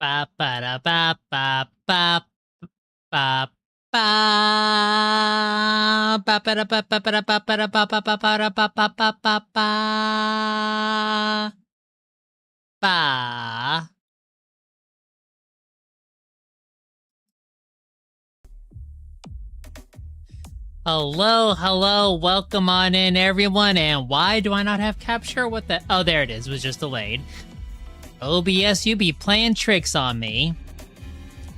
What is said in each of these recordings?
Ba ba da ba ba ba ba ba ba ba da ba ba ba da ba ba da ba ba ba ba da ba ba ba ba ba ba. Hello, welcome on in, everyone. And why do I not have capture? What the? Oh, there it is. It was just delayed. OBS, you be playing tricks on me.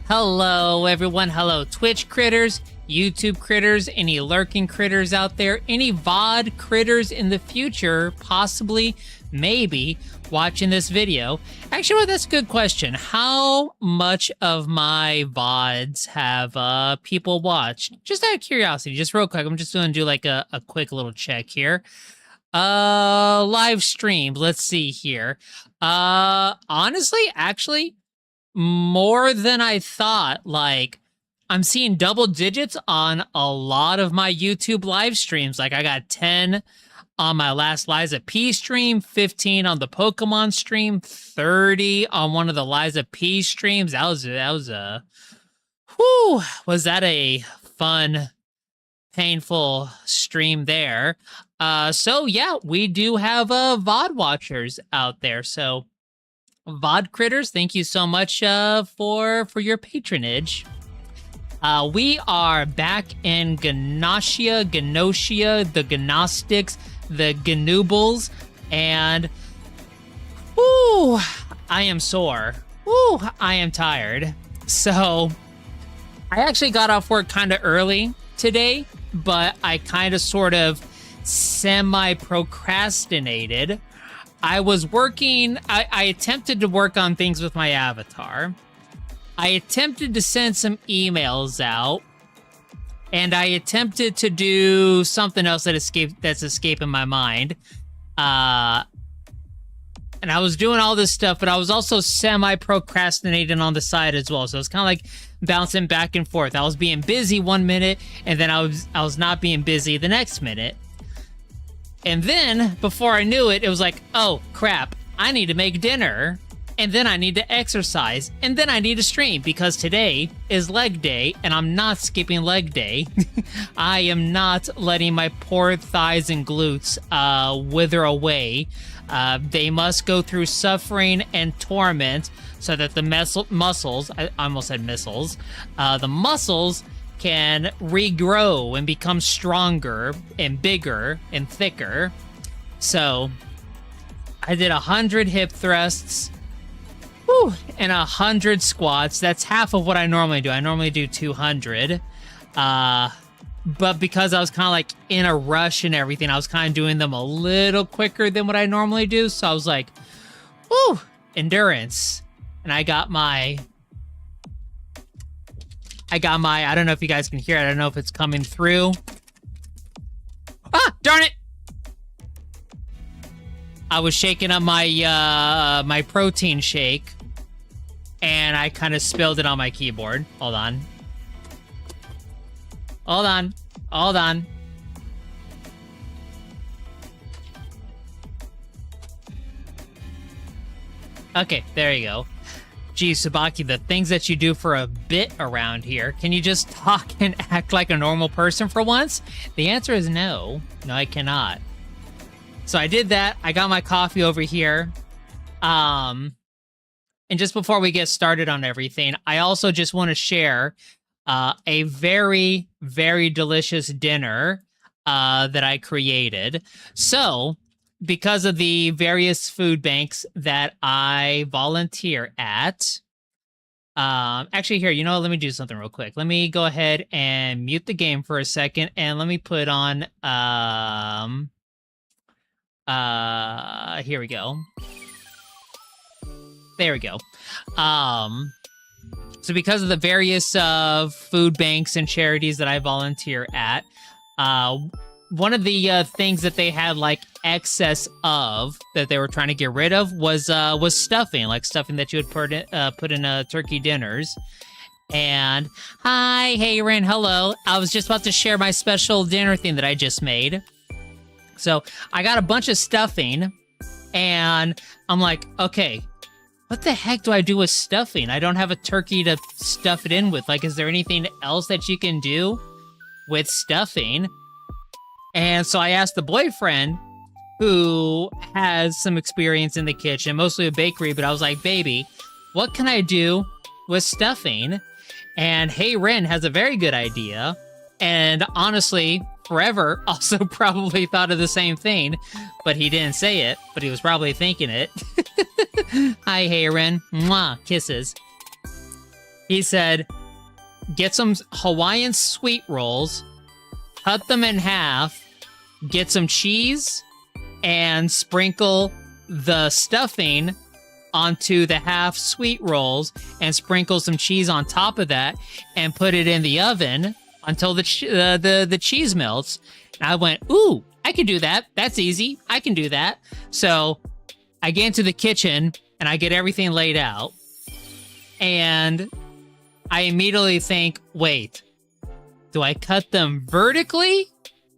Hello, everyone. Hello, Twitch critters, YouTube critters, any lurking critters out there, any VOD critters in the future, possibly, maybe, watching this video. Actually, well, that's a good question. How much of my VODs have people watched? Just out of curiosity, just real quick, I'm just going to do like a quick little check here. Live streams, let's see here. Honestly, actually, more than I thought. Like, I'm seeing double digits on a lot of my YouTube live streams. Like, I got 10 on my last Liza P stream, 15 on the Pokemon stream, 30 on one of the Liza P streams. Was that a fun, painful stream there. So yeah, we do have VOD watchers out there. So VOD critters, thank you so much for your patronage. We are back in Gnosia, the Gnostics, the Gnoobles, and whoo, I am sore. Whoo, I am tired. So I actually got off work kind of early today, but I kind of sort of semi-procrastinated. I was working, I attempted to work on things with my avatar. I attempted to send some emails out, and I attempted to do something else that's escaping my mind. And I was doing all this stuff, but I was also semi-procrastinating on the side as well. So it's kind of like bouncing back and forth. I was being busy one minute, and then I was not being busy the next minute. And then, before I knew it, it was like, oh, crap, I need to make dinner, and then I need to exercise, and then I need to stream, because today is leg day, and I'm not skipping leg day. I am not letting my poor thighs and glutes wither away. They must go through suffering and torment so that the muscles, I almost said missiles, the muscles can regrow and become stronger and bigger and thicker. So I did 100 hip thrusts, and 100 squats. That's half of what I normally do. I normally do 200. But because I was kind of like in a rush and everything, I was kind of doing them a little quicker than what I normally do. So I was like, whoo, endurance. And I got my, I don't know if you guys can hear it. I don't know if it's coming through. Ah, darn it. I was shaking up my, my protein shake, and I kind of spilled it on my keyboard. Hold on. Okay, there you go. Geez, Sabaki, the things that you do for a bit around here. Can you just talk and act like a normal person for once? The answer is no. No, I cannot. So I did that. I got my coffee over here. And just before we get started on everything, I also just want to share a very, very delicious dinner that I created. So, because of the various food banks that I volunteer at, actually here, you know, let me do something real quick. Let me go ahead and mute the game for a second, and let me put on, here we go. There we go. So because of the various food banks and charities that I volunteer at, one of the things that they had like excess of that they were trying to get rid of was stuffing, like stuffing that you would put in turkey dinners. And hi, Hayren, hello. I was just about to share my special dinner thing that I just made. So I got a bunch of stuffing, and I'm like, okay, what the heck do I do with stuffing? I don't have a turkey to stuff it in with. Like, is there anything else that you can do with stuffing? And so I asked the boyfriend, who has some experience in the kitchen, mostly a bakery, but I was like, baby, what can I do with stuffing? And Hey Ren has a very good idea. And honestly, Forever also probably thought of the same thing, but he didn't say it, but he was probably thinking it. Hi, Hey Ren. Mwah, kisses. He said, get some Hawaiian sweet rolls, cut them in half, get some cheese, and sprinkle the stuffing onto the half sweet rolls, and sprinkle some cheese on top of that, and put it in the oven until the cheese melts. And I went, ooh, I can do that. That's easy. I can do that. So I get into the kitchen and I get everything laid out. And I immediately think, wait, do I cut them vertically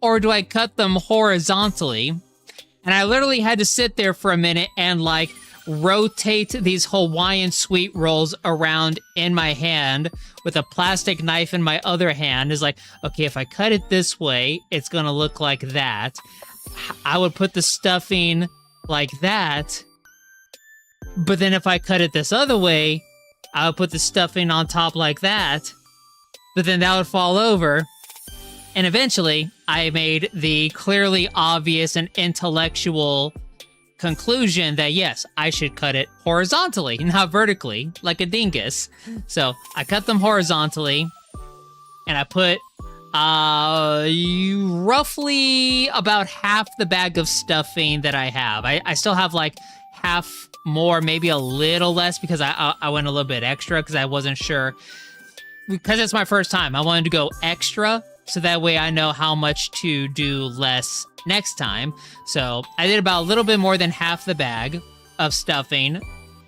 or do I cut them horizontally? And I literally had to sit there for a minute and like rotate these Hawaiian sweet rolls around in my hand with a plastic knife in my other hand. Is like, okay, if I cut it this way, it's gonna look like that. I would put the stuffing like that. But then if I cut it this other way, I would put the stuffing on top like that. But then that would fall over. And eventually, I made the clearly obvious and intellectual conclusion that yes, I should cut it horizontally, not vertically, like a dingus. So I cut them horizontally, and I put roughly about half the bag of stuffing that I have. I still have like half more, maybe a little less, because I went a little bit extra because I wasn't sure. Because it's my first time, I wanted to go extra, so that way I know how much to do less next time. So I did about a little bit more than half the bag of stuffing,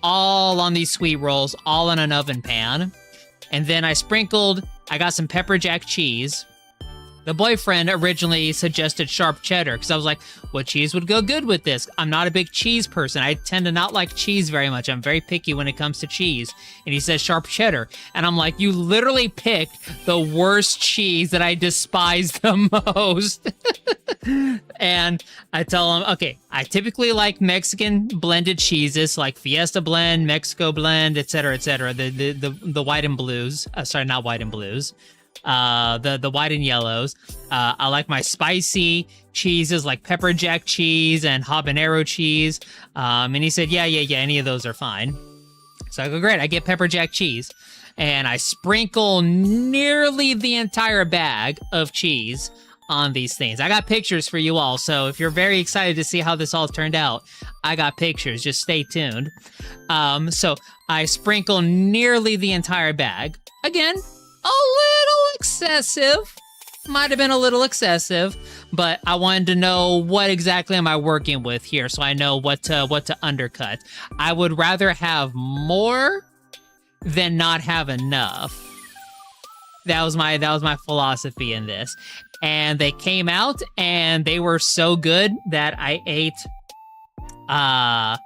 all on these sweet rolls, all in an oven pan. And then I got some pepper jack cheese. The boyfriend originally suggested sharp cheddar because I was like, what cheese would go good with this? I'm not a big cheese person. I tend to not like cheese very much. I'm very picky when it comes to cheese. And he says sharp cheddar. And I'm like, you literally picked the worst cheese that I despise the most. And I tell him, okay, I typically like Mexican blended cheeses like Fiesta blend, Mexico blend, etc., etc. The white and blues. Sorry, not white and blues. The white and yellows. I like my spicy cheeses like pepper jack cheese and habanero cheese. And he said, yeah, any of those are fine. So I go, great, I get pepper jack cheese. And I sprinkle nearly the entire bag of cheese on these things. I got pictures for you all, so if you're very excited to see how this all turned out, I got pictures. Just stay tuned. So I sprinkle nearly the entire bag. Again, a little excessive. Might have been a little excessive, but I wanted to know what exactly am I working with here, so I know what to undercut. I would rather have more than not have enough. That was my philosophy in this. And they came out and they were so good that I ate I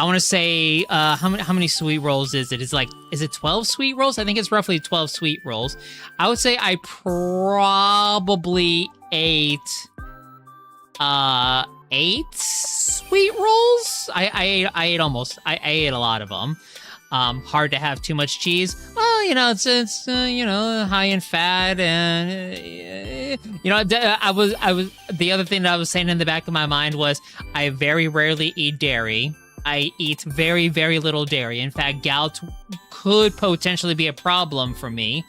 want to say, how many sweet rolls is it? Is it 12 sweet rolls? I think it's roughly 12 sweet rolls. I would say I probably ate 8 sweet rolls. I ate a lot of them. Hard to have too much cheese. Well, it's high in fat, and I was the other thing that I was saying in the back of my mind was I very rarely eat dairy. I eat very, very little dairy. In fact, gout could potentially be a problem for me.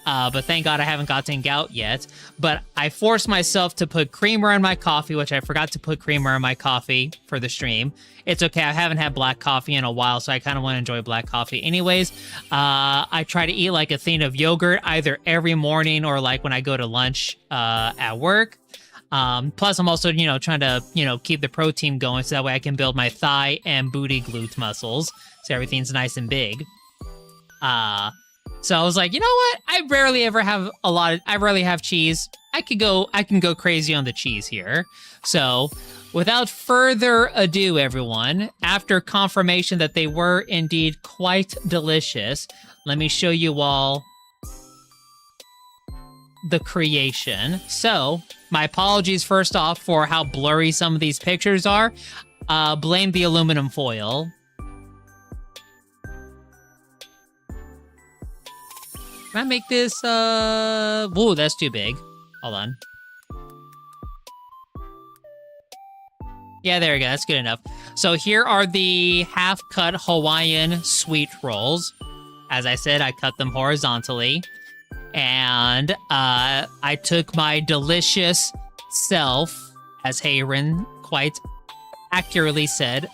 But thank God I haven't gotten gout yet. But I forced myself to put creamer in my coffee, which I forgot to put creamer in my coffee for the stream. It's okay. I haven't had black coffee in a while, so I kind of want to enjoy black coffee anyways. I try to eat like a thing of yogurt either every morning or like when I go to lunch at work. Plus, I'm also, trying to, keep the protein going so that way I can build my thigh and booty glute muscles. So everything's nice and big. So I was like, you know what? I rarely have cheese. I can go crazy on the cheese here. So without further ado, everyone, after confirmation that they were indeed quite delicious, let me show you all the creation. So, my apologies first off for how blurry some of these pictures are. Blame the aluminum foil. Can I make this, Whoa, that's too big. Hold on. Yeah, there we go. That's good enough. So here are the half-cut Hawaiian sweet rolls. As I said, I cut them horizontally. And I took my delicious self, as Hayren quite accurately said,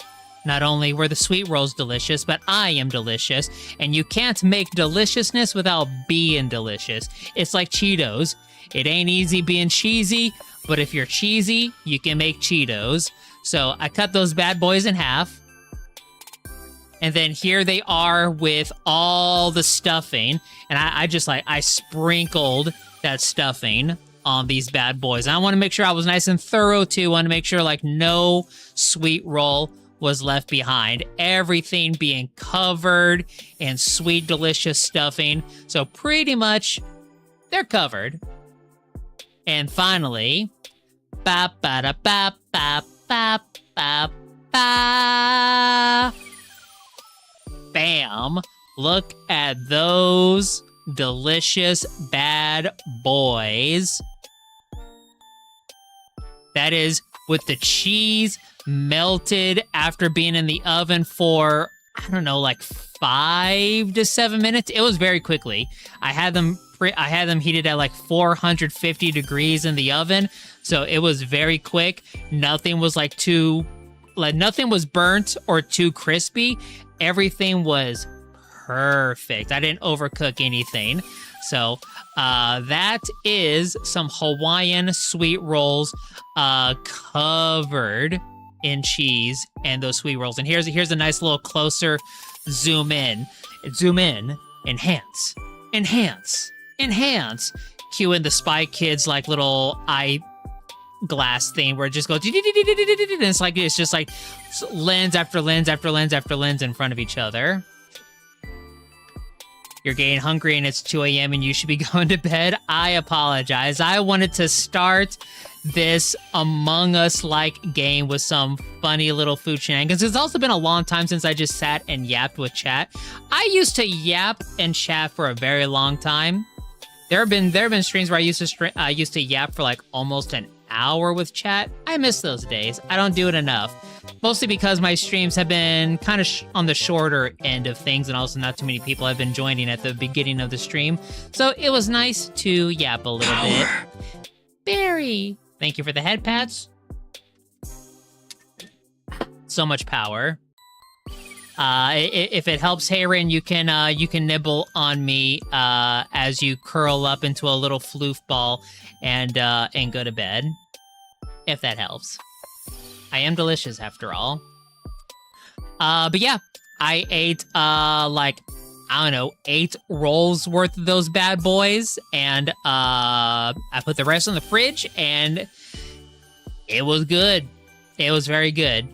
not only were the sweet rolls delicious, but I am delicious. And you can't make deliciousness without being delicious. It's like Cheetos. It ain't easy being cheesy, but if you're cheesy, you can make Cheetos. So I cut those bad boys in half. And then here they are with all the stuffing. And I sprinkled that stuffing on these bad boys. And I want to make sure I was nice and thorough too. I want to make sure like no sweet roll was left behind. Everything being covered in sweet, delicious stuffing. So pretty much they're covered. And finally, ba ba da ba ba ba ba ba. Bam! Look at those delicious bad boys. That is with the cheese melted after being in the oven for, I don't know, like 5 to 7 minutes. It was very quickly. I had them heated at like 450 degrees in the oven, so it was very quick. Nothing was nothing was burnt or too crispy. Everything was perfect. I didn't overcook anything. So that is some Hawaiian sweet rolls covered in cheese and those sweet rolls. And here's a nice little closer zoom in. Zoom in, enhance, enhance, enhance. Cue in the Spy Kids like little eye glass thing where it just goes, and it's just like lens after lens after lens after lens in front of each other. You're getting hungry and it's 2 a.m. and you should be going to bed. I apologize. I wanted to start this Among Us-like game with some funny little food shenanigans. It's also been a long time since I just sat and yapped with chat. I used to yap and chat for a very long time. There have been streams where I used to yap for like almost an hour with chat. I miss those days. I don't do it enough. Mostly because my streams have been kind of on the shorter end of things, and also not too many people have been joining at the beginning of the stream. So it was nice to yap a little bit. Barry, thank you for the head pats. So much power. If it helps Hayren, you can nibble on me as you curl up into a little floof ball and go to bed. If that helps. I am delicious after all. But yeah, I ate like, I don't know, 8 rolls worth of those bad boys, and I put the rest in the fridge, and it was good. It was very good.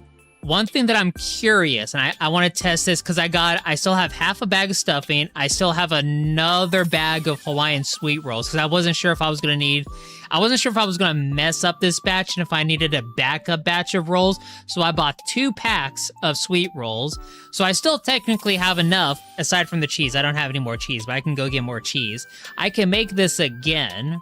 One thing that I'm curious, and I want to test this because I still have half a bag of stuffing. I still have another bag of Hawaiian sweet rolls because I wasn't sure if I was going to mess up this batch and if I needed a backup batch of rolls. So I bought 2 packs of sweet rolls. So I still technically have enough aside from the cheese. I don't have any more cheese, but I can go get more cheese. I can make this again,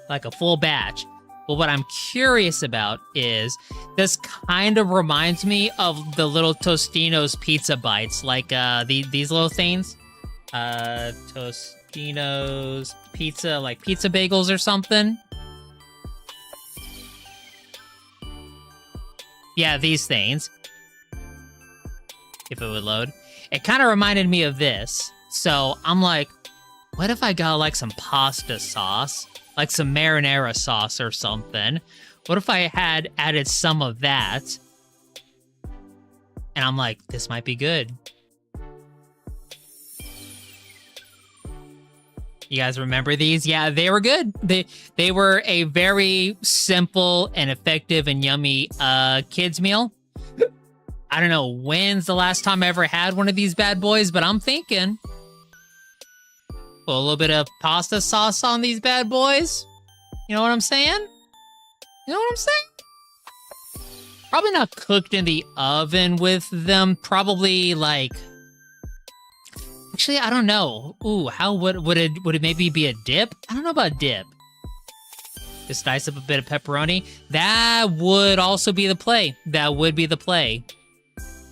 like a full batch. But what I'm curious about is this kind of reminds me of the little Tostino's pizza bites, like these little things. Tostino's pizza, like pizza bagels or something. Yeah, these things. If it would load. It kind of reminded me of this. So I'm like, what if I got like some pasta sauce? Like some marinara sauce or something. What if I had added some of that? And I'm like, this might be good. You guys remember these? Yeah, they were good. They were a very simple and effective and yummy kids meal. I don't know when's the last time I ever had one of these bad boys, but I'm thinking. Put a little bit of pasta sauce on these bad boys. You know what I'm saying? You know what I'm saying? Probably not cooked in the oven with them. Probably like... Actually, I don't know. Ooh, how would it maybe be a dip? I don't know about dip. Just dice up a bit of pepperoni. That would also be the play. That would be the play.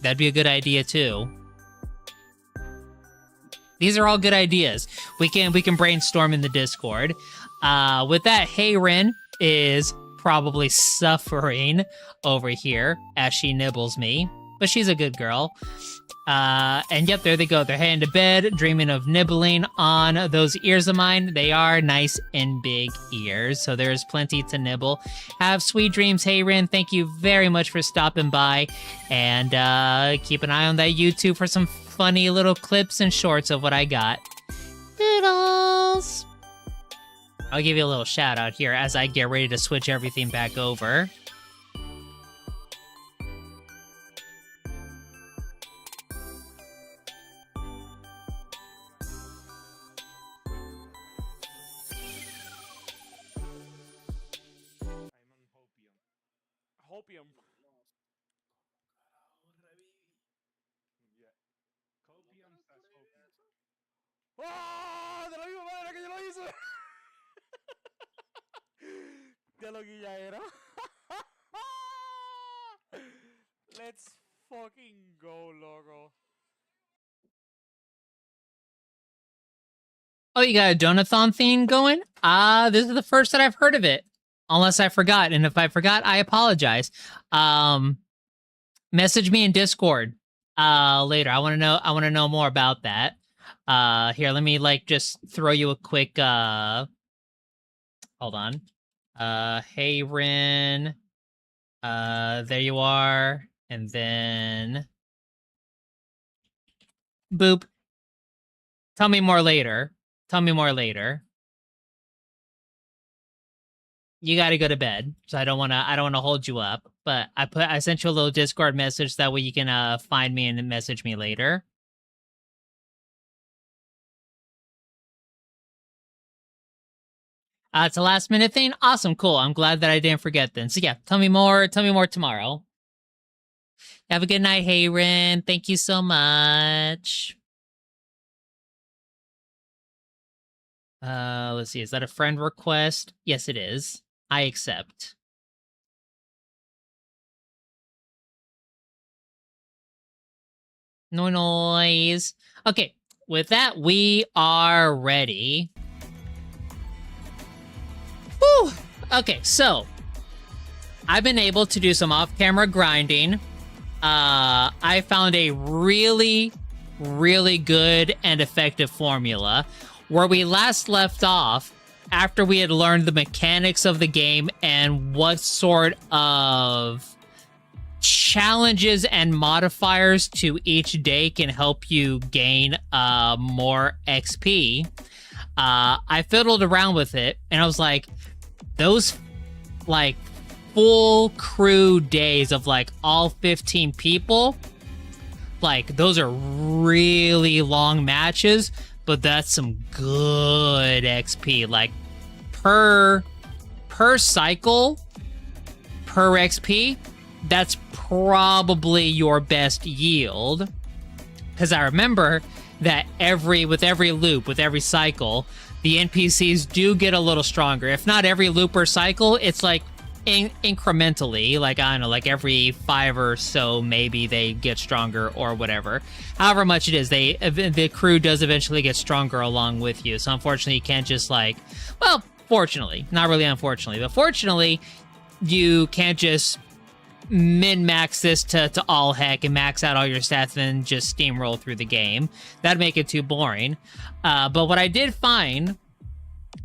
That'd be a good idea too. These are all good ideas. We can brainstorm in the Discord. With that, Hayren is probably suffering over here as she nibbles me, but she's a good girl. And yep, there they go. They're heading to bed, dreaming of nibbling on those ears of mine. They are nice and big ears, so there's plenty to nibble. Have sweet dreams, Hayren. Thank you very much for stopping by, and keep an eye on that YouTube for some funny little clips and shorts of what I got. Doodles! I'll give you a little shout out here as I get ready to switch everything back over. Hopium. ¡Oh! ¡De la misma manera que yo lo hice! De lo que ya era. Let's fucking go, loco. Oh, you got a Donathon theme going? This is the first that I've heard of it. Unless I forgot, and if I forgot, I apologize. Message me in Discord later. I want to know more about that. Here, let me just throw you a quick hold on. Hey Rin. There you are. And then boop. Tell me more later. Tell me more later. You got to go to bed, so I don't want to hold you up. But I sent you a little Discord message, that way you can find me and message me later. It's a last minute thing. Awesome, cool. I'm glad that I didn't forget then. So yeah, tell me more tomorrow. Have a good night, Hayren. Thank you so much. Let's see. Is that a friend request? Yes, it is. I accept. No noise. Okay, with that, we are ready. Whew. Okay, so I've been able to do some off-camera grinding. I found a really, really good and effective formula. Where we last left off, after we had learned the mechanics of the game and what sort of challenges and modifiers to each day can help you gain more XP, I fiddled around with it, and I was like, those full crew days of all 15 people, those are really long matches, but that's some good XP. Per cycle, per XP, that's probably your best yield. Because I remember that with every loop, with every cycle, the NPCs do get a little stronger. If not every loop or cycle, it's incrementally, I don't know, every 5 or so, maybe they get stronger or whatever. However much it is, the crew does eventually get stronger along with you. So unfortunately, you can't just well, fortunately, not really unfortunately, but fortunately, you can't just min-max this to all heck and max out all your stats and then just steamroll through the game. That'd make it too boring. But what I did find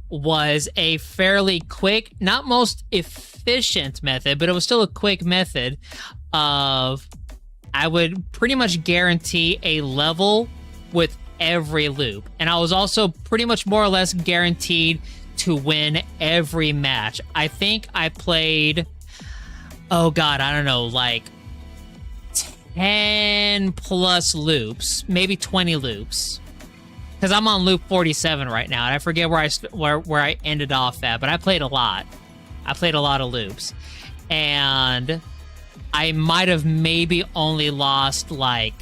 was a fairly quick, not most efficient method, but it was still a quick method of, I would pretty much guarantee a level with every loop. And I was also pretty much more or less guaranteed to win every match. I think I played, oh god, I don't know, like 10 plus loops, maybe 20 loops. Because I'm on loop 47 right now, and I forget where I ended off at, but I played a lot. I played a lot of loops. And I might have maybe only lost like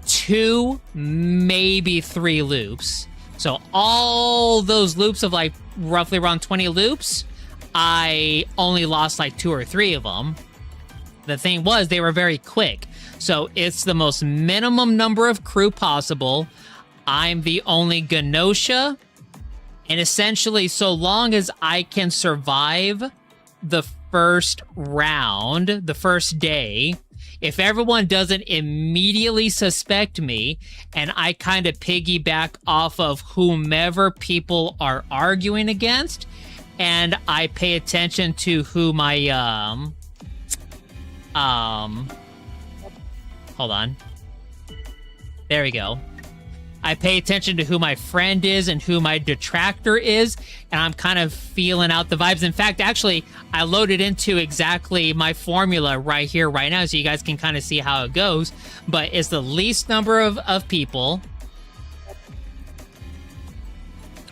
2, maybe 3 loops. So all those loops of like roughly around 20 loops, I only lost like 2 or 3 of them. The thing was, they were very quick. So it's the most minimum number of crew possible. I'm the only Gnosia. And essentially, so long as I can survive the first round, the first day, if everyone doesn't immediately suspect me and I kind of piggyback off of whomever people are arguing against, and I pay attention to who my, hold on. There we go. I pay attention to who my friend is and who my detractor is, and I'm kind of feeling out the vibes. In fact, actually, I loaded into exactly my formula right here, right now, so you guys can kind of see how it goes. But it's the least number of people.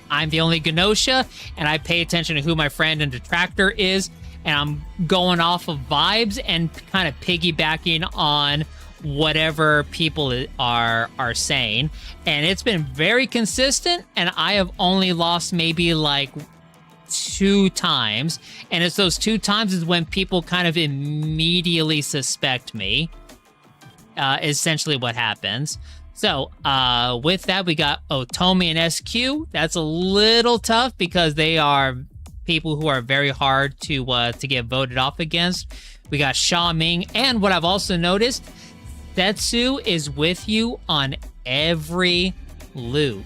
I'm the only Gnosia, and I pay attention to who my friend and detractor is, and I'm going off of vibes and kind of piggybacking on whatever people are saying. And it's been very consistent, and I have only lost maybe like 2 times, and it's those 2 times is when people kind of immediately suspect me. Essentially what happens. So with that, we got Otomi and SQ. That's a little tough because they are people who are very hard to get voted off against. We got Sha Ming, and what I've also noticed, Setsu is with you on every loop.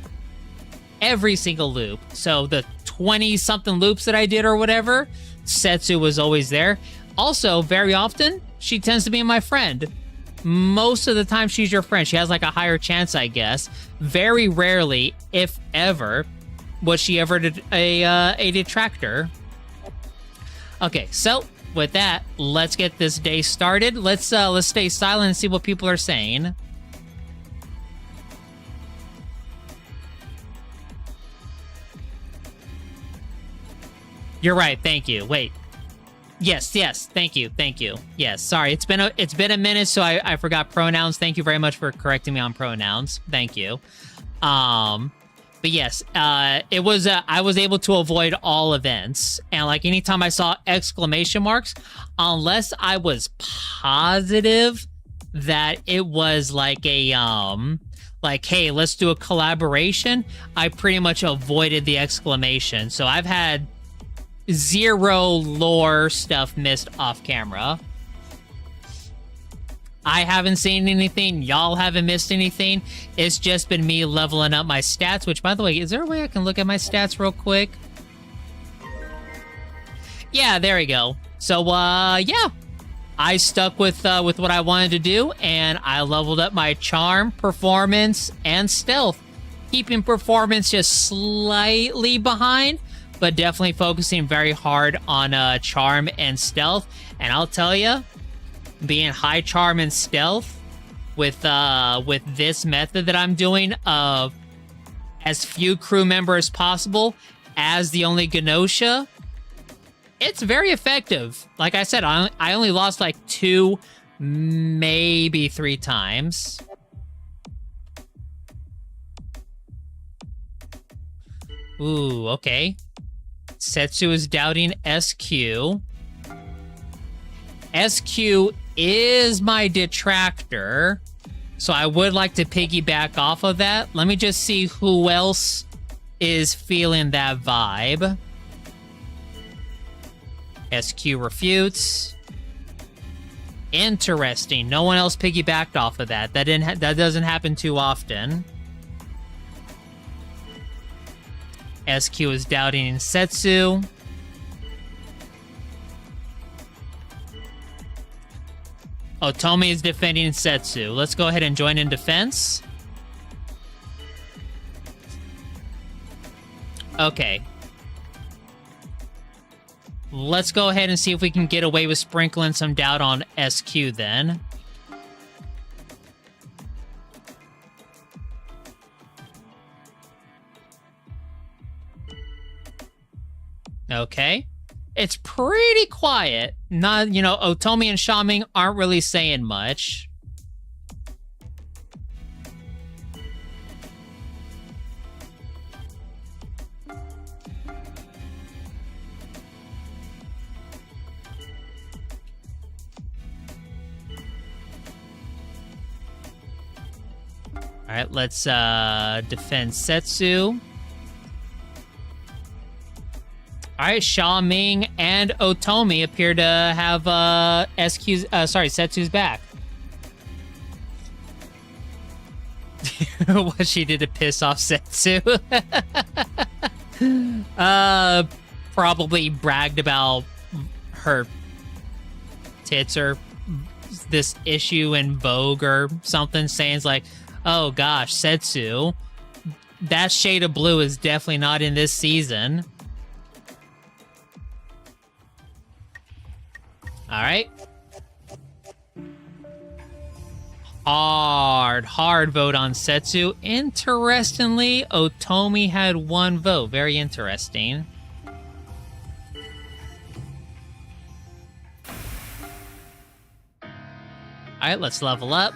Every single loop. So the 20-something loops that I did or whatever, Setsu was always there. Also, very often, she tends to be my friend. Most of the time, she's your friend. She has like a higher chance, I guess. Very rarely, if ever, was she ever a detractor. Okay, so with that, let's get this day started. Let's stay silent and see what people are saying. You're right. Thank you. Wait. Yes. Thank you. Yes. Sorry. It's been a minute, so I forgot pronouns. Thank you very much for correcting me on pronouns. Thank you. But yes, it was, I was able to avoid all events. And like anytime I saw exclamation marks, unless I was positive that it was like a, like, hey, let's do a collaboration, I pretty much avoided the exclamation. So I've had 0 lore stuff missed off camera. I haven't seen anything. Y'all haven't missed anything. It's just been me leveling up my stats, which, by the way, is there a way I can look at my stats real quick? Yeah, there we go. So, yeah. I stuck with what I wanted to do, and I leveled up my charm, performance, and stealth. Keeping performance just slightly behind, but definitely focusing very hard on charm and stealth. And I'll tell you, being high charm and stealth with this method that I'm doing of as few crew members as possible as the only Gnosia, it's very effective. Like I said, I only lost like 2, maybe 3 times. Ooh, okay. Setsu is doubting SQ. SQ is my detractor, so I would like to piggyback off of that. Let me just see who else is feeling that vibe. SQ refutes. Interesting. No one else piggybacked off of that. That doesn't happen too often. SQ is doubting Setsu. Otomi is defending Setsu. Let's go ahead and join in defense. Okay. Let's go ahead and see if we can get away with sprinkling some doubt on SQ then. Okay. It's pretty quiet. Not, you know, Otomi and Shaming aren't really saying much. All right, let's defend Setsu. All right, Sha Ming and Otomi appear to have Setsu's back. What she did to piss off Setsu? Probably bragged about her tits or this issue in Vogue or something, saying it's like, oh gosh, Setsu, that shade of blue is definitely not in this season. All right. Hard vote on Setsu. Interestingly, Otomi had 1 vote. Very interesting. All right, let's level up.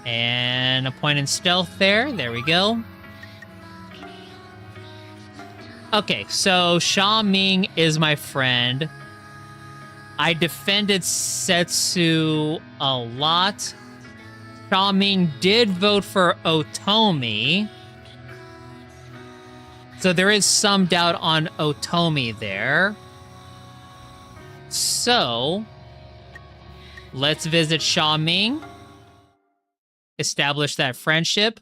And a point in stealth there. There we go. Okay, so Sha Ming is my friend. I defended Setsu a lot. Sha Ming did vote for Otomi. So there is some doubt on Otomi there. So, let's visit Sha Ming. Establish that friendship.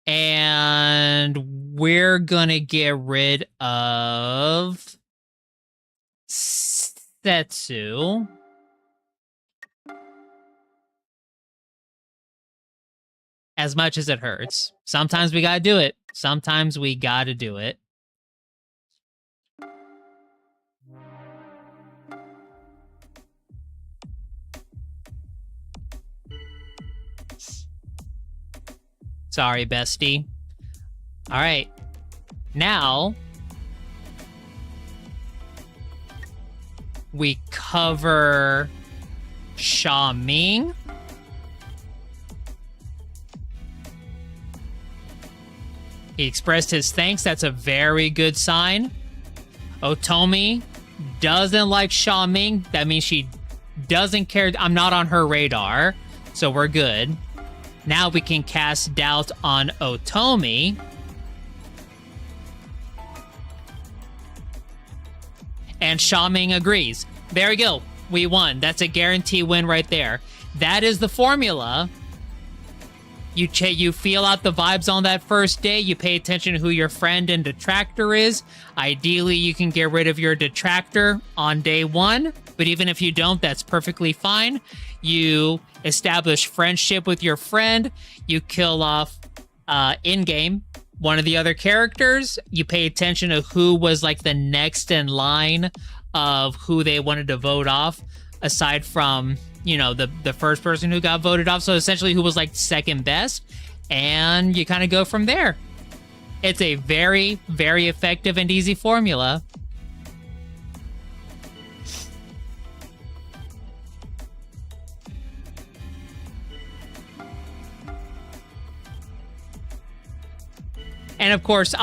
And we're gonna get rid of Setsu. As much as it hurts. Sometimes we gotta do it. Sometimes we gotta do it. Sorry, bestie. All right. Now, we cover Sha Ming. He expressed his thanks. That's a very good sign. Otomi doesn't like Sha Ming. That means she doesn't care. I'm not on her radar, so we're good. Now we can cast doubt on Otomi. And Sha Ming agrees. There we go. We won. That's a guarantee win right there. That is the formula. You feel out the vibes on that first day. You pay attention to who your friend and detractor is. Ideally, you can get rid of your detractor on day 1. But even if you don't, that's perfectly fine. You establish friendship with your friend. You kill off in-game one of the other characters. You pay attention to who was like the next in line of who they wanted to vote off, aside from, you know, the first person who got voted off. So essentially who was like second best, and you kind of go from there. It's a very, very effective and easy formula. And of course,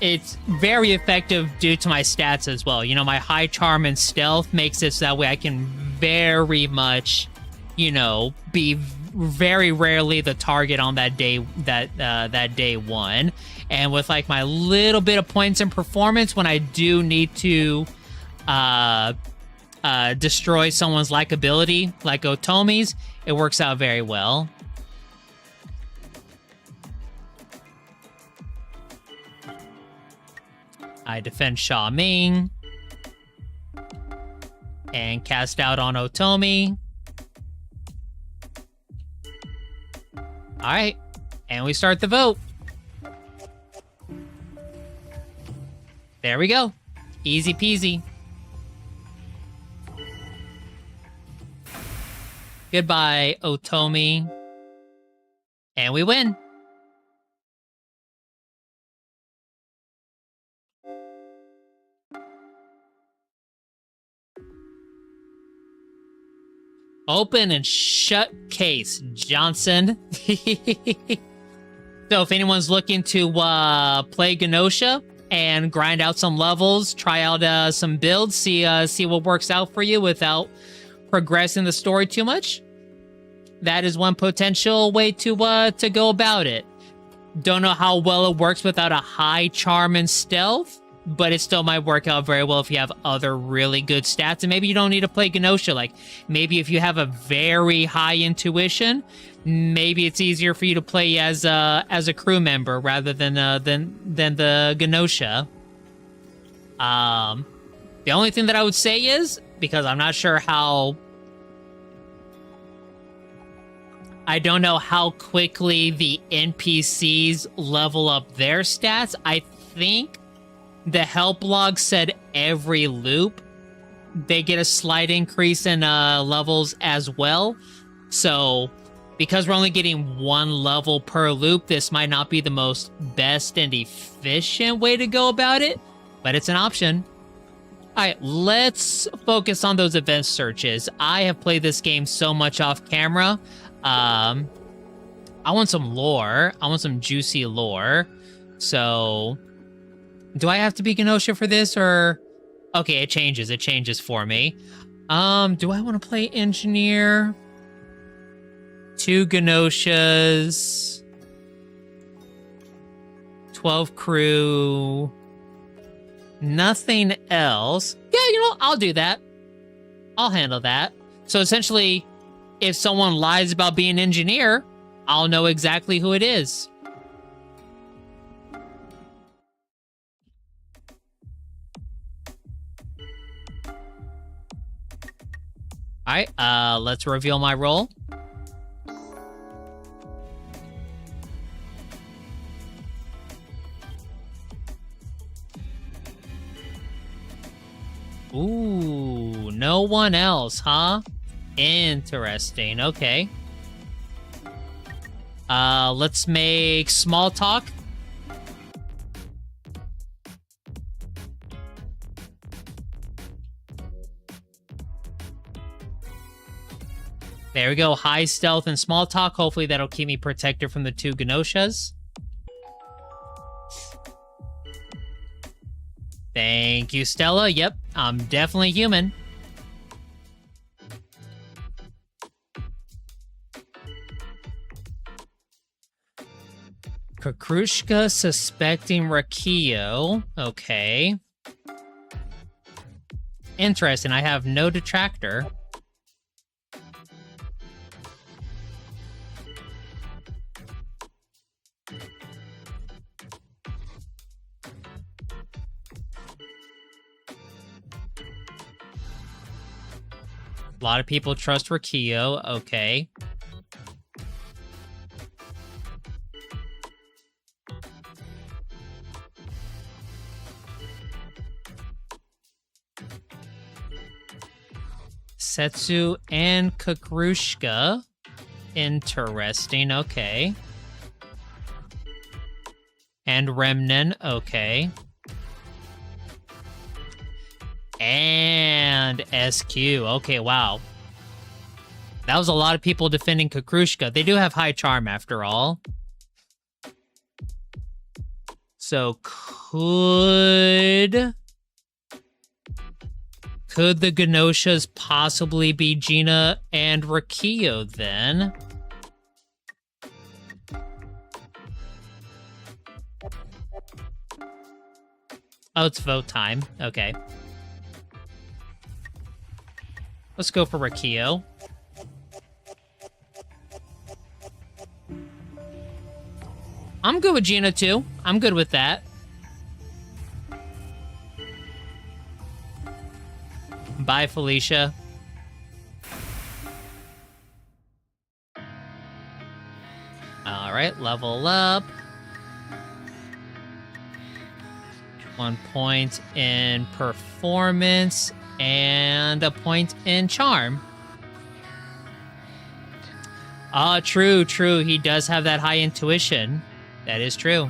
it's very effective due to my stats as well. You know, my high charm and stealth makes it so that way I can very much, you know, be very rarely the target on that day, that day 1. And with like my little bit of points in performance, when I do need to destroy someone's likability, like Otomi's, it works out very well. I defend Sha Ming and cast out on Otomi. All right, and we start the vote. There we go. Easy peasy. Goodbye, Otomi. And we win. Open and shut case, Johnson. So if anyone's looking to play Gnosia and grind out some levels, try out some builds, see what works out for you without progressing the story too much, that is one potential way to go about it. Don't know how well it works without a high charm and stealth, but it still might work out very well if you have other really good stats. And maybe you don't need to play Gnosia. Like, maybe if you have a very high intuition, maybe it's easier for you to play as a crew member rather than the Gnosia. The only thing that I would say is, because I'm not sure how... I don't know how quickly the NPCs level up their stats. I think the help log said every loop they get a slight increase in levels as well. So because we're only getting one level per loop, this might not be the most best and efficient way to go about it, but it's an option. All right, let's focus on those event searches. I have played this game so much off camera. I want some lore. I want some juicy lore. So, do I have to be Gnosia for this, or... Okay, it changes. It changes for me. Do I want to play engineer? 2 Gnosias. 12 crew. Nothing else. Yeah, you know, I'll do that. I'll handle that. So essentially, if someone lies about being an engineer, I'll know exactly who it is. All right, let's reveal my role. Ooh, no one else, huh? Interesting, okay. Let's make small talk. There we go, high stealth and small talk. Hopefully that'll keep me protected from the 2 Gnosias. Thank you, Stella. Yep, I'm definitely human. Kakrushka suspecting Rakio. Okay. Interesting, I have no detractor. A lot of people trust Rakio. Okay. Setsu and Kakrushka. Interesting. Okay. And Remnen. Okay. And SQ. Okay, wow. That was a lot of people defending Kakrushka. They do have high charm after all. So could the Gnosias possibly be Gina and Rakio then? Oh, it's vote time. Okay. Let's go for Rakio. I'm good with Gina too. I'm good with that. Bye, Felicia. All level up. 1 point in performance and a point in charm. Ah, true. He does have that high intuition. That is true.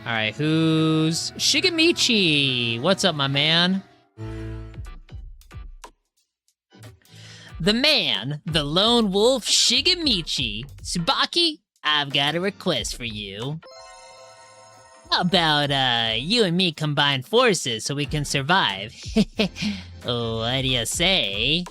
All right, who's Shigemichi? What's up, my man? The man, the lone wolf Shigemichi. Tsubaki, I've got a request for you. How about you and me combine forces so we can survive? What do you say?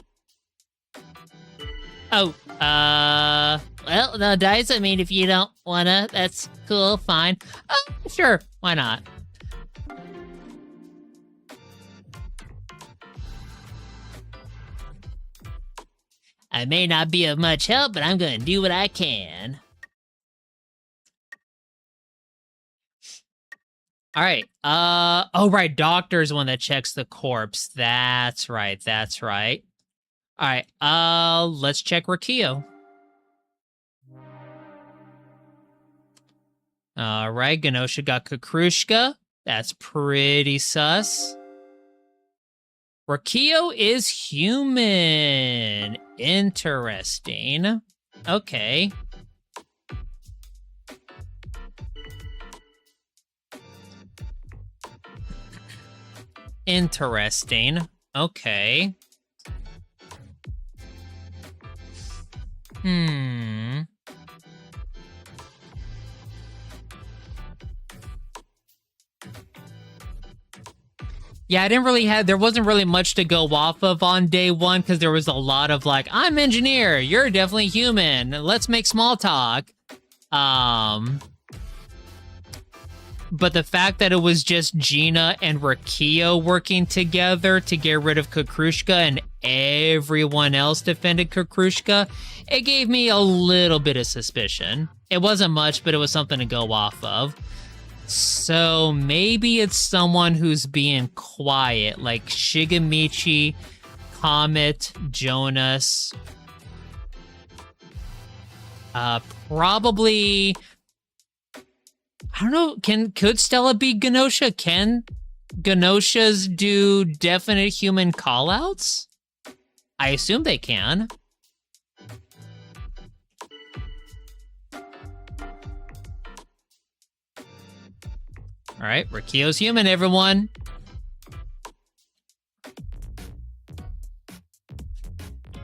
Oh, well, no dice. I mean, if you don't wanna, that's cool, fine. Oh, sure, why not? I may not be of much help, but I'm gonna do what I can. All right, oh right, doctor's the one that checks the corpse. That's right. All right, let's check Rikio. All right, Gnosia got Kukrushka. That's pretty sus. Rikio is human. Interesting. Okay. Interesting. Okay. Yeah, there wasn't really much to go off of on day one because there was a lot of like, I'm engineer, you're definitely human, let's make small talk. But the fact that it was just Gina and Rikio working together to get rid of Kukrushka and everyone else defended Kukrushka, it gave me a little bit of suspicion. It wasn't much, but it was something to go off of. So maybe it's someone who's being quiet, like Shigemichi, Comet, Jonas. Probably... I don't know, could Stella be Gnosia? Can Gnosias do definite human callouts? I assume they can. All right, Rikio's human, everyone.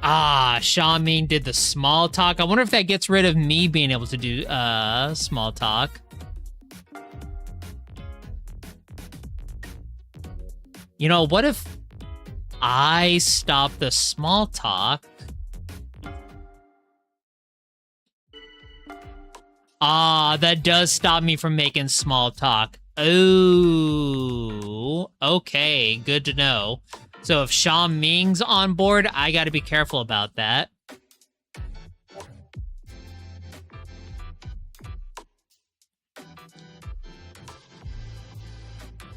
Ah, Xiaoming did the small talk. I wonder if that gets rid of me being able to do small talk. You know, what if I stop the small talk? Ah, that does stop me from making small talk. Oh, okay, good to know. So if Xiaoming's on board, I gotta be careful about that.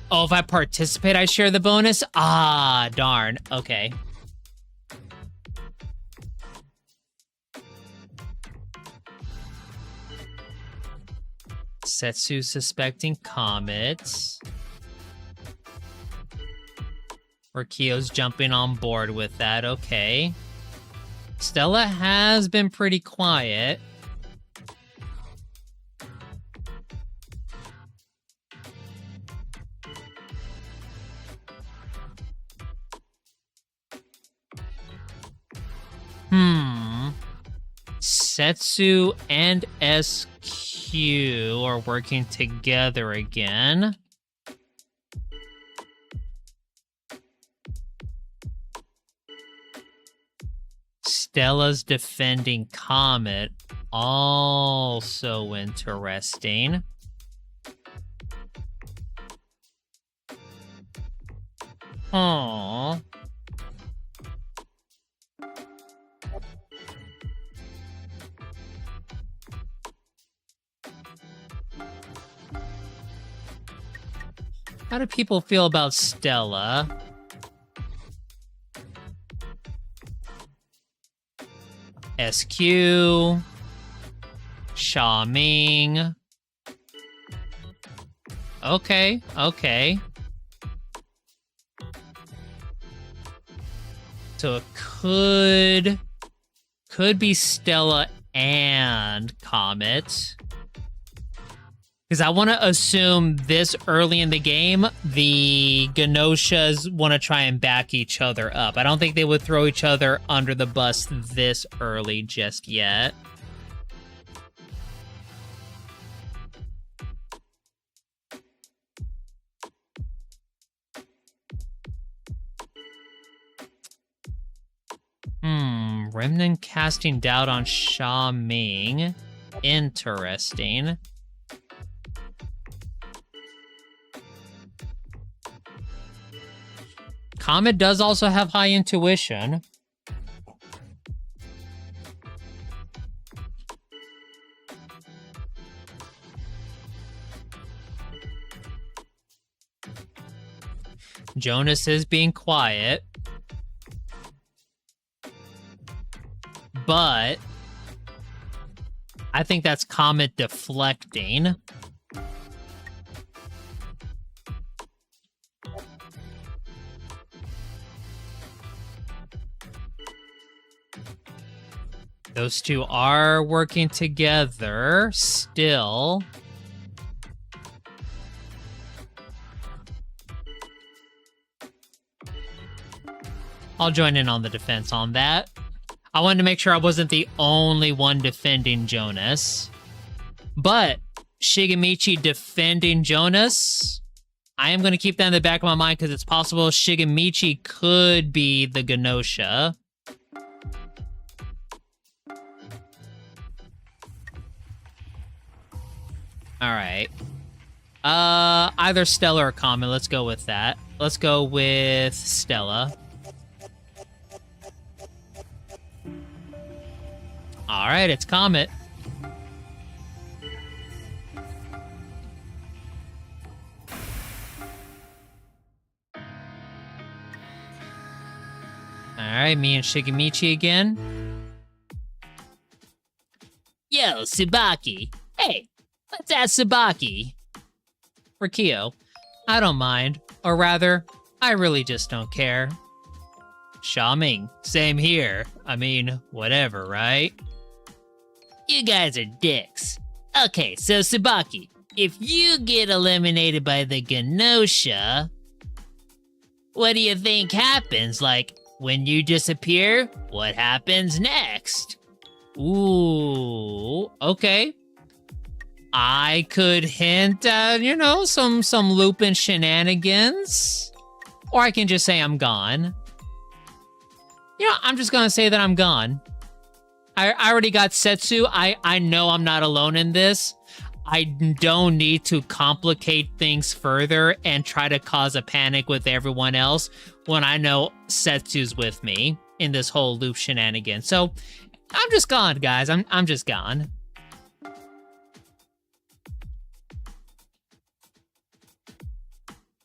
Oh, if I participate, I share the bonus? Ah, darn. Okay. Setsu suspecting Comet. Rikio's jumping on board with that. Okay. Stella has been pretty quiet. Setsu and SQ are working together again. Stella's defending Comet. Also interesting. Aww. How do people feel about Stella? SQ, Xiaoming. Okay, okay. So it could be Stella and Comet. Because I want to assume this early in the game, the Gnosias want to try and back each other up. I don't think they would throw each other under the bus this early just yet. Remnant casting doubt on Xiaoming. Interesting. Comet does also have high intuition. Jonas is being quiet. But I think that's Comet deflecting. Those two are working together still. I'll join in on the defense on that. I wanted to make sure I wasn't the only one defending Jonas. But Shigemichi defending Jonas, I am going to keep that in the back of my mind because it's possible Shigemichi could be the Gnosia. Alright. Either Stella or Comet. Let's go with that. Let's go with Stella. Alright, it's Comet. Alright, me and Shigemichi again. Yo, Tsubaki. Hey, let's ask Tsubaki. For Kyo. I don't mind. Or rather, I really just don't care. Xiaoming, same here. I mean, whatever, right? You guys are dicks. Okay, so Tsubaki, if you get eliminated by the Gnosia, what do you think happens? Like, when you disappear, what happens next? Ooh, okay. I could hint at, you know, some Lupin shenanigans. Or I can just say I'm gone. You know, I'm just gonna say that I'm gone. I already got Setsu. I know I'm not alone in this. I don't need to complicate things further and try to cause a panic with everyone else when I know Setsu's with me in this whole loop shenanigan. So I'm just gone, guys. I'm just gone.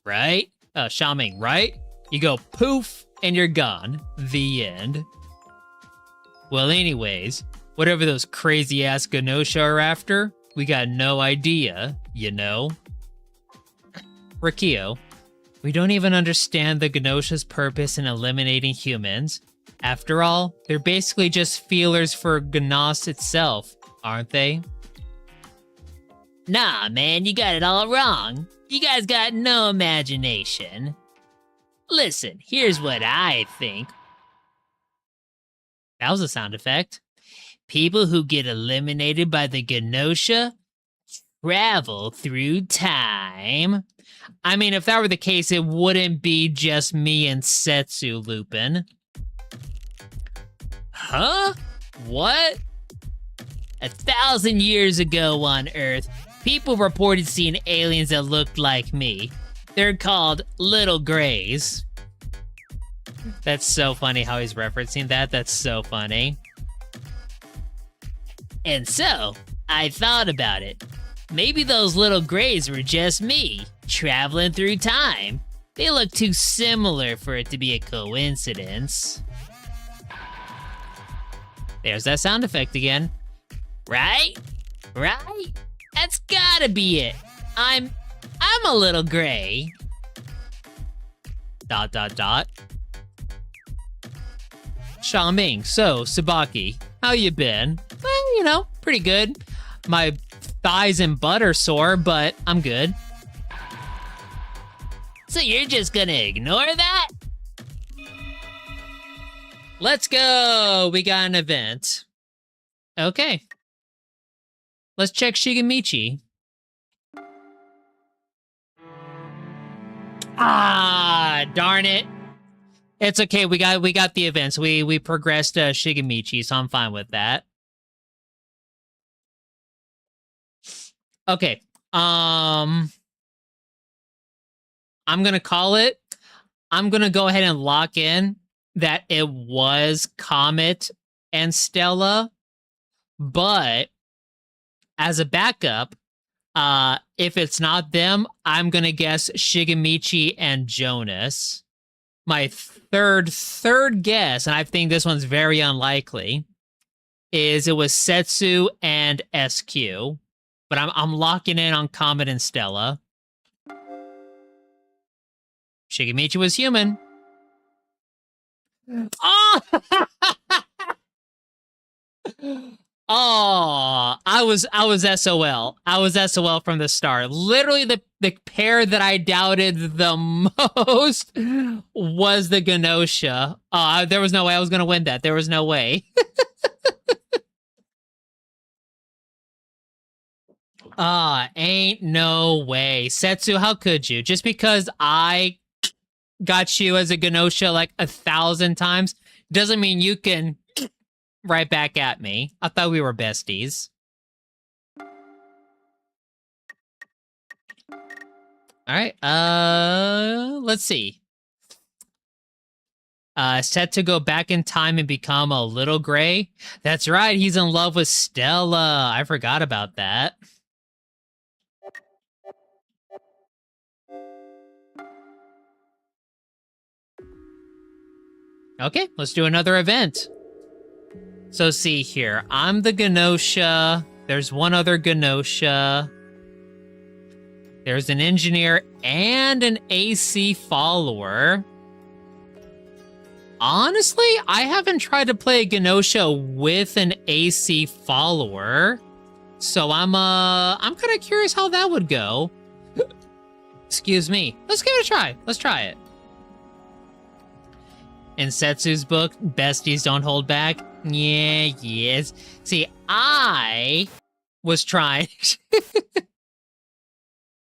Right? Xiaoming, right? You go poof and you're gone. The end. Well, anyways, whatever those crazy-ass Gnosia are after, we got no idea, you know? Rikio, we don't even understand the Gnosia's purpose in eliminating humans. After all, they're basically just feelers for Gnos itself, aren't they? Nah, man, you got it all wrong. You guys got no imagination. Listen, here's what I think. That was a sound effect. People who get eliminated by the Gnosia travel through time. I mean, if that were the case, it wouldn't be just me and Setsu Lupin. Huh? What? 1,000 years ago on Earth, people reported seeing aliens that looked like me. They're called Little Greys. That's so funny how he's referencing that. That's so funny. And so, I thought about it. Maybe those little greys were just me, traveling through time. They look too similar for it to be a coincidence. There's that sound effect again. Right? Right? That's gotta be it. I'm a little gray. ... Xiaoming, so, Tsubaki, how you been? Well, you know, pretty good. My thighs and butt are sore, but I'm good. So you're just gonna ignore that? Let's go! We got an event. Okay. Let's check Shigemichi. Ah, darn it. It's okay, we got the events. We progressed Shigemichi, so I'm fine with that. Okay. I'm gonna call it. I'm gonna go ahead and lock in that it was Comet and Stella, but as a backup, if it's not them, I'm gonna guess Shigemichi and Jonas. My third guess, and I think this one's very unlikely, is it was Setsu and SQ, but I'm locking in on Comet and Stella. Shigemichi was human. Oh! Oh, I was SOL. I was SOL from the start. Literally the pair that I doubted the most was the Gnosia. There was no way I was going to win that. There was no way. Ain't no way. Setsu, how could you? Just because I got you as a Gnosia like 1,000 times doesn't mean you can right back at me. I thought we were besties. All right, let's see. Set to go back in time and become a little gray. That's right, he's in love with Stella. I forgot about that. Okay, let's do another event. So see here, I'm the Gnosia. There's one other Gnosia. There's an engineer and an AC follower. Honestly, I haven't tried to play a Gnosia with an AC follower. So I'm kind of curious how that would go. Excuse me. Let's give it a try. Let's try it. In Setsu's book, besties don't hold back. Yeah, yes. See, I was trying.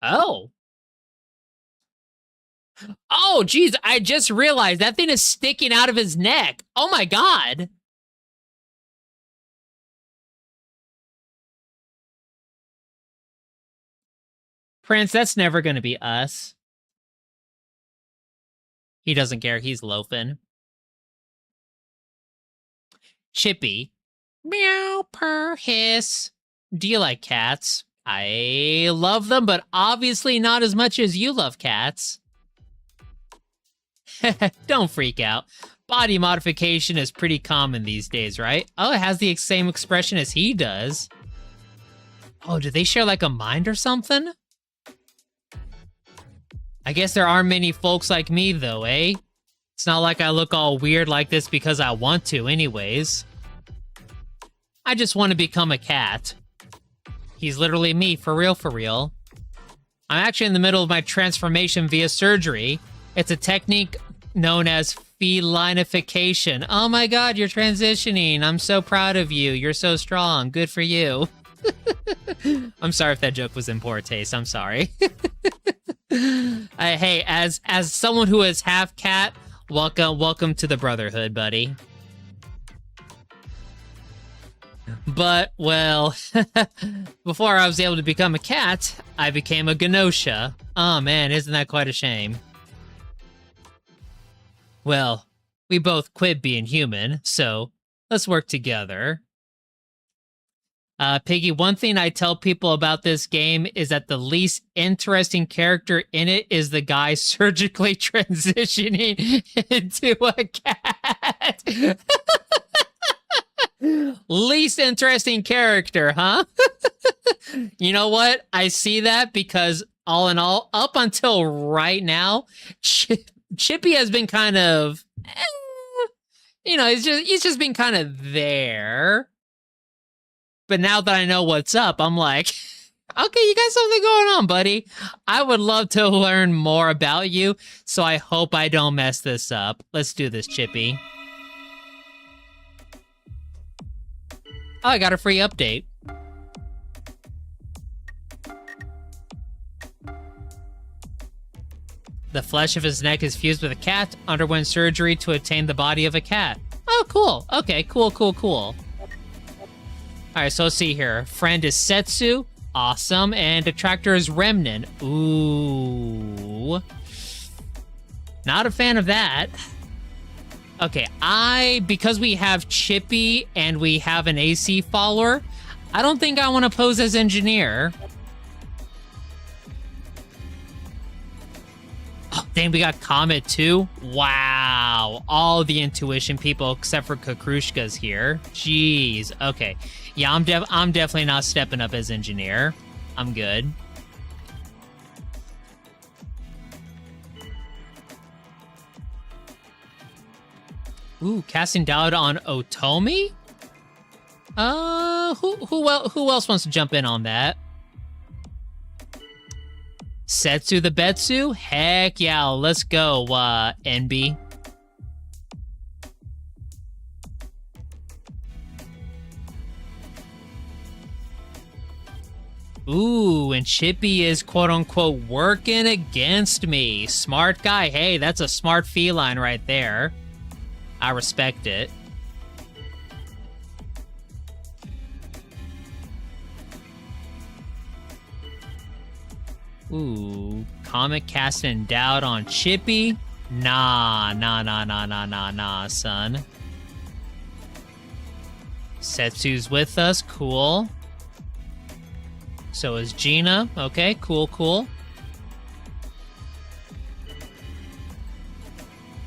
Oh. Oh, geez, I just realized that thing is sticking out of his neck. Oh my god. Prince, that's never gonna be us. He doesn't care, he's loafing. Chippy. Meow, purr, hiss. Do you like cats? I love them, but obviously not as much as you love cats. Don't freak out. Body modification is pretty common these days, right? Oh, it has the same expression as he does. Oh, do they share like a mind or something? I guess there aren't many folks like me though, eh? It's not like I look all weird like this because I want to anyways. I just want to become a cat. He's literally me, for real, for real. I'm actually in the middle of my transformation via surgery. It's a technique known as felinification. Oh my god, you're transitioning. I'm so proud of you. You're so strong. Good for you. I'm sorry if that joke was in poor taste. I'm sorry. Hey, as someone who is half cat, welcome to the brotherhood, buddy. But, well, before I was able to become a cat, I became a Gnosia. Oh man, isn't that quite a shame? Well, we both quit being human, so let's work together. Piggy, one thing I tell people about this game is that the least interesting character in it is the guy surgically transitioning into a cat. Least interesting character, huh? You know what? I see that because all in all, up until right now, Chippy has been kind of, he's just been kind of there. But now that I know what's up, I'm like, okay, you got something going on, buddy. I would love to learn more about you, so I hope I don't mess this up. Let's do this, Chippy. Oh, I got a free update. The flesh of his neck is fused with a cat, underwent surgery to attain the body of a cat. Oh, cool. Okay, cool. Alright, so let's see here. Friend is Setsu. Awesome. And attractor is Remnant. Ooh. Not a fan of that. Okay, because we have Chippy and we have an AC follower, I don't think I want to pose as engineer. Oh, dang, we got Comet too? Wow. All the intuition people except for Kakrushka's here. Jeez. Okay. Yeah, I'm definitely not stepping up as engineer. I'm good. Ooh, casting doubt on Otomi? Who else wants to jump in on that? Setsu the Betsu? Heck yeah, let's go, NB. Ooh, and Chippy is quote-unquote working against me. Smart guy. Hey, that's a smart feline right there. I respect it. Ooh, Comet casting doubt on Chippy? Nah, son. Setsu's with us, cool. So is Gina. Okay, cool.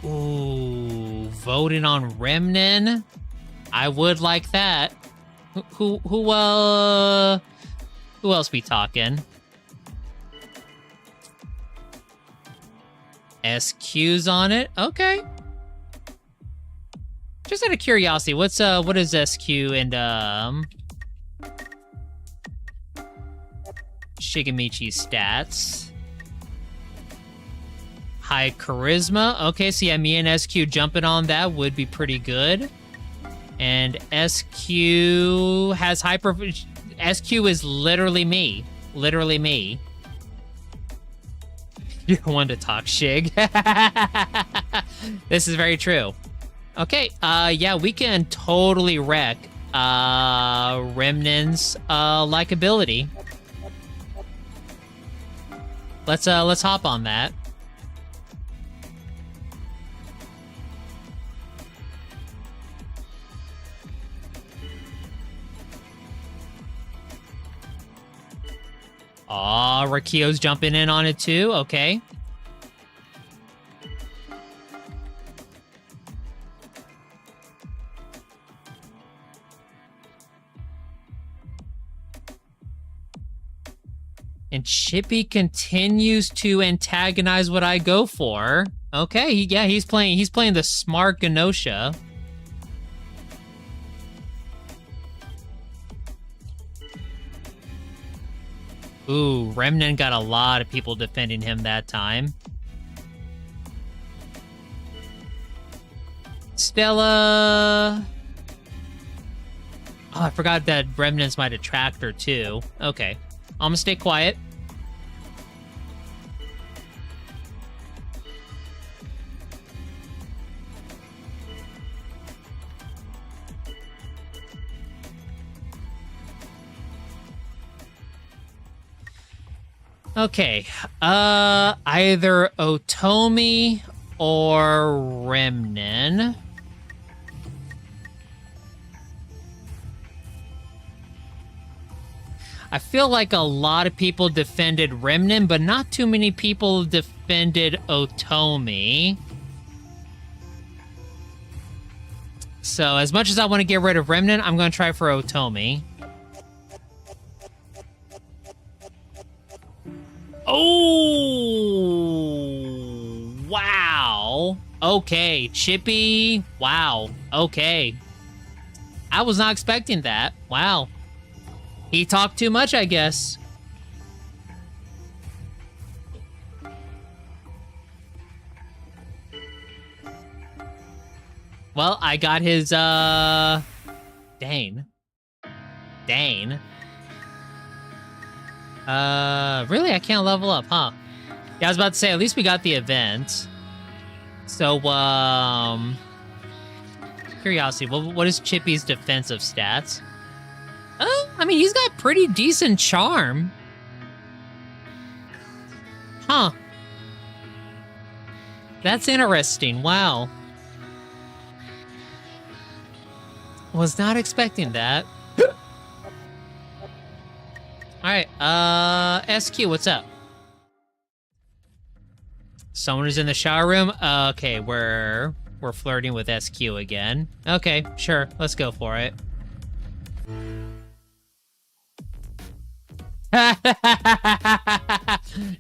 Ooh, voting on Remnin? I would like that. Who else we talking? SQ's on it? Okay. Just out of curiosity, what is SQ and Shigemichi's stats? High charisma. Okay, so yeah, me and SQ jumping on that would be pretty good. And SQ has SQ is literally me. Literally me. You don't want to talk, Shig. This is very true. Okay, yeah, we can totally wreck Remnant's likability. Let's hop on that. Aw, Rakio's jumping in on it too. Okay. And Chippy continues to antagonize what I go for. Okay, yeah, he's playing the smart Gnosia. Ooh, Remnant got a lot of people defending him that time. Stella. Oh, I forgot that Remnant's my detractor too. Okay, I'm gonna stay quiet. Okay, either Otomi or Remnin. I feel like a lot of people defended Remnin, but not too many people defended Otomi. So as much as I want to get rid of Remnant, I'm going to try for Otomi. Oh, wow. Okay, Chippy. Wow. Okay. I was not expecting that. Wow. He talked too much, I guess. Well, I got his, Dane. Dane. Really? I can't level up, huh? Yeah, I was about to say, at least we got the event. So, curiosity, what is Chippy's defensive stats? Oh, I mean, he's got pretty decent charm. Huh. That's interesting, wow. Was not expecting that. Alright, SQ, what's up? Someone is in the shower room? Okay, we're flirting with SQ again. Okay, sure, let's go for it.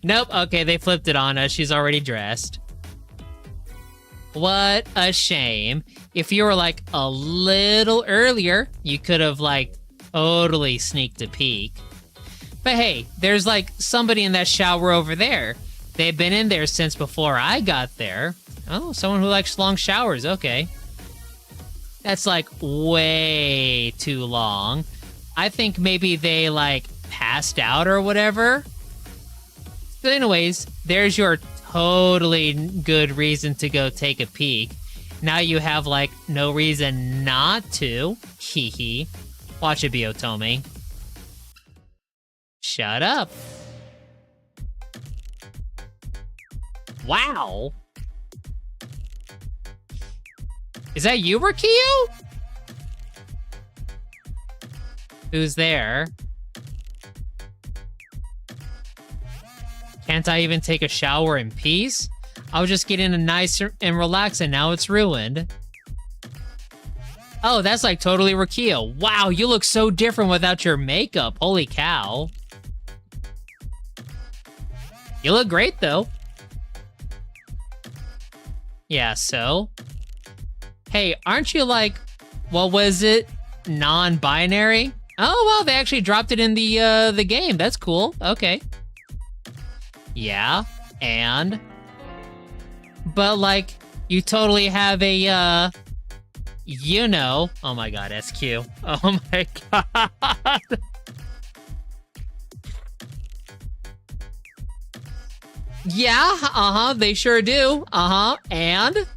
Nope, okay, they flipped it on us. She's already dressed. What a shame. If you were like a little earlier, you could have like totally sneaked a peek. But hey, there's like somebody in that shower over there. They've been in there since before I got there. Oh, someone who likes long showers, okay. That's like way too long. I think maybe they like passed out or whatever. So anyways, there's your totally good reason to go take a peek. Now you have like no reason not to. Hee hee. Watch it be Otomi. Shut up. Wow. Is that you, Rikio? Who's there? Can't I even take a shower in peace? I was just getting a nice and relax and now it's ruined. Oh, that's like totally Rikio. Wow, you look so different without your makeup. Holy cow. You look great though. Yeah, so? Hey, aren't you like, what was it? Non-binary? Oh, well, they actually dropped it in the game. That's cool. Okay. Yeah, and? But, like, you totally have a, you know. Oh my god, SQ. Oh my god. Yeah, uh-huh, they sure do. Uh-huh, and?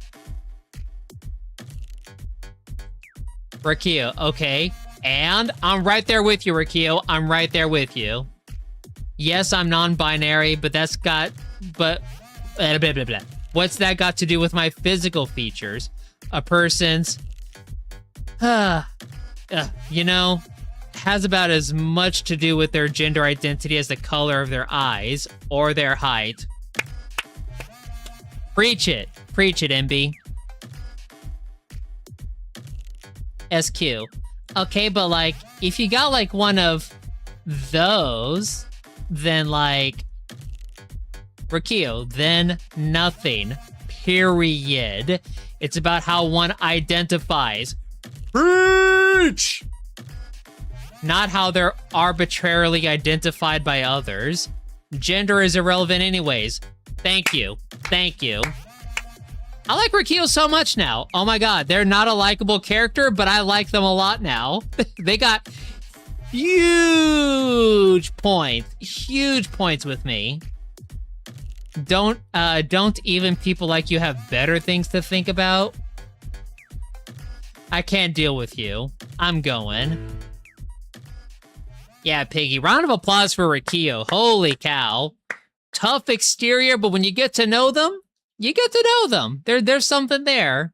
Rikio, okay. And? I'm right there with you, Rikio. I'm right there with you. Yes, I'm non-binary, but that's got... But... Blah, blah, blah, blah. What's that got to do with my physical features? A person's... you know, has about as much to do with their gender identity as the color of their eyes or their height. Preach it. Preach it, MB. SQ. Okay, but like, if you got like one of those, then like, Rikio, then nothing. Period. It's about how one identifies. Preach! Not how they're arbitrarily identified by others. Gender is irrelevant anyways. Thank you. Thank you. I like Rikio so much now. Oh my god, they're not a likable character, but I like them a lot now. They got huge points with me. Don't even people like you have better things to think about? I can't deal with you. I'm going. Yeah, Piggy. Round of applause for Rikio. Holy cow. Tough exterior, but when you get to know them, you get to know them. There's something there.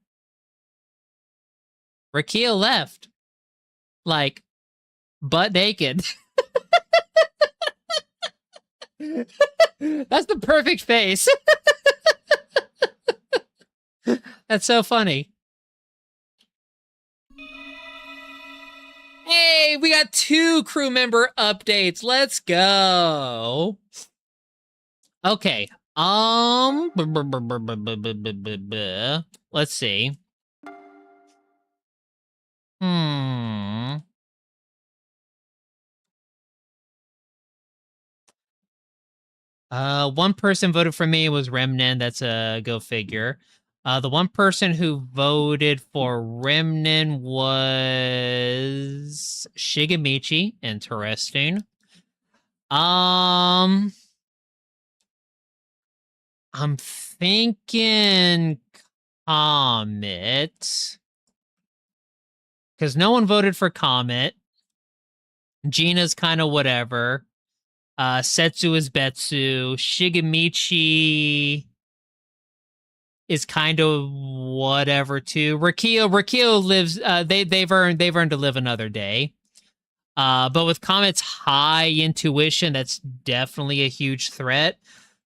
Rikio left. Like, butt naked. That's the perfect face. That's so funny. Yay! We got 2 crew member updates. Let's go. Okay. Let's see. One person voted for me was Remnant. That's a go figure. The one person who voted for Remnant was Shigemichi. Interesting. I'm thinking Comet. Because no one voted for Comet. Gina's kind of whatever. Setsu is Betsu. Shigemichi is kind of whatever too. Rikio lives. They've earned to live another day. But with Comet's high intuition, that's definitely a huge threat.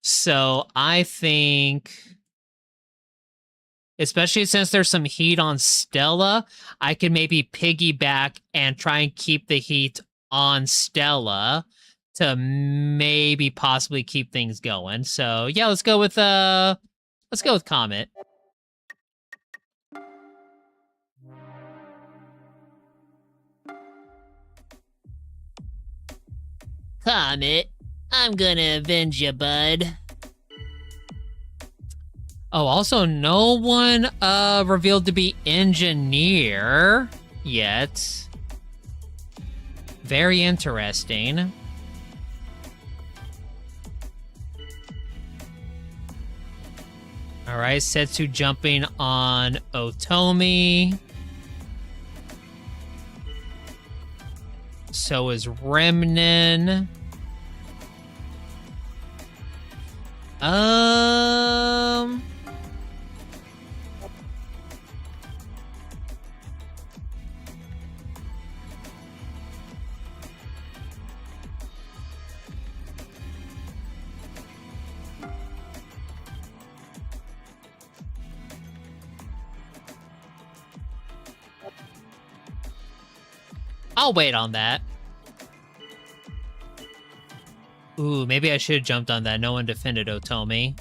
So I think, especially since there's some heat on Stella, I could maybe piggyback and try and keep the heat on Stella to maybe possibly keep things going. So yeah, let's go with Comet. Comet, I'm gonna avenge you, bud. Oh, also no one revealed to be engineer yet. Very interesting. All right, Setsu jumping on Otomi. So is Remnin. I'll wait on that. Ooh, maybe I should have jumped on that. No one defended Otomi.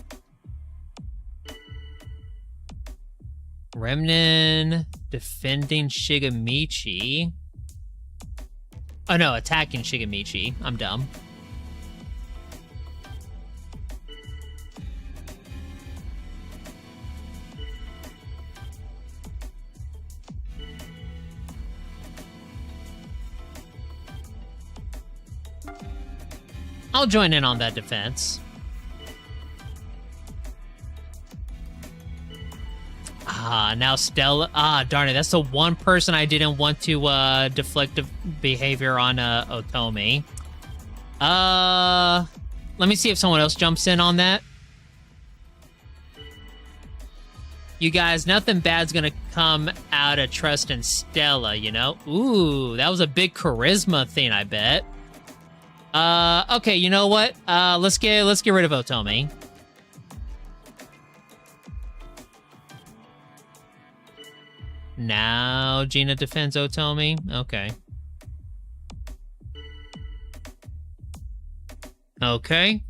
Remnin defending Shigemichi. Oh no, attacking Shigemichi. I'm dumb. I'll join in on that defense. Now Stella. Darn it. That's the one person I didn't want to deflect behavior on Otomi. Let me see if someone else jumps in on that. You guys, nothing bad's gonna come out of trusting Stella, you know? Ooh, that was a big charisma thing, I bet. Okay, you know what? Let's get rid of Otomi. Now Gina defends Otomi. Okay. Okay.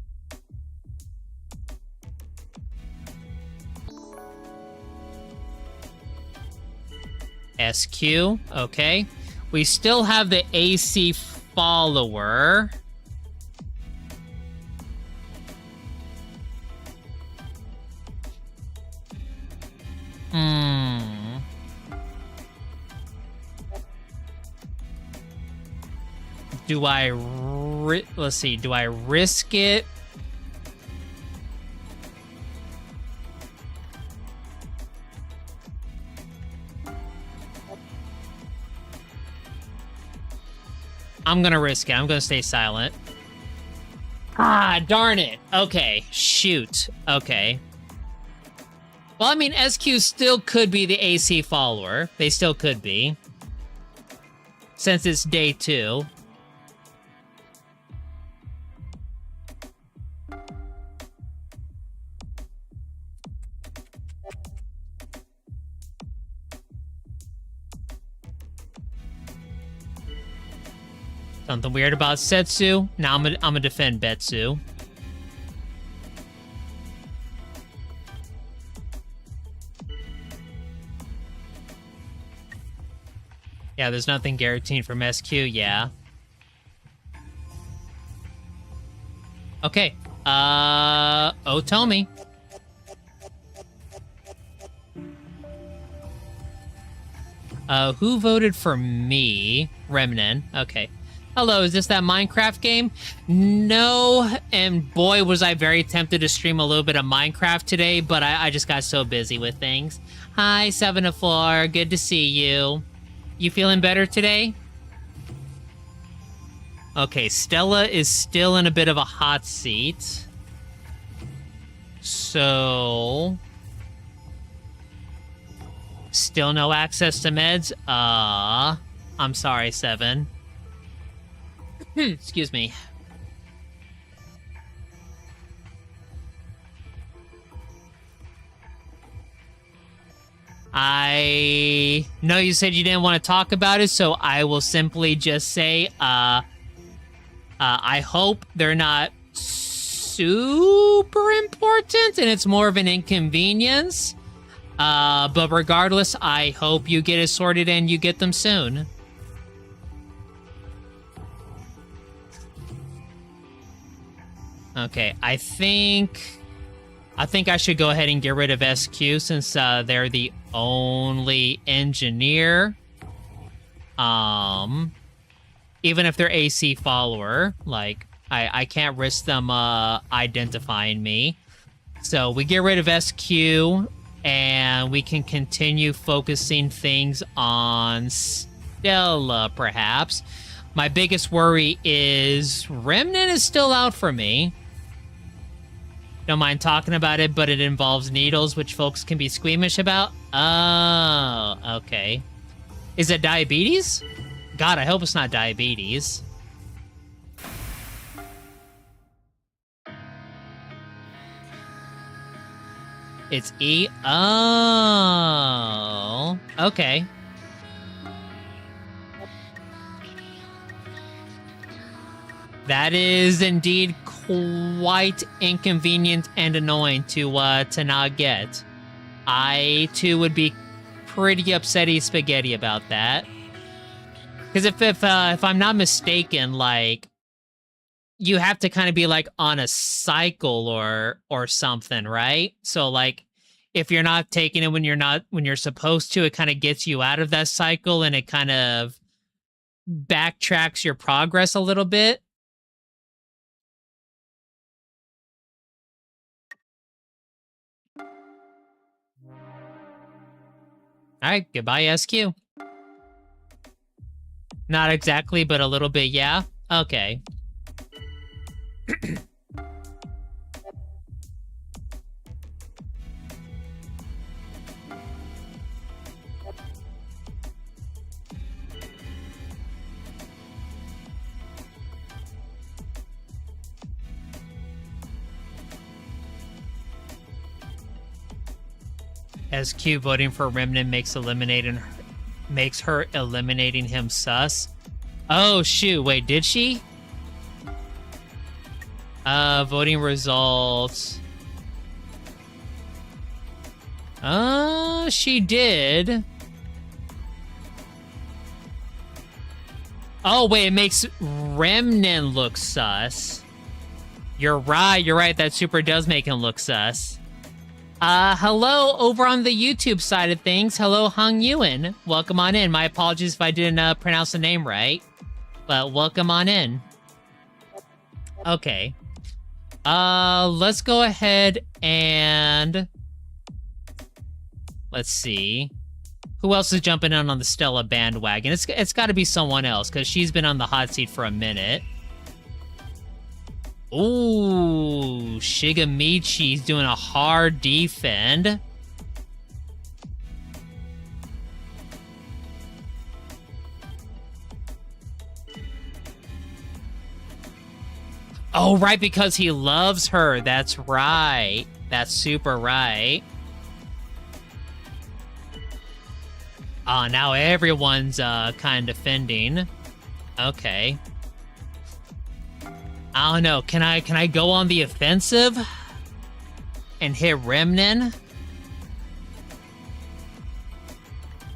SQ. Okay. We still have the AC follower. Do I let's see, do I risk it? I'm gonna risk it. I'm gonna stay silent. Darn it. Okay, shoot. Okay. Well, I mean, SQ still could be the AC follower. They still could be. Since it's day 2. Something weird about Setsu. Now I'm gonna defend Betsu. Yeah, there's nothing guaranteed from SQ, yeah. Okay. Otomi. Who voted for me? Remnant. Okay. Hello, is this that Minecraft game? No, and boy, was I very tempted to stream a little bit of Minecraft today, but I just got so busy with things. Hi, 7 to 4. Good to see you. You feeling better today? Okay, Stella is still in a bit of a hot seat. So... Still no access to meds? I'm sorry, 7. Excuse me. I know you said you didn't want to talk about it, so I will simply just say, I hope they're not super important and it's more of an inconvenience. But regardless, I hope you get it sorted and you get them soon. Okay, I think I should go ahead and get rid of SQ since they're the only engineer. Even if they're AC follower, like I can't risk them identifying me. So we get rid of SQ and we can continue focusing things on Stella, perhaps. My biggest worry is Remnant is still out for me. Don't mind talking about it, but it involves needles, which folks can be squeamish about. Oh, okay. Is it diabetes? God, I hope it's not diabetes. It's E. Oh, okay. That is indeed quite inconvenient and annoying to not get. I too would be pretty upsetty spaghetti about that. Because if I'm not mistaken, like you have to kind of be like on a cycle or something, right? So like if you're not taking it when you're supposed to, it kind of gets you out of that cycle and it kind of backtracks your progress a little bit. All right, goodbye, SQ. Not exactly, but a little bit, yeah? Okay. SQ voting for Remnant makes her eliminating him sus. Oh shoot, wait, did she? Voting results. She did. Oh wait, it makes Remnant look sus. You're right, that super does make him look sus. Hello over on the YouTube side of things. Hello, Hung Yuan. Welcome on in. My apologies if I didn't pronounce the name right, but welcome on in. Okay. Let's go ahead and let's see. Who else is jumping in on the Stella bandwagon? It's got to be someone else because she's been on the hot seat for a minute. Ooh, Shigamichi's doing a hard defend. Oh, right, because he loves her. That's right. That's super right. Now everyone's kind of defending. Okay. I don't know. Can I go on the offensive and hit Remnin?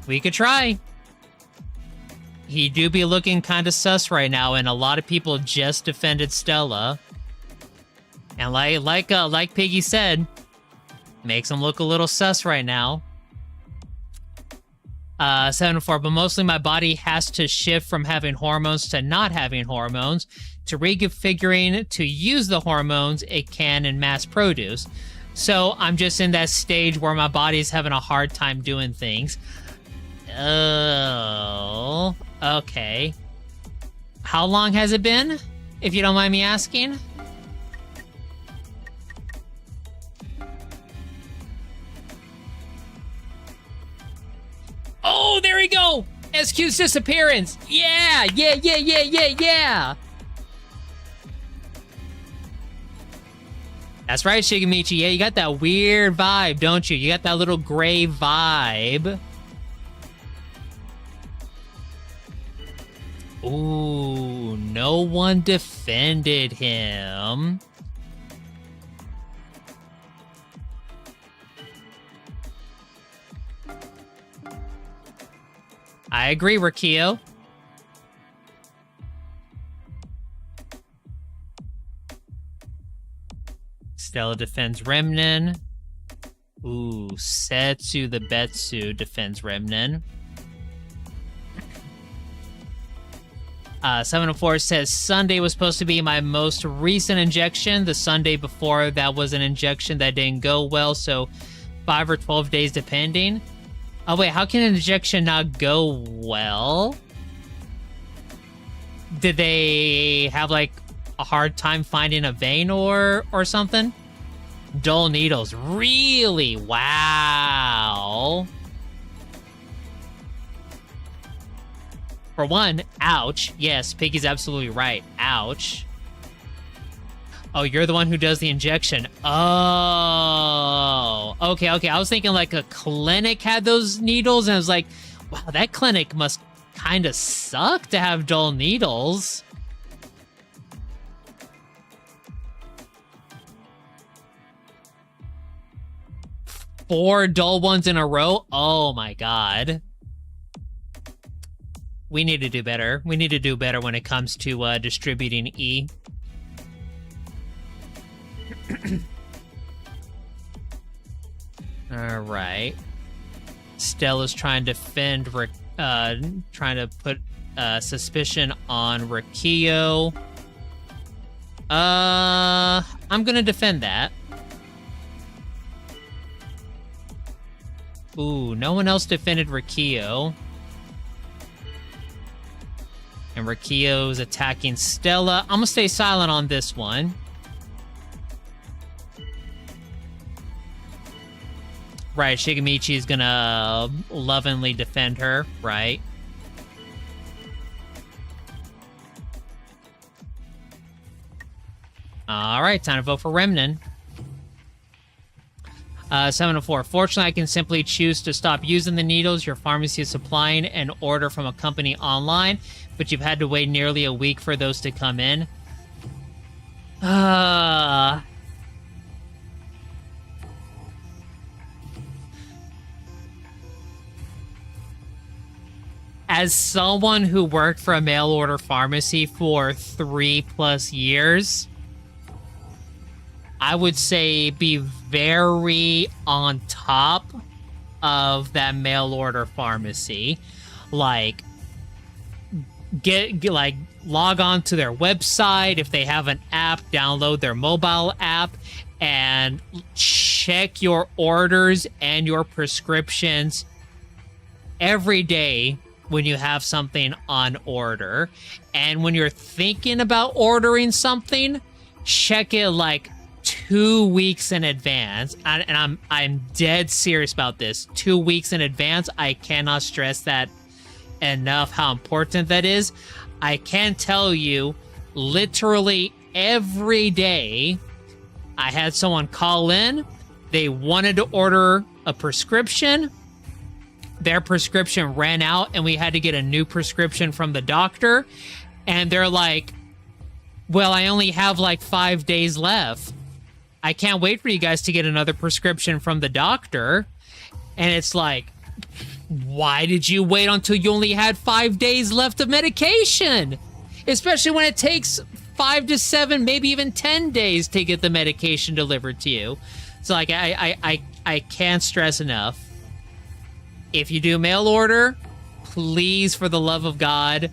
We could try. He do be looking kind of sus right now, and a lot of people just defended Stella. And like Piggy said, makes him look a little sus right now. 7-4, but mostly my body has to shift from having hormones to not having hormones to reconfiguring to use the hormones it can in mass produce. So I'm just in that stage where my body's having a hard time doing things. Oh, okay. How long has it been, if you don't mind me asking? Oh, there we go! SQ's disappearance! Yeah! That's right, Shigemichi. Yeah, you got that weird vibe, don't you? You got that little gray vibe. Ooh, no one defended him. I agree, Rikio. Stella defends Remnin. Ooh, Setsu the Betsu defends Remnin. 704 says Sunday was supposed to be my most recent injection. The Sunday before that was an injection that didn't go well, so 5 or 12 days depending. Oh wait, how can an injection not go well? Did they have like a hard time finding a vein or something? Dull needles, really? Wow. For one, ouch. Yes, Piggy's absolutely right. Ouch. Oh, you're the one who does the injection. Oh. Okay. I was thinking like a clinic had those needles, and I was like, wow, that clinic must kind of suck to have dull needles. Four dull ones in a row? Oh my god. We need to do better. We need to do better when it comes to distributing E. All right. Stella's trying to trying to put suspicion on Rikio. I'm gonna defend that. Ooh, no one else defended Rikio. And Rikio's attacking Stella. I'm gonna stay silent on this one. Right, Shigemichi is gonna lovingly defend her, right? Alright, time to vote for Remnin. 704. Fortunately, I can simply choose to stop using the needles your pharmacy is supplying and order from a company online, but you've had to wait nearly a week for those to come in. As someone who worked for a mail order pharmacy for 3+ years, I would say be very on top of that mail order pharmacy. Like, get log on to their website. If they have an app, download their mobile app and check your orders and your prescriptions every day when you have something on order. And when you're thinking about ordering something, check it like 2 weeks in advance. And I'm dead serious about this. 2 weeks in advance. I cannot stress that enough, how important that is. I can tell you, literally every day, I had someone call in. They wanted to order a prescription. Their prescription ran out and we had to get a new prescription from the doctor. And they're like, Well, I only have like 5 days left. I can't wait for you guys to get another prescription from the doctor. And it's like, why did you wait until you only had 5 days left of medication? Especially when it takes 5 to 7, maybe even 10 days to get the medication delivered to you. So like, I can't stress enough. If you do mail order, please, for the love of God,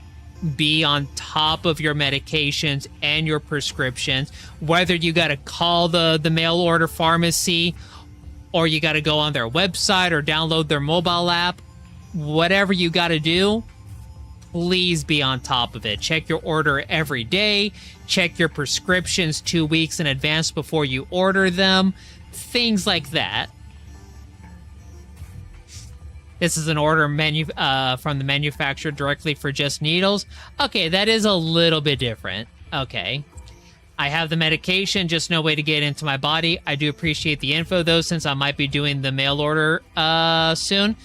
be on top of your medications and your prescriptions. Whether you got to call the mail order pharmacy, or you got to go on their website or download their mobile app, whatever you got to do, please be on top of it. Check your order every day. Check your prescriptions 2 weeks in advance before you order them. Things like that. This is an order from the manufacturer directly for just needles. Okay, that is a little bit different. Okay. I have the medication, just no way to get into my body. I do appreciate the info, though, since I might be doing the mail order soon.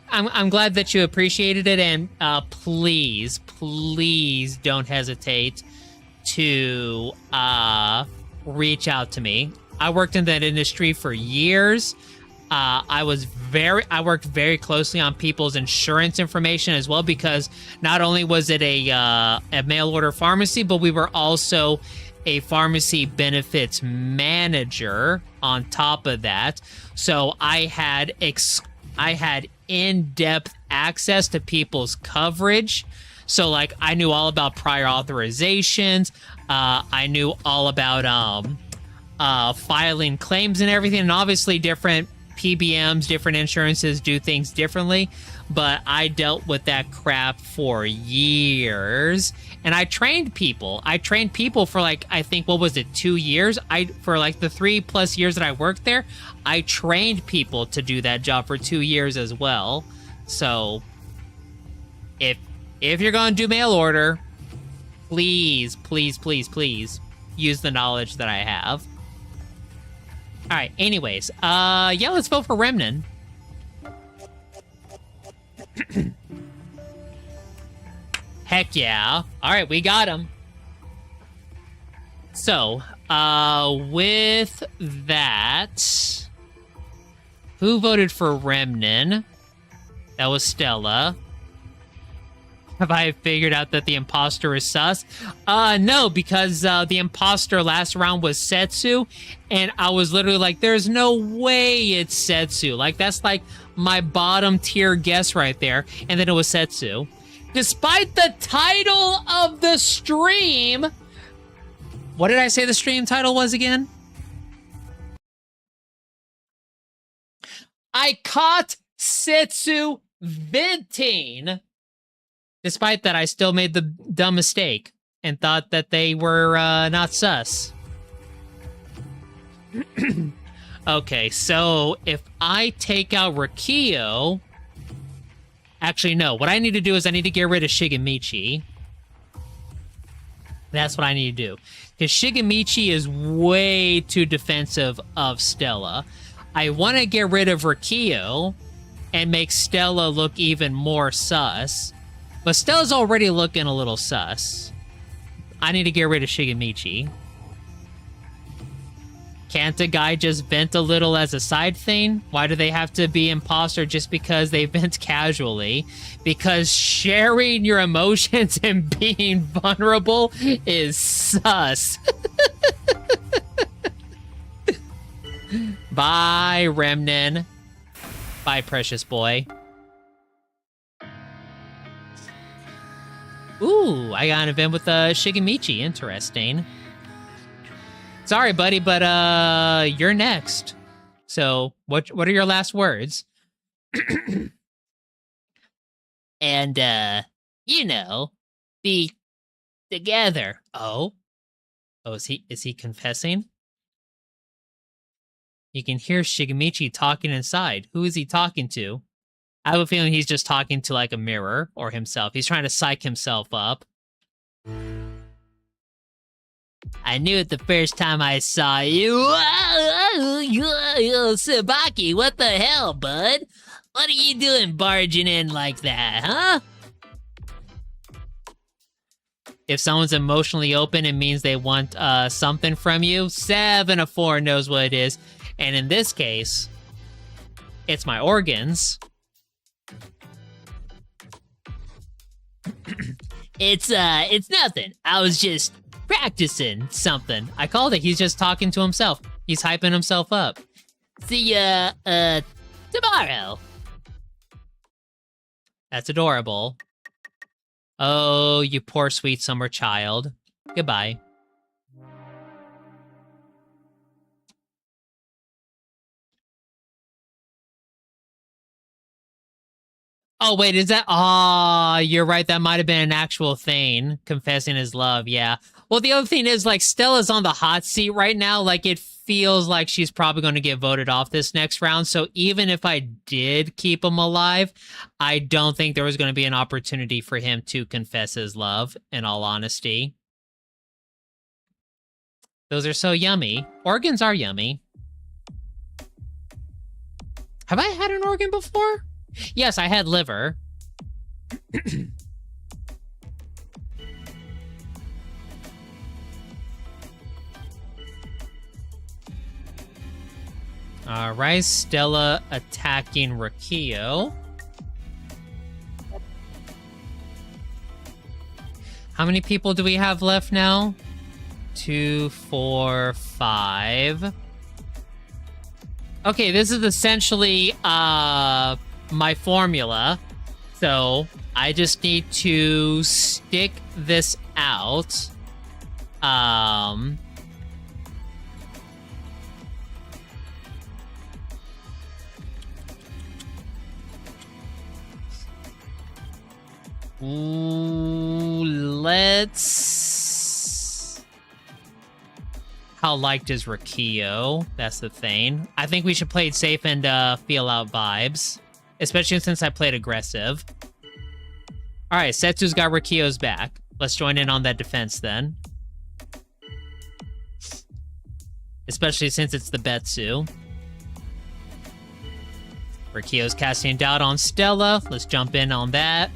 I'm glad that you appreciated it, and please don't hesitate to reach out to me. I worked in that industry for years. I worked very closely on people's insurance information as well, because not only was it a mail order pharmacy, but we were also a pharmacy benefits manager on top of that. So I had in-depth access to people's coverage. So like, I knew all about prior authorizations. I knew all about filing claims and everything. And obviously different PBMs, different insurances do things differently, but I dealt with that crap for years. And I trained people. For like, I think, what was it, 2 years? For like the 3+ years that I worked there, I trained people to do that job for 2 years as well. So if you're going to do mail order, please use the knowledge that I have. All right, anyways, yeah, let's vote for Remnant. Heck yeah. All right, we got him. So, with that, who voted for Remnant? That was Stella. Have I figured out that the imposter is sus? No, because the imposter last round was Setsu, and I was literally like, there's no way it's Setsu. Like, that's like my bottom tier guess right there, and then it was Setsu. Despite the title of the stream... What did I say the stream title was again? I caught Setsu venting. Despite that, I still made the dumb mistake and thought that they were not sus. Okay, so if I take out Rikio... Actually, no. What I need to do is I need to get rid of Shigemichi. That's what I need to do. Because Shigemichi is way too defensive of Stella. I want to get rid of Rikio and make Stella look even more sus. But Stella's already looking a little sus. I need to get rid of Shigemichi. Can't a guy just vent a little as a side thing? Why do they have to be imposter just because they vent casually? Because sharing your emotions and being vulnerable is sus. Bye, Remnant. Bye, precious boy. Ooh, I got an event with Shigemichi. Interesting. Sorry, buddy, but you're next. So, what are your last words? And you know, be together. Oh, is he confessing? You can hear Shigemichi talking inside. Who is he talking to? I have a feeling he's just talking to like a mirror or himself. He's trying to psych himself up. I knew it the first time I saw you. Sabaki, what the hell, bud? What are you doing barging in like that, huh? If someone's emotionally open, it means they want something from you. 7 of 4 knows what it is. And in this case, it's my organs. It's nothing. I was just practicing something. I called it. He's just talking to himself. He's hyping himself up. See ya, tomorrow. That's adorable. Oh, you poor sweet summer child. Goodbye. Oh, wait, is that... Aw, you're right. That might have been an actual thing. Confessing his love, yeah. Well, the other thing is, like, Stella's on the hot seat right now. Like, it feels like she's probably going to get voted off this next round. So even if I did keep him alive, I don't think there was going to be an opportunity for him to confess his love, in all honesty. Those are so yummy. Organs are yummy. Have I had an organ before? Yes, I had liver. Alright, Stella attacking Rikio. How many people do we have left now? 2, 4, 5. Okay, this is essentially my formula. So I just need to stick this out. Ooh, let's... How liked is Rikio? That's the thing. I think we should play it safe and feel out vibes. Especially since I played aggressive. Alright, Setsu's got Rikio's back. Let's join in on that defense then. Especially since it's the Betsu. Rikio's casting doubt on Stella. Let's jump in on that.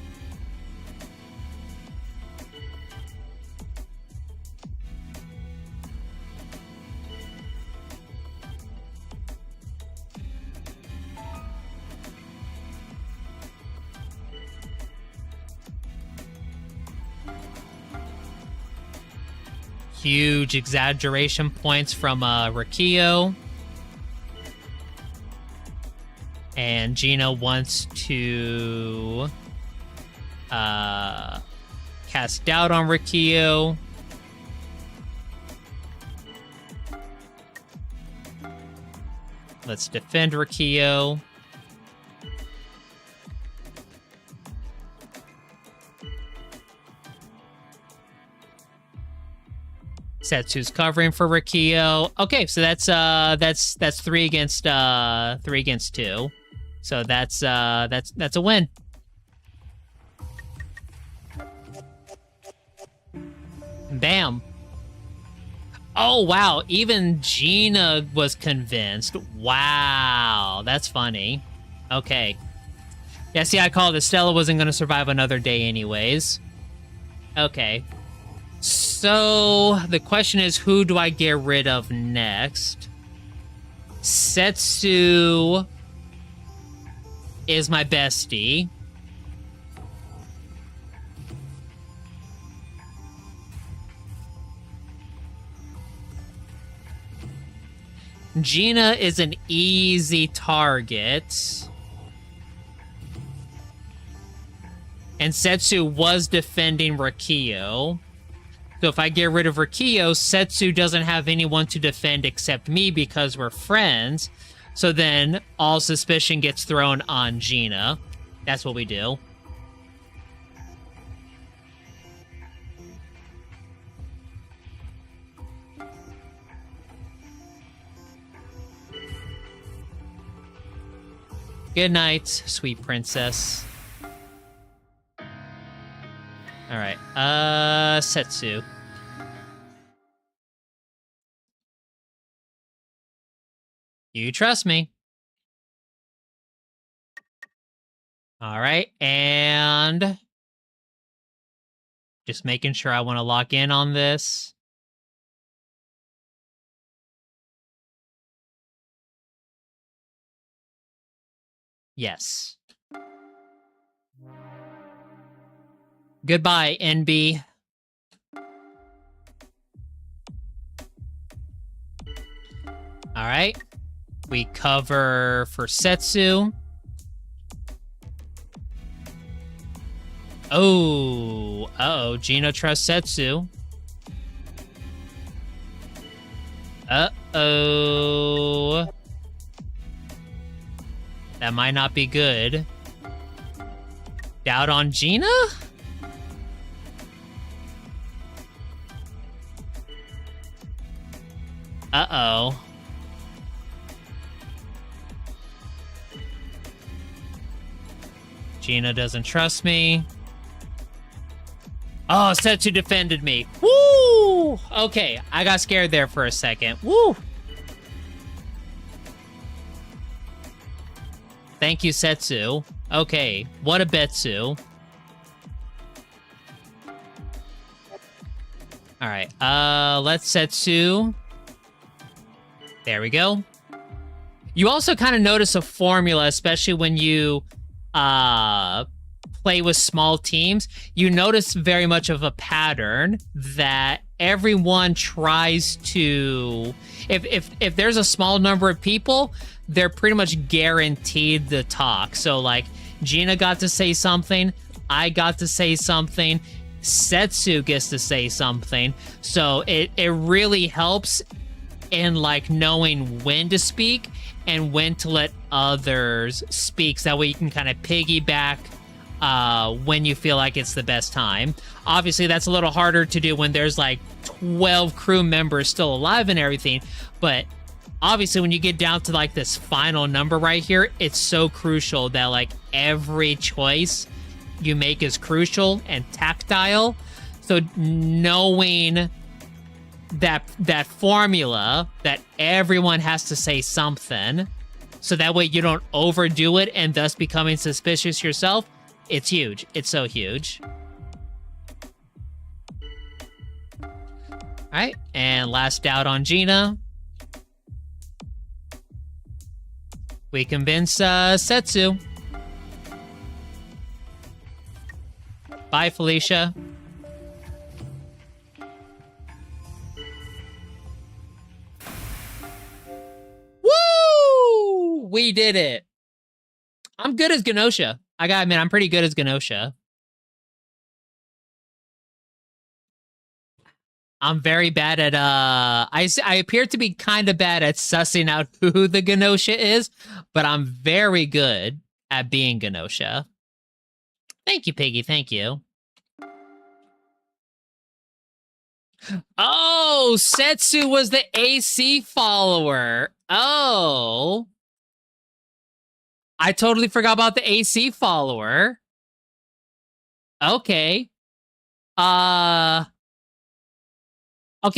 Huge exaggeration points from Rikio. And Gina wants to cast doubt on Rikio. Let's defend Rikio. Setsu's covering for Rikio. Okay, so that's 3 against 2. So that's a win. Bam. Oh wow, even Gina was convinced. Wow, that's funny. Okay. Yeah, see, I called it. Stella wasn't gonna survive another day anyways. Okay. So, the question is, who do I get rid of next? Setsu is my bestie. Gina is an easy target. And Setsu was defending Rikio. So if I get rid of Rikio, Setsu doesn't have anyone to defend except me because we're friends. So then all suspicion gets thrown on Gina. That's what we do. Good night, sweet princess. Alright, Setsu. You trust me. Alright, and... Just making sure I want to lock in on this. Yes. Goodbye, NB. All right. We cover for Setsu. Oh, uh-oh. Gino trusts Setsu. Uh-oh. That might not be good. Doubt on Gina? Uh-oh. Gina doesn't trust me. Oh, Setsu defended me. Woo! Okay, I got scared there for a second. Woo! Thank you, Setsu. Okay, what a Betsu. Alright, let's Setsu. There we go. You also kind of notice a formula, especially when you play with small teams. You notice very much of a pattern that everyone tries to... If there's a small number of people, they're pretty much guaranteed to talk. So, like, Gina got to say something, I got to say something, Setsu gets to say something. So it really helps in, like, knowing when to speak and when to let others speak. So that way you can kind of piggyback when you feel like it's the best time. Obviously, that's a little harder to do when there's, like, 12 crew members still alive and everything. But obviously, when you get down to, like, this final number right here, it's so crucial that, like, every choice you make is crucial and tactile. So knowing that formula that everyone has to say something, so that way you don't overdo it and thus becoming suspicious yourself, it's huge. It's so huge. All right, and last doubt on Gina. We convince Setsu. Bye, Felicia. Woo! We did it. I'm good as Gnosia. I gotta admit, I'm pretty good as Gnosia. I'm very bad at, I appear to be kind of bad at sussing out who the Gnosia is, but I'm very good at being Gnosia. Thank you, Piggy, thank you. Oh, Setsu was the AC follower. Oh. I totally forgot about the AC follower. Okay. Okay,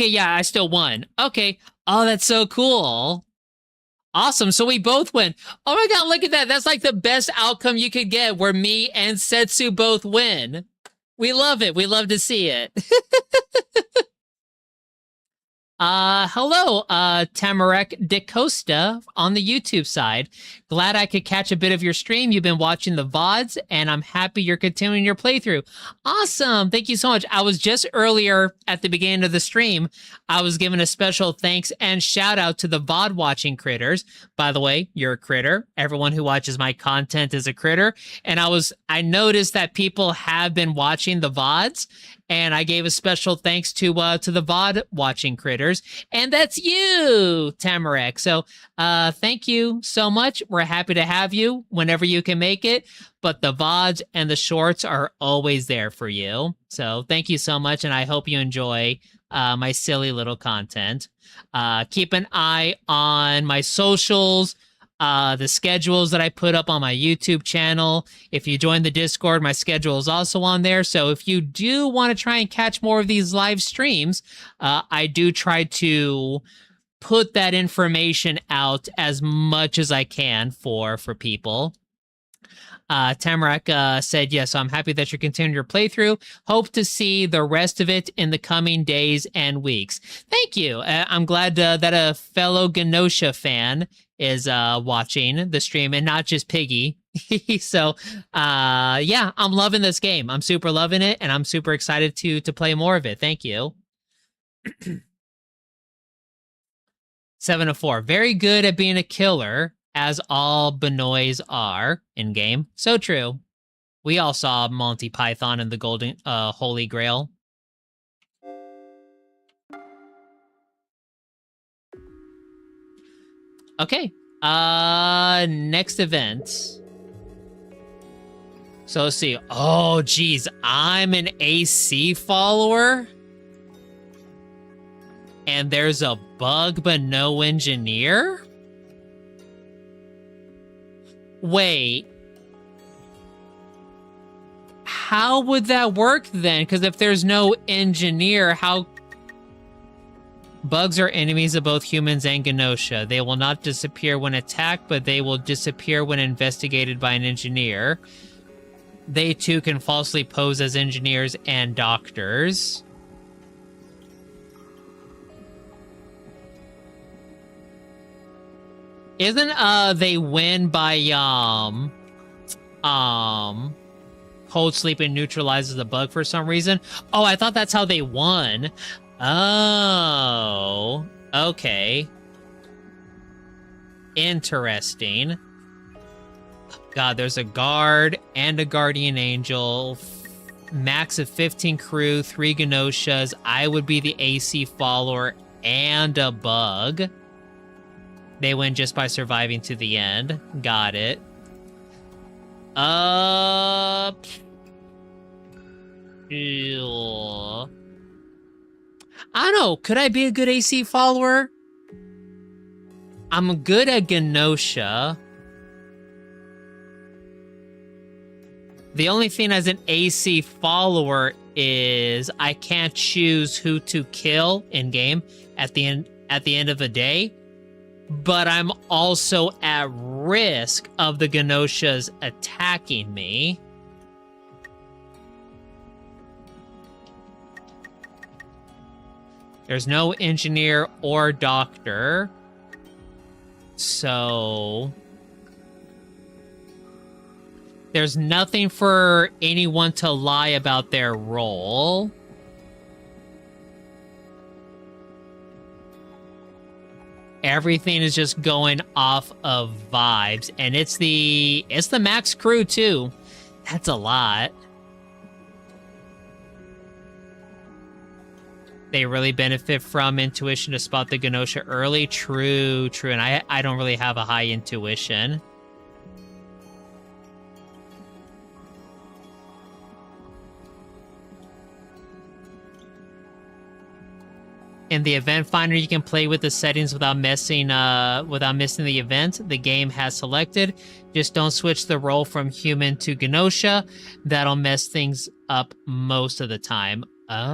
yeah, I still won. Okay. Oh, that's so cool. Awesome. So we both win. Oh my god, look at that. That's like the best outcome you could get, where me and Setsu both win. We love it. We love to see it. Hello, Tamarek De Costa on the YouTube side. Glad I could catch a bit of your stream. You've been watching the VODs, and I'm happy you're continuing your playthrough. Awesome. Thank you so much. I was just earlier at the beginning of the stream, I was giving a special thanks and shout out to the VOD watching critters. By the way, you're a critter. Everyone who watches my content is a critter. And I noticed that people have been watching the VODs, and I gave a special thanks to the VOD watching critters, and that's you, Tamarek. So thank you so much. We're happy to have you whenever you can make it, but the VODs and the shorts are always there for you. So thank you so much, and I hope you enjoy my silly little content. Keep an eye on my socials, the schedules that I put up on my YouTube channel. If you join the Discord, my schedule is also on there. So if you do want to try and catch more of these live streams, I do try to put that information out as much as I can for people. Tamarack said, yes, so I'm happy that you're continuing your playthrough. Hope to see the rest of it in the coming days and weeks. Thank you. I'm glad that a fellow Gnosia fan is watching the stream and not just Piggy. So, yeah, I'm loving this game. I'm super loving it, and I'm super excited to play more of it. Thank you. 7 of 4. Very good at being a killer, as all Benoys are in game. So true. We all saw Monty Python and the Golden Holy Grail. Okay. Next event. So let's see. Oh, geez. I'm an AC follower? And there's a bug but no engineer? Wait. How would that work then? Because if there's no engineer, how... Bugs are enemies of both humans and Gnosia. They will not disappear when attacked, but they will disappear when investigated by an engineer. They too can falsely pose as engineers and doctors. Isn't they win by cold sleep and neutralizes the bug for some reason? Oh, I thought that's how they won. Oh, okay. Interesting. God, there's a guard and a guardian angel. Max of 15 crew, 3 Gnosias. I would be the AC follower and a bug. They win just by surviving to the end. Got it. Ew. I don't know. Could I be a good AC follower? I'm good at Gnosia. The only thing as an AC follower is I can't choose who to kill in game at the end of the day. But I'm also at risk of the Gnosias attacking me. There's no engineer or doctor. So... there's nothing for anyone to lie about their role. Everything is just going off of vibes, and it's the max crew too. That's a lot. They really benefit from intuition to spot the Gnosia early. True, true, and I don't really have a high intuition. In the event finder, you can play with the settings without missing the event the game has selected. Just don't switch the role from human to Gnosia. That'll mess things up most of the time. Oh,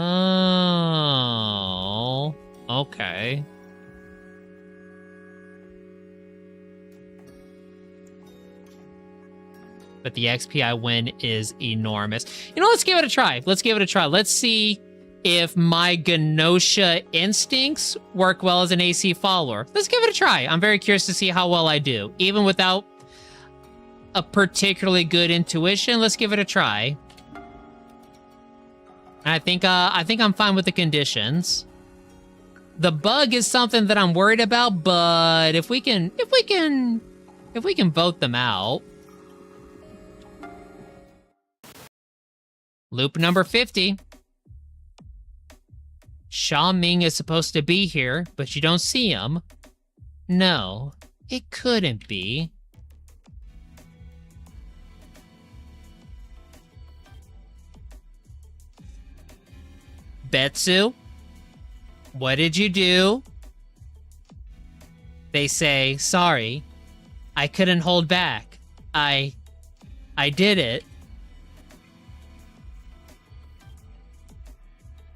okay. But the XP I win is enormous. You know, let's give it a try. Let's give it a try. Let's see if my Gnosia instincts work well as an AC follower. Let's give it a try. I'm very curious to see how well I do. Even without a particularly good intuition, let's give it a try. I think I'm fine with the conditions. The bug is something that I'm worried about, but if we can vote them out. Loop number 50. Sha Ming is supposed to be here, but you don't see him. No, it couldn't be. Betsu, what did you do? They say, sorry, I couldn't hold back. I did it.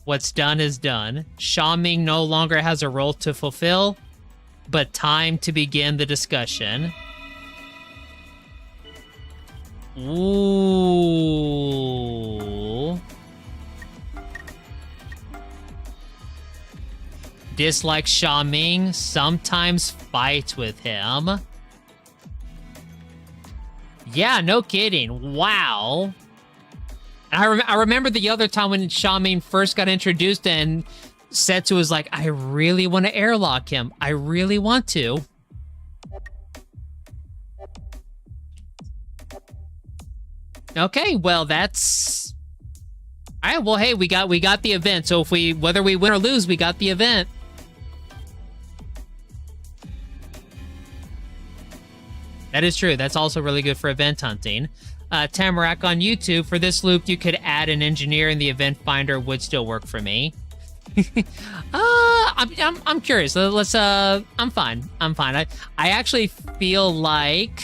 What's done is done. Sha Ming no longer has a role to fulfill, but time to begin the discussion. Ooh. Dislikes Sha Ming, sometimes fights with him. Yeah, no kidding. Wow. I remember the other time when Sha Ming first got introduced and Setsu was like, I really want to airlock him. I really want to. Okay, well, that's... All right, well, hey, we got the event. So if whether we win or lose, we got the event. That is true. That's also really good for event hunting. Tamarack on YouTube, for this loop, you could add an engineer and the event finder would still work for me. I'm curious. Let's I'm fine. I actually feel like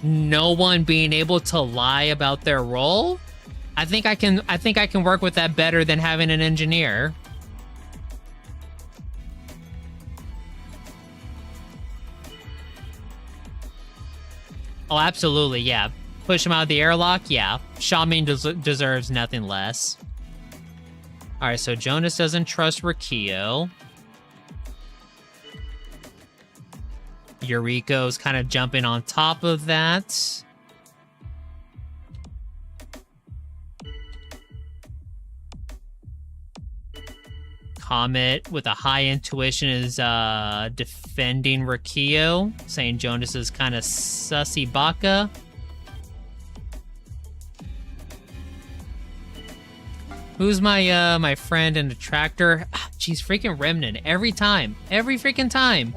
no one being able to lie about their role. I think I can work with that better than having an engineer. Oh, absolutely, yeah. Push him out of the airlock, yeah. Sha Ming deserves nothing less. Alright, so Jonas doesn't trust Rikio. Yuriko's kind of jumping on top of that. Comet with a high intuition is defending Rikio, saying Jonas is kind of sussy baka. Who's my my friend and attractor? Jeez, freaking Remnant. Every time. Every freaking time.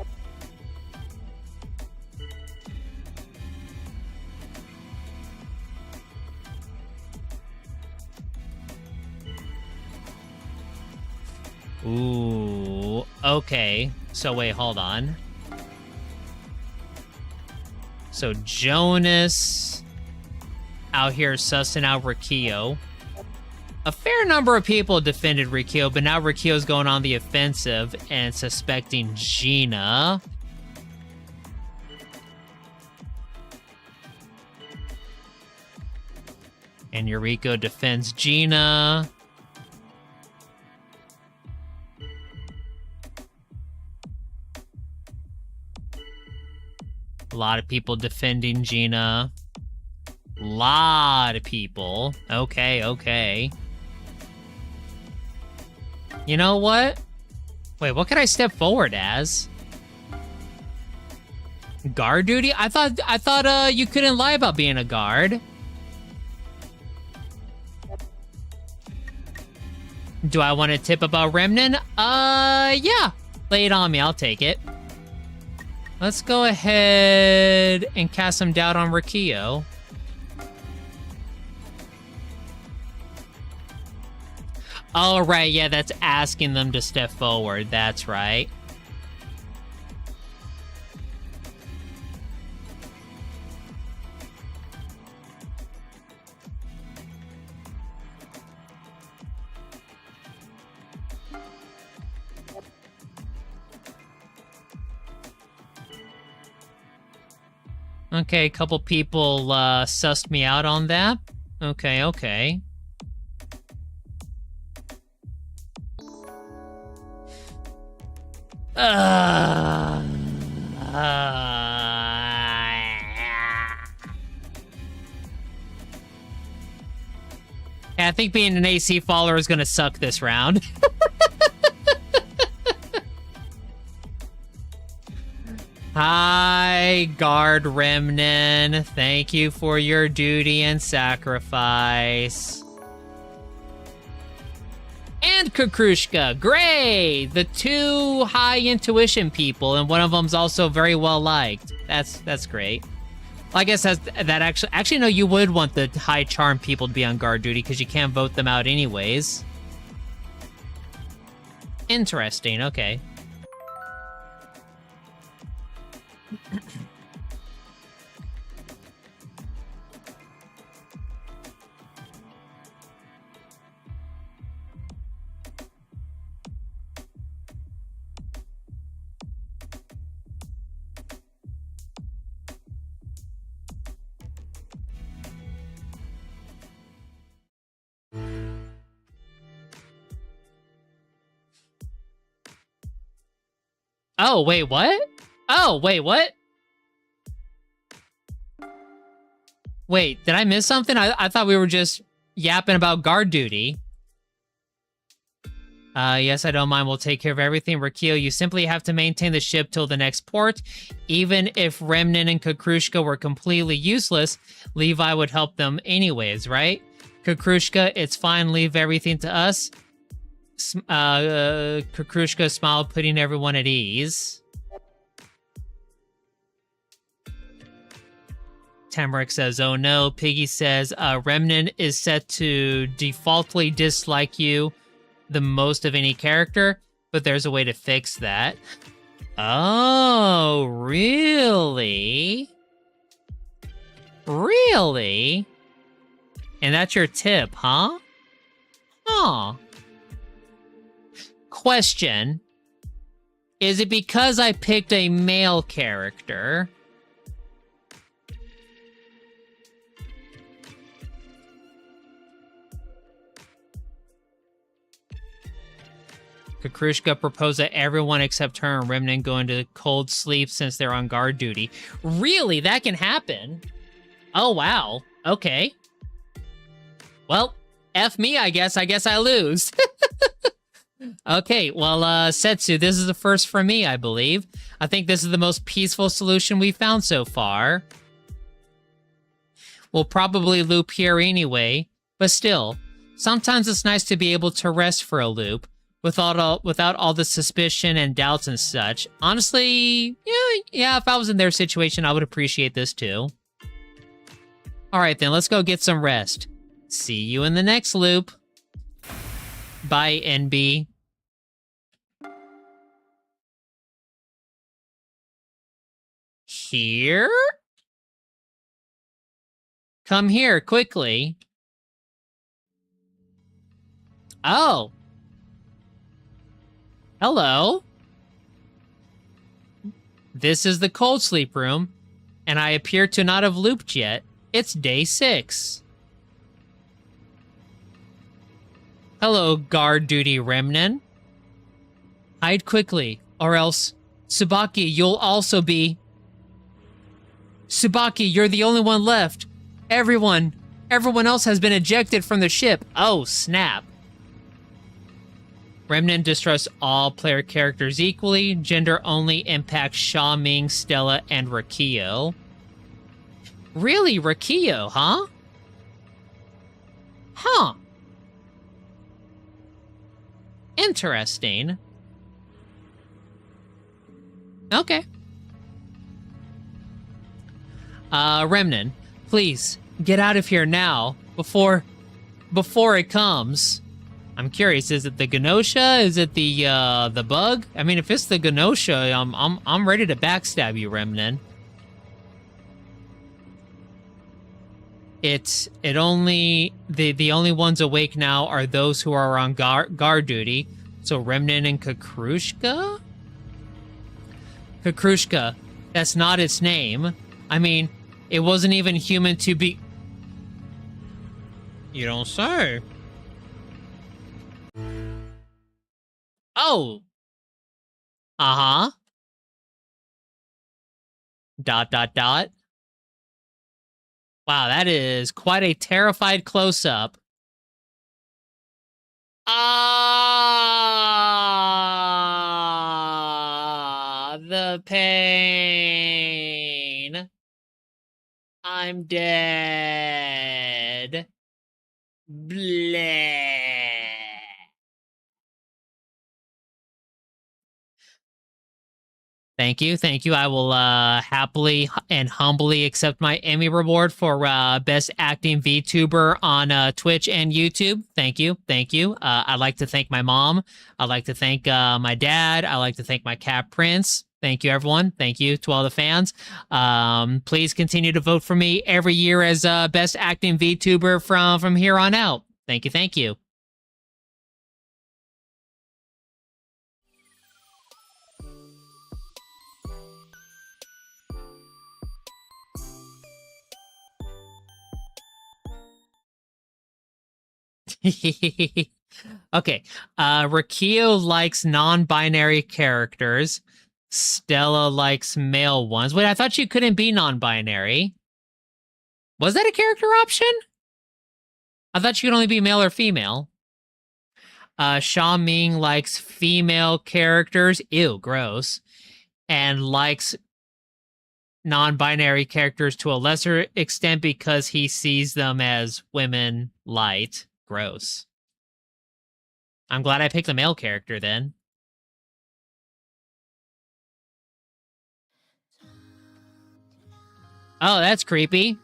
Ooh, okay. So wait, hold on. So Jonas out here sussing out Rikio. A fair number of people defended Rikio, but now Rikio's going on the offensive and suspecting Gina. And Yuriko defends Gina. A lot of people defending Gina. Lot of people. Okay. You know what? Wait, what could I step forward as? Guard duty? I thought you couldn't lie about being a guard. Do I want to tip about Remnant? Yeah. Lay it on me, I'll take it. Let's go ahead and cast some doubt on Rikio. Oh, right, yeah, that's asking them to step forward. That's right. Okay, a couple people sussed me out on that. Okay. I think being an AC follower is gonna suck this round. Hi, Guard Remnant. Thank you for your duty and sacrifice. And Kukrushka. Great! The two high intuition people, and one of them's also very well liked. That's great. Well, I guess that actually no, you would want the high charm people to be on guard duty because you can't vote them out anyways. Interesting, okay. Oh, wait, what? Oh, wait, what? Wait, did I miss something? I thought we were just yapping about guard duty. Yes, I don't mind. We'll take care of everything. Rakio, you simply have to maintain the ship till the next port. Even if Remnant and Kukrushka were completely useless, Levi would help them anyways, right? Kukrushka, it's fine. Leave everything to us. Kukrushka smiled, putting everyone at ease. Tamarick says, oh no. Piggy says, Remnant is set to defaultly dislike you the most of any character, but there's a way to fix that. Oh, really? Really? And that's your tip, huh? Huh. Question. Is it because I picked a male character? Kukrushka proposed that everyone except her and Remnant go into cold sleep since they're on guard duty. Really? That can happen? Oh, wow. Okay. Well, F me, I guess. I guess I lose. Okay, well, Setsu, this is the first for me, I believe. I think this is the most peaceful solution we've found so far. We'll probably loop here anyway, but still, sometimes it's nice to be able to rest for a loop without all the suspicion and doubts and such. Honestly, yeah, if I was in their situation, I would appreciate this too. All right, then, let's go get some rest. See you in the next loop. Bye, NB. Here? Come here, quickly. Oh. Hello. This is the cold sleep room, and I appear to not have looped yet. It's day 6. Hello, guard duty remnant. Hide quickly, or else, Tsubaki, you'll also be... Tsubaki, you're the only one left. Everyone else has been ejected from the ship. Oh, snap. Remnant distrusts all player characters equally. Gender only impacts Sha Ming, Stella, and Rakio. Really, Rakio, huh? Huh. Interesting. Okay. Remnant, please, get out of here now, before it comes. I'm curious, is it the Gnosia? Is it the bug? I mean, if it's the Gnosia, I'm ready to backstab you, Remnant. The only ones awake now are those who are on guard duty. So Remnant and Kukrushka? Kukrushka, that's not its name. I mean, it wasn't even human to be... You don't say. Oh. Uh-huh. ... Wow, that is quite a terrified close-up. Ah, the pain. I'm dead. Bleh. Thank you. I will happily and humbly accept my Emmy reward for Best Acting VTuber on Twitch and YouTube. Thank you. I'd like to thank my mom. I'd like to thank my dad. I'd like to thank my cat Prince. Thank you, everyone. Thank you to all the fans. Please continue to vote for me every year as Best Acting VTuber from here on out. Thank you. Okay. Rakio likes non-binary characters. Stella likes male ones. Wait, I thought you couldn't be non-binary. Was that a character option? I thought you could only be male or female. Sha Ming likes female characters. Ew, gross. And likes non-binary characters to a lesser extent because he sees them as women light. Gross. I'm glad I picked a male character then. Oh, that's creepy.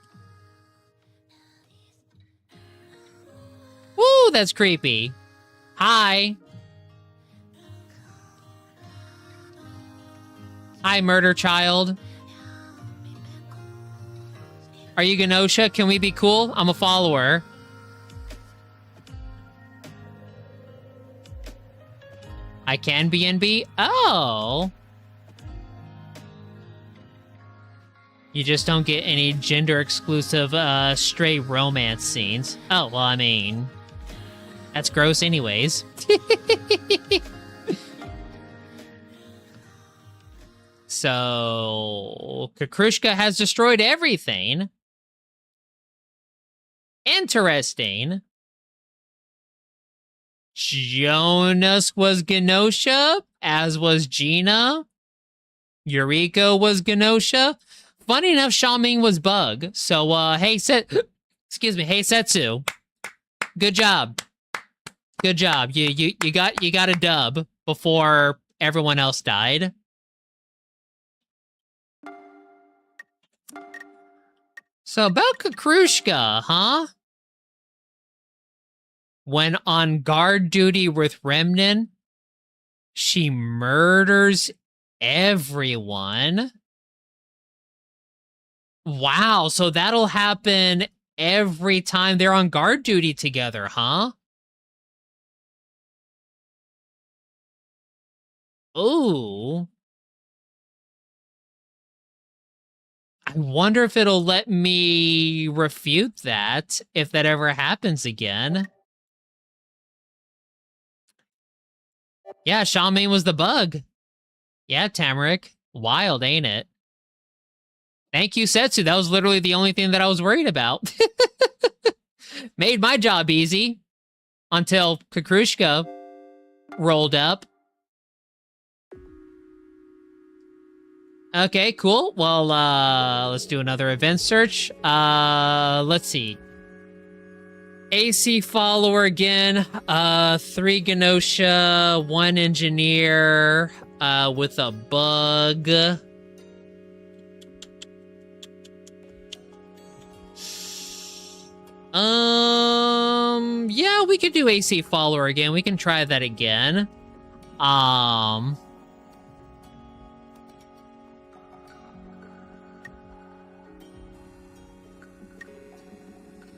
Woo, that's creepy. Hi. Hi, murder child. Are you Gnosia? Can we be cool? I'm a follower. I can be NB? Oh. You just don't get any gender-exclusive straight romance scenes. Oh, well, I mean... That's gross anyways. So... Kakrushka has destroyed everything. Interesting. Jonas was Gnosia, as was Gina. Eureka was Gnosia. Funny enough, Sha Ming was Bug. So, hey, excuse me, hey, Setsu. Good job. Good job. You got a dub before everyone else died. So about Kakrushka, huh? When on guard duty with Remnant, she murders everyone. Wow, so that'll happen every time they're on guard duty together, huh? Ooh. I wonder if it'll let me refute that if that ever happens again. Yeah, Sha Ming was the bug. Yeah, Tamarick. Wild, ain't it? Thank you, Setsu. That was literally the only thing that I was worried about. Made my job easy. Until Kakrushka rolled up. Okay, cool. Well, let's do another event search. Let's see. AC follower again. 3 Gnosia, 1 engineer, with a bug. Yeah, we could do AC follower again. We can try that again.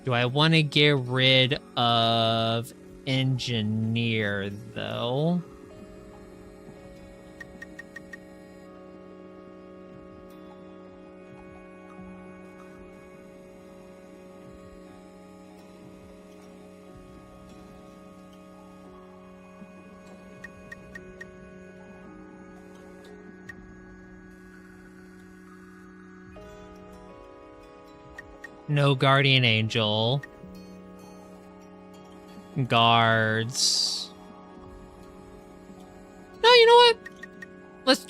Do I want to get rid of engineer, though? No guardian angel. Guards. No, you know what? Let's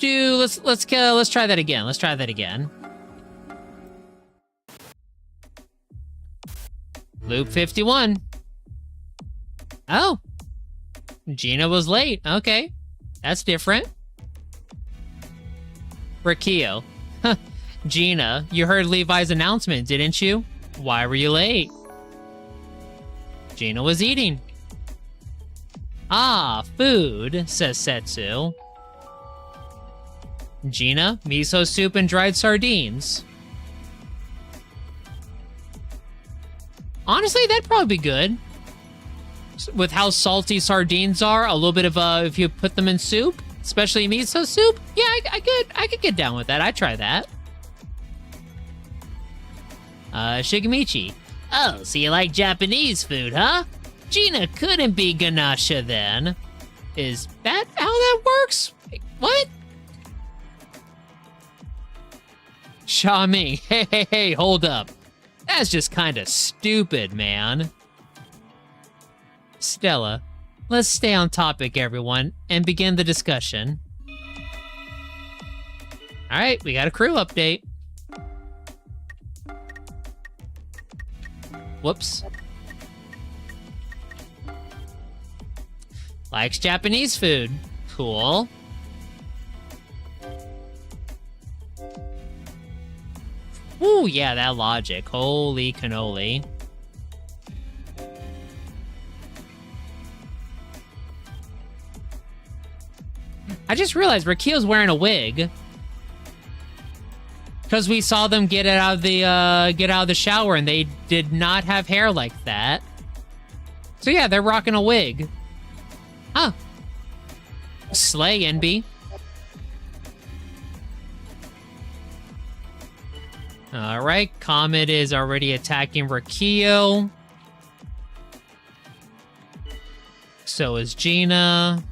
try that again. Let's try that again. Loop 51. Oh. Gina was late. Okay. That's different. Rakio. Gina, you heard Levi's announcement, didn't you? Why were you late? Gina was eating. Ah, food, says Setsu. Gina, miso soup and dried sardines. Honestly, that'd probably be good. With how salty sardines are, a little bit of, if you put them in soup, especially miso soup, yeah, I could get down with that. I'd try that. Shigemichi. Oh, so you like Japanese food, huh? Gina couldn't be Gnosia then. Is that how that works? Wait, what? Sha Ming, hey, hold up. That's just kind of stupid, man. Stella, let's stay on topic, everyone, and begin the discussion. Alright, we got a crew update. Whoops. Likes Japanese food. Cool. Ooh, yeah, that logic. Holy cannoli. I just realized Rakio's wearing a wig. Because we saw them get out of the shower and they did not have hair like that. So yeah, they're rocking a wig. Huh. Slay, NB. Alright, Comet is already attacking Rakio. So is Gina.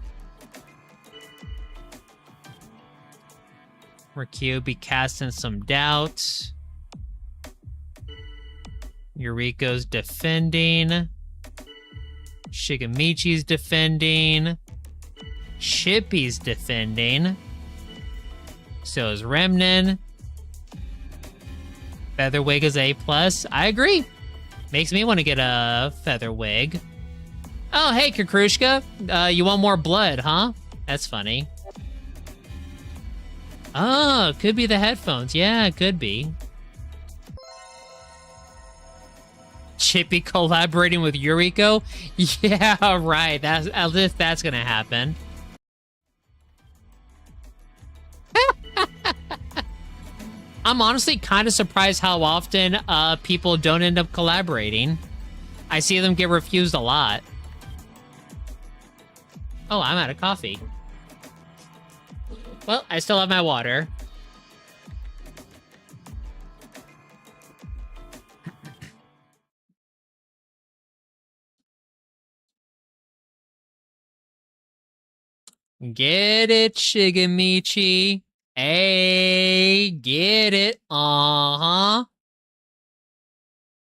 Rakio be casting some doubts. Yuriko's defending. Shigemichi's defending. Chippy's defending. So is Remnen. Featherwig is A+. I agree. Makes me want to get a Featherwig. Oh, hey, Kakrushka. You want more blood, huh? That's funny. Oh, could be the headphones. Yeah, it could be. Chippy collaborating with Yuriko? Yeah, right. That's as if that's gonna happen. I'm honestly kind of surprised how often people don't end up collaborating. I see them get refused a lot. Oh, I'm out of coffee. Well, I still have my water. Get it, Shigemichi. Hey, get it. Uh-huh.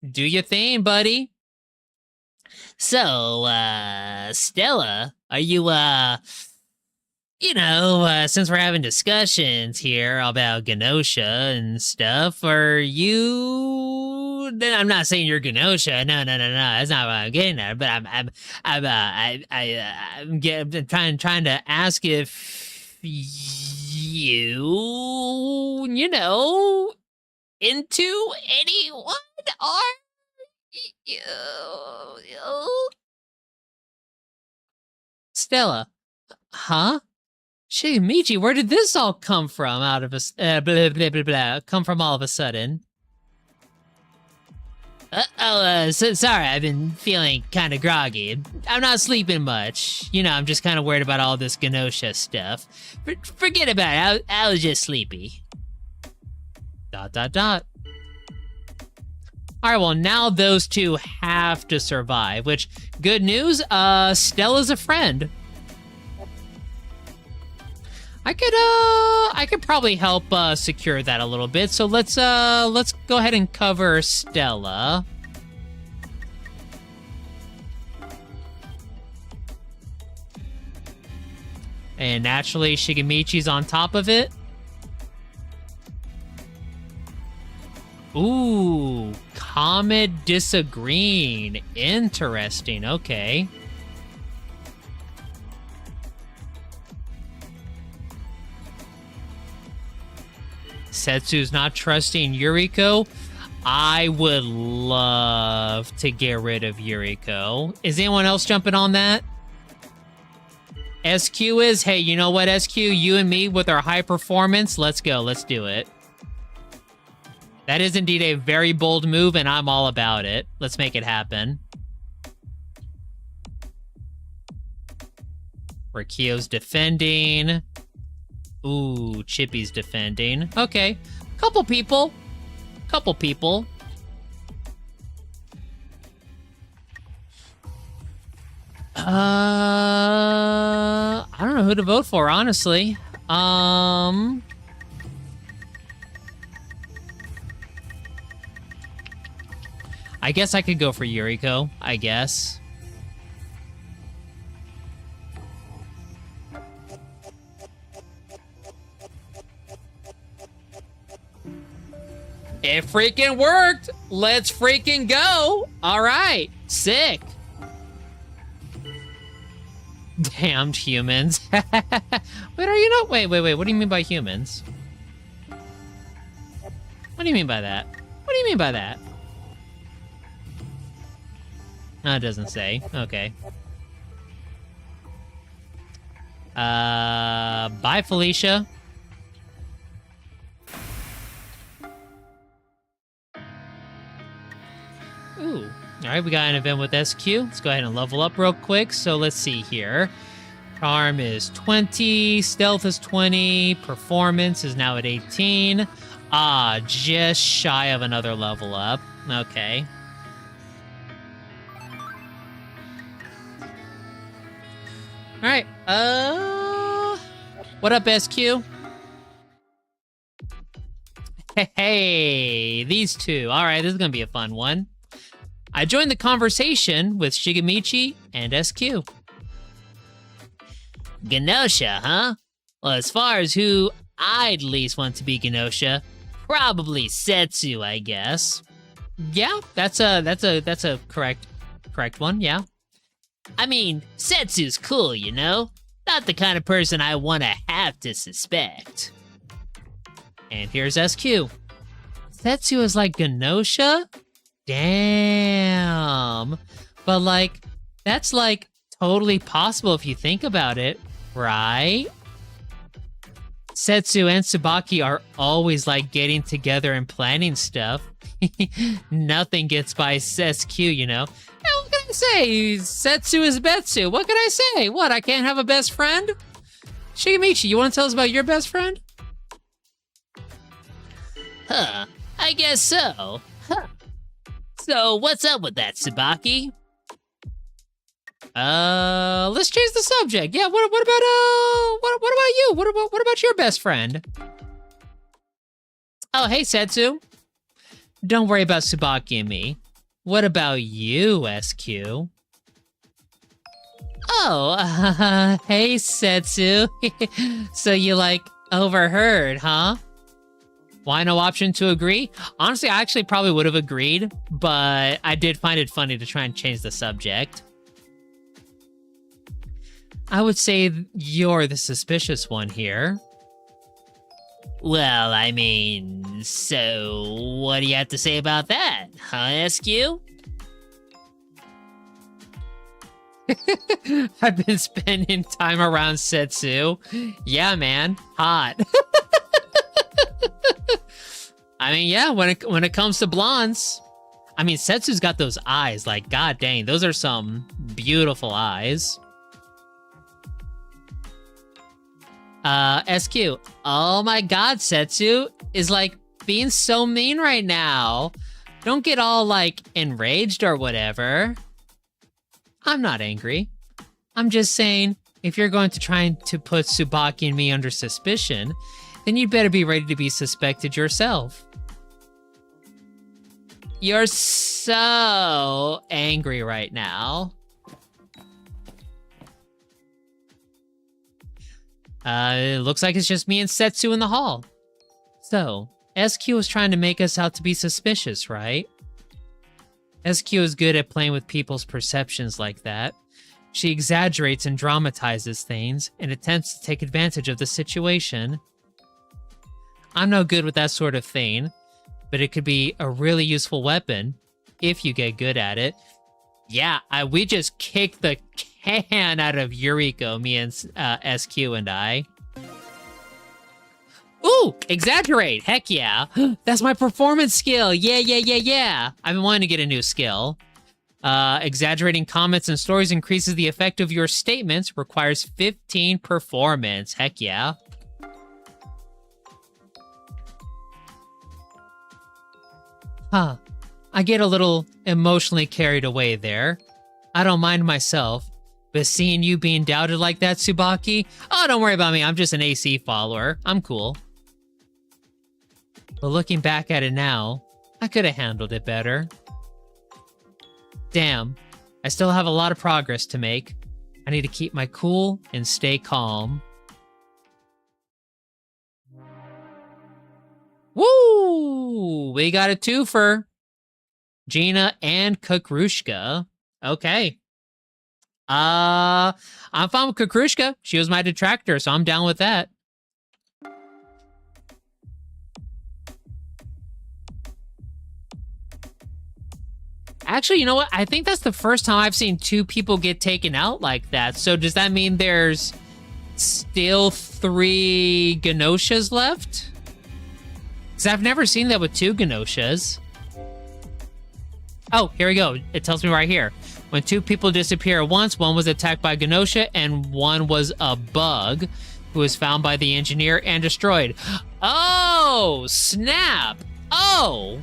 Do your thing, buddy. So, Stella, are you, since we're having discussions here about Gnosia and stuff, are you... I'm not saying you're Gnosia. No. That's not what I'm getting at. But I'm trying to ask if you into anyone are you? Stella, huh? Shigemichi, where did this all come from out of us? Blah, blah, blah, blah, come from all of a sudden. Sorry, I've been feeling kind of groggy. I'm not sleeping much. I'm just kind of worried about all this Gnosia stuff. Forget about it, I was just sleepy. ... Alright, well, now those two have to survive, which, good news, Stella's a friend. I could probably help secure that a little bit. So let's go ahead and cover Stella. And naturally, Shigemichi's on top of it. Ooh, Comet disagreeing. Interesting, okay. Setsu's not trusting Yuriko. I would love to get rid of Yuriko. Is anyone else jumping on that? SQ is? Hey, you know what, SQ? You and me with our high performance, let's go. Let's do it. That is indeed a very bold move, and I'm all about it. Let's make it happen. Rakio's defending. Ooh, Chippy's defending. Okay. Couple people. I don't know who to vote for, honestly. I guess I could go for Yuriko, I guess. It freaking worked! Let's freaking go! Alright, sick. Damned humans. Wait, are you not? Wait. What do you mean by humans? What do you mean by that? What do you mean by that? No, it doesn't say. Okay. Bye, Felicia. Ooh. Alright, we got an event with SQ. Let's go ahead and level up real quick. So let's see here. Charm is 20, Stealth is 20, Performance is now at 18. Ah, just shy of another level up. Okay. Alright, what up, SQ? Hey, these two. Alright, this is gonna be a fun one. I joined the conversation with Shigemichi and SQ. Gnosia, huh? Well, as far as who I'd least want to be Gnosia, probably Setsu, I guess. Yeah, that's a correct one, yeah. I mean, Setsu's cool, you know? Not the kind of person I want to have to suspect. And here's SQ. Setsu is like Gnosia? Damn. But like, that's like totally possible if you think about it, right? Setsu and Tsubaki are always like getting together and planning stuff. Nothing gets by SQ, you know? What can I say? Setsu is Betsu. What can I say? What, I can't have a best friend? Shigemichi, you want to tell us about your best friend? Huh, I guess so. Huh. So, what's up with that, Tsubaki? Let's change the subject. Yeah, what about you? What about your best friend? Oh, hey, Setsu. Don't worry about Tsubaki and me. What about you, SQ? Oh, hey, Setsu. So you, like, overheard, huh? Why no option to agree? Honestly, I actually probably would have agreed, but I did find it funny to try and change the subject. I would say you're the suspicious one here. Well, I mean, so what do you have to say about that, huh, SQ? I've been spending time around Setsu. Yeah, man, hot. I mean, yeah, when it comes to blondes, I mean, Setsu's got those eyes, like, god dang, those are some beautiful eyes. SQ, oh my god, Setsu is, like, being so mean right now. Don't get all, like, enraged or whatever. I'm not angry. I'm just saying, if you're going to try to put Tsubaki and me under suspicion, then you'd better be ready to be suspected yourself. You're so angry right now. It looks like it's just me and Setsu in the hall. So, SQ is trying to make us out to be suspicious, right? SQ is good at playing with people's perceptions like that. She exaggerates and dramatizes things and attempts to take advantage of the situation. I'm no good with that sort of thing, but it could be a really useful weapon if you get good at it. Yeah, we just kicked the can out of Yuriko, me and SQ and I. Ooh, exaggerate, heck yeah. That's my performance skill, yeah. I've been wanting to get a new skill. Exaggerating comments and stories increases the effect of your statements, requires 15 performance, heck yeah. Huh, I get a little emotionally carried away there. I don't mind myself, but seeing you being doubted like that, Tsubaki, oh, don't worry about me, I'm just an AC follower, I'm cool. But looking back at it now, I could have handled it better. Damn. I still have a lot of progress to make. I need to keep my cool and stay calm. Woo! We got a twofer. Gina and Kukrushka. Okay. I'm fine with Kukrushka. She was my detractor, so I'm down with that. Actually, you know what? I think that's the first time I've seen 2 people get taken out like that. So does that mean there's still 3 Gnosias left? Because I've never seen that with 2 Gnosias. Oh, here we go. It tells me right here. When 2 people disappear at once, one was attacked by Gnosia and one was a bug who was found by the engineer and destroyed. Oh, snap. Oh,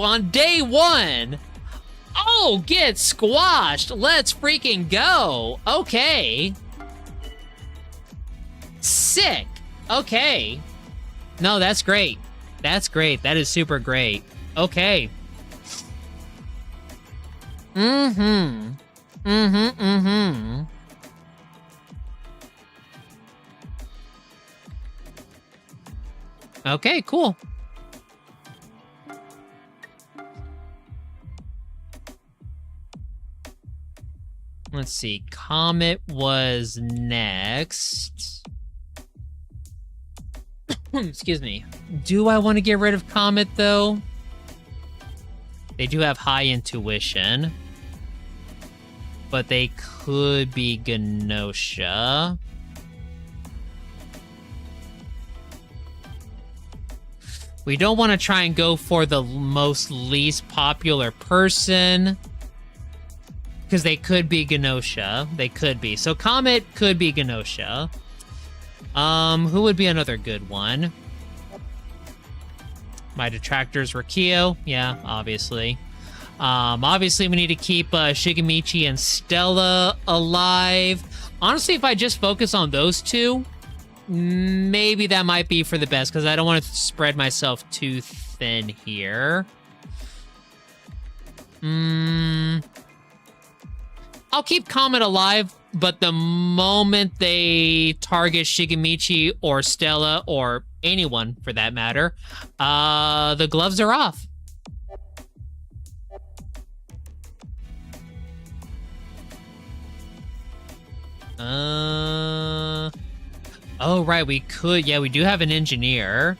on day 1. Oh, get squashed. Let's freaking go. Okay. Sick. Okay. No, that's great. That's great. That is super great. Okay. Mm-hmm. Mm-hmm, mm-hmm. Okay, cool. Let's see. Comet was next. Excuse me. Do I want to get rid of Comet, though? They do have high intuition. But they could be Gnosia. We don't want to try and go for the most least popular person. Because they could be Gnosia. They could be. So Comet could be Gnosia. Who would be another good one? My detractors were Kyo. Yeah, obviously. Obviously, we need to keep Shigemichi and Stella alive. Honestly, if I just focus on those 2, maybe that might be for the best, because I don't want to spread myself too thin here. I'll keep Comet alive, but the moment they target Shigemichi or Stella, or anyone for that matter, the gloves are off. Oh, right, we could. Yeah, we do have an engineer.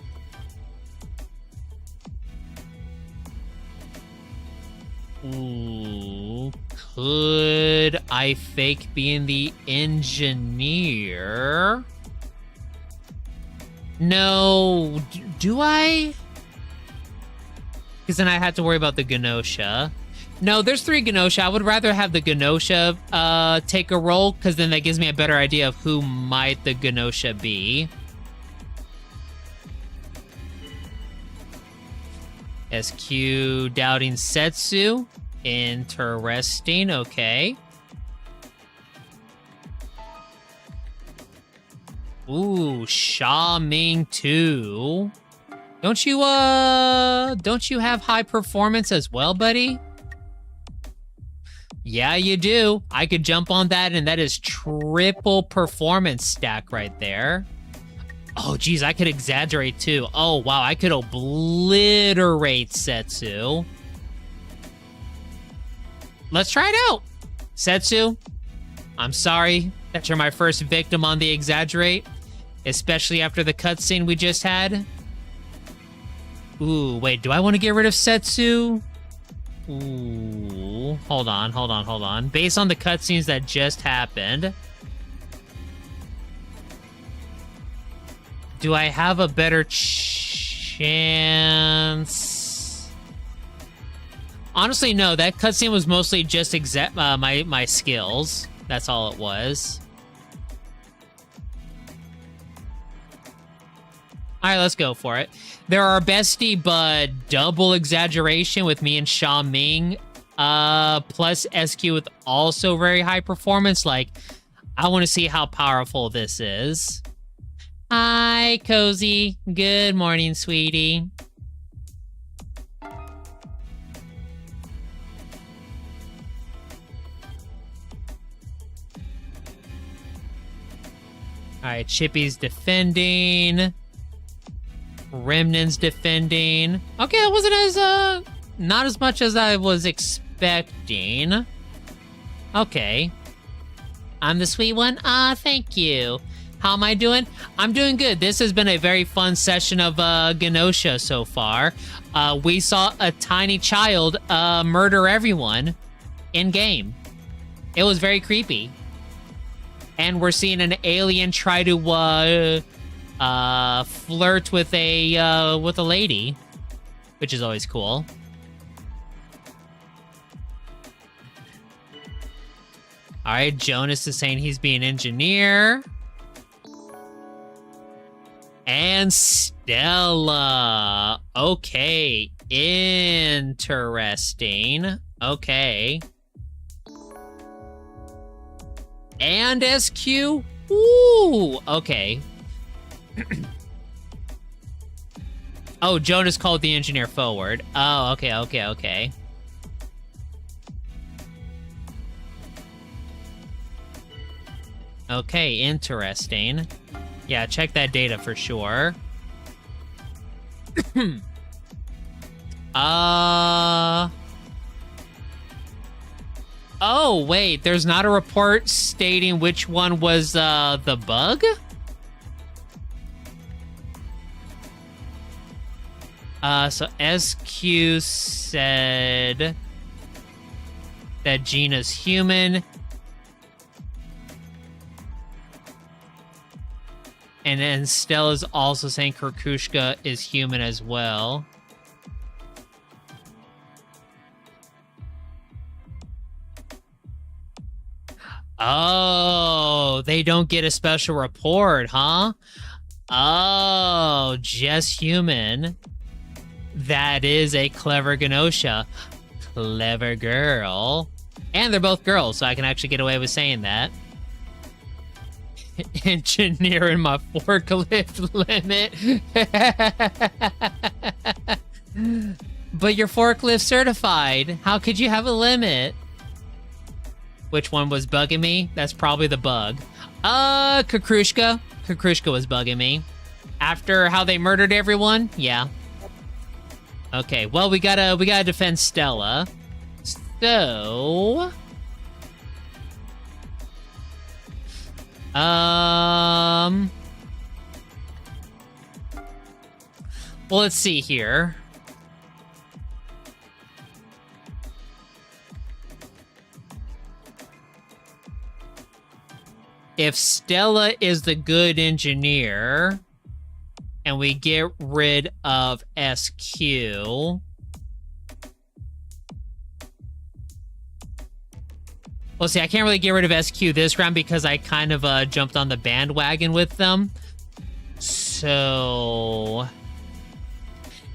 Ooh, could I fake being the engineer? No, do I? Because then I had to worry about the Gnosia. No, there's 3 Gnosia. I would rather have the Gnosia take a role, because then that gives me a better idea of who might the Gnosia be. SQ doubting Setsu. Interesting, okay. Ooh, Sha Ming too. Don't you have high performance as well, buddy? Yeah, you do. I could jump on that, and that is triple performance stack right there. Oh, geez, I could exaggerate too. Oh, wow, I could obliterate Setsu. Let's try it out. Setsu, I'm sorry that you're my first victim on the exaggerate, especially after the cutscene we just had. Ooh, wait, do I want to get rid of Setsu? Ooh, hold on. Based on the cutscenes that just happened, do I have a better chance? Honestly, no. That cutscene was mostly just my skills. That's all it was. All right, let's go for it. There are bestie, but double exaggeration with me and Sha Ming, plus SQ with also very high performance. Like, I want to see how powerful this is. Hi, Cozy. Good morning, sweetie. Alright, Chippy's defending. Remnant's defending. Okay, that wasn't as, not as much as I was expecting. Okay. I'm the sweet one? Thank you. How am I doing? I'm doing good. This has been a very fun session of, Gnosia so far. We saw a tiny child, murder everyone in-game. It was very creepy. And we're seeing an alien try to, flirt with a lady, which is always cool. All right, Jonas is saying he's being engineer. And Stella. Okay, interesting. Okay. And SQ? Ooh, okay. Oh, Jonas called the engineer forward. Oh, okay. Okay, interesting. Yeah, check that data for sure. Oh, wait, there's not a report stating which one was, the bug? So SQ said that Gina's human. And then Stella's also saying Kurkushka is human as well. Oh, they don't get a special report, huh? Oh, just human. That is a clever Gnosia. Clever girl. And they're both girls, so I can actually get away with saying that. Engineering my forklift limit. But you're forklift certified. How could you have a limit? Which one was bugging me? That's probably the bug. Kukrushka. Kukrushka was bugging me. After how they murdered everyone? Yeah. Okay, well, we gotta defend Stella. So... well, let's see here. If Stella is the good engineer and we get rid of SQ, well, see, I can't really get rid of SQ this round because I kind of jumped on the bandwagon with them. So...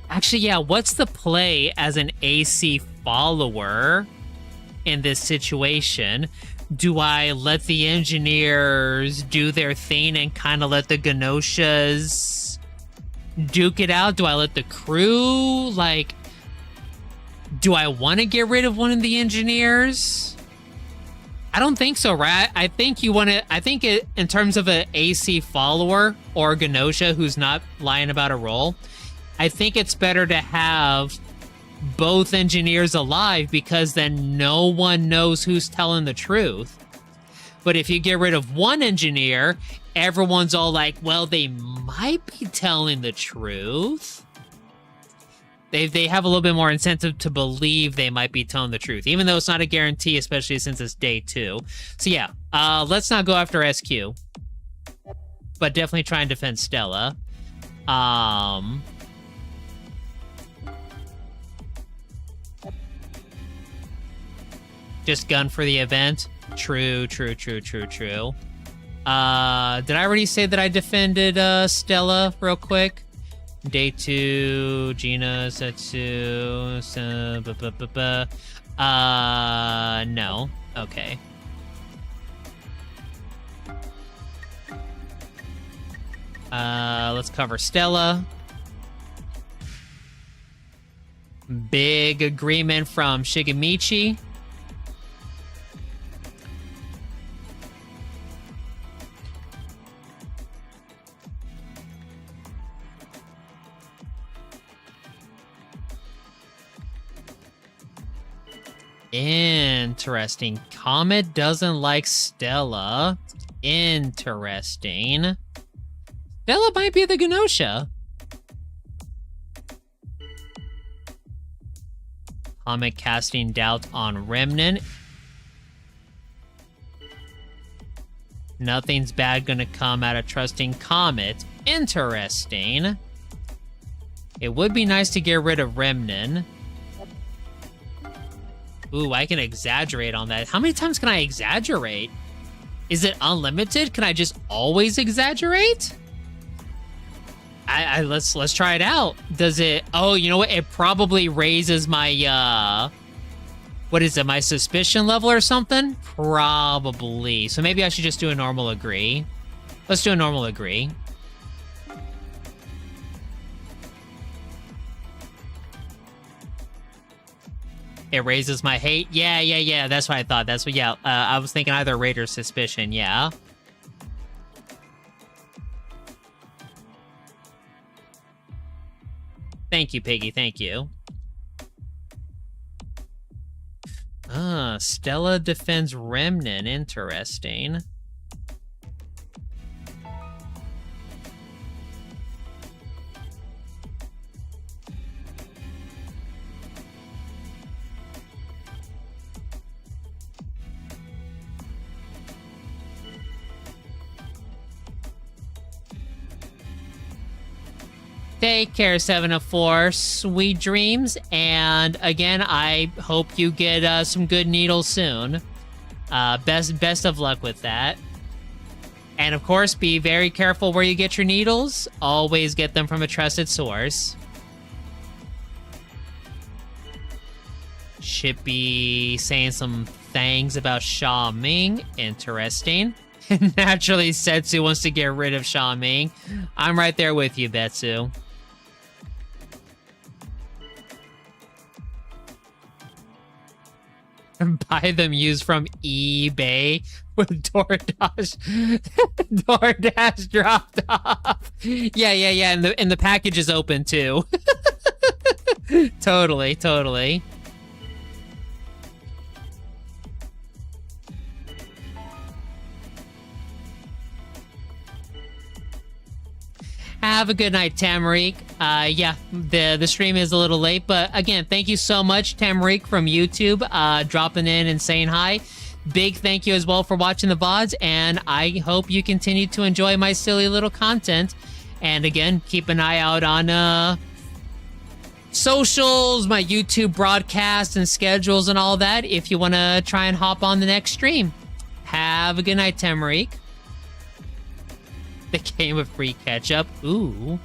actually, yeah, what's the play as an AC follower in this situation? Do I let the engineers do their thing and kind of let the Gnosias duke it out? Do I let the crew, like... do I want to get rid of one of the engineers? I don't think so, right? I think you want to... I think it, in terms of an AC follower or Gnosia who's not lying about a role, I think it's better to have both engineers alive because then no one knows who's telling the truth. But if you get rid of one engineer, everyone's all like, well, they might be telling the truth. They have a little bit more incentive to believe they might be telling the truth, even though it's not a guarantee, especially since it's day 2. So yeah, let's not go after SQ, but definitely try and defend Stella. Just gun for the event. True. Did I already say that I defended Stella real quick? Day 2, Gina, Setsu, no. Okay. Let's cover Stella. Big agreement from Shigemichi. Interesting. Comet doesn't like Stella. Interesting. Stella might be the Gnosia. Comet casting doubt on Remnant. Nothing's bad gonna come out of trusting Comet. Interesting. It would be nice to get rid of Remnant. Ooh, I can exaggerate on that. How many times can I exaggerate? Is it unlimited? Can I just always exaggerate? Let's try it out. Does it? Oh, you know what? It probably raises my what is it? My suspicion level or something? Probably. So maybe I should just do a normal agree. Let's do a normal agree. It raises my hate. Yeah. That's what I thought. That's what. Yeah. I was thinking either rate or suspicion. Yeah. Thank you, Piggy. Thank you. Stella defends Remnant. Interesting. Take care, 704. Sweet dreams. And again, I hope you get some good needles soon. Best of luck with that. And of course, be very careful where you get your needles. Always get them from a trusted source. Should be saying some things about Sha Ming. Interesting. Naturally, Setsu wants to get rid of Sha Ming. I'm right there with you, Betsu. Buy them used from eBay with DoorDash. DoorDash dropped off. Yeah. And the package is open too. Totally. Have a good night, Tamarique. Yeah, the stream is a little late, but again, thank you so much, Tamarique from YouTube, dropping in and saying hi. Big thank you as well for watching the VODs, and I hope you continue to enjoy my silly little content. And again, keep an eye out on socials, my YouTube broadcasts and schedules and all that if you want to try and hop on the next stream. Have a good night, Tamarique. The game of free ketchup. Ooh.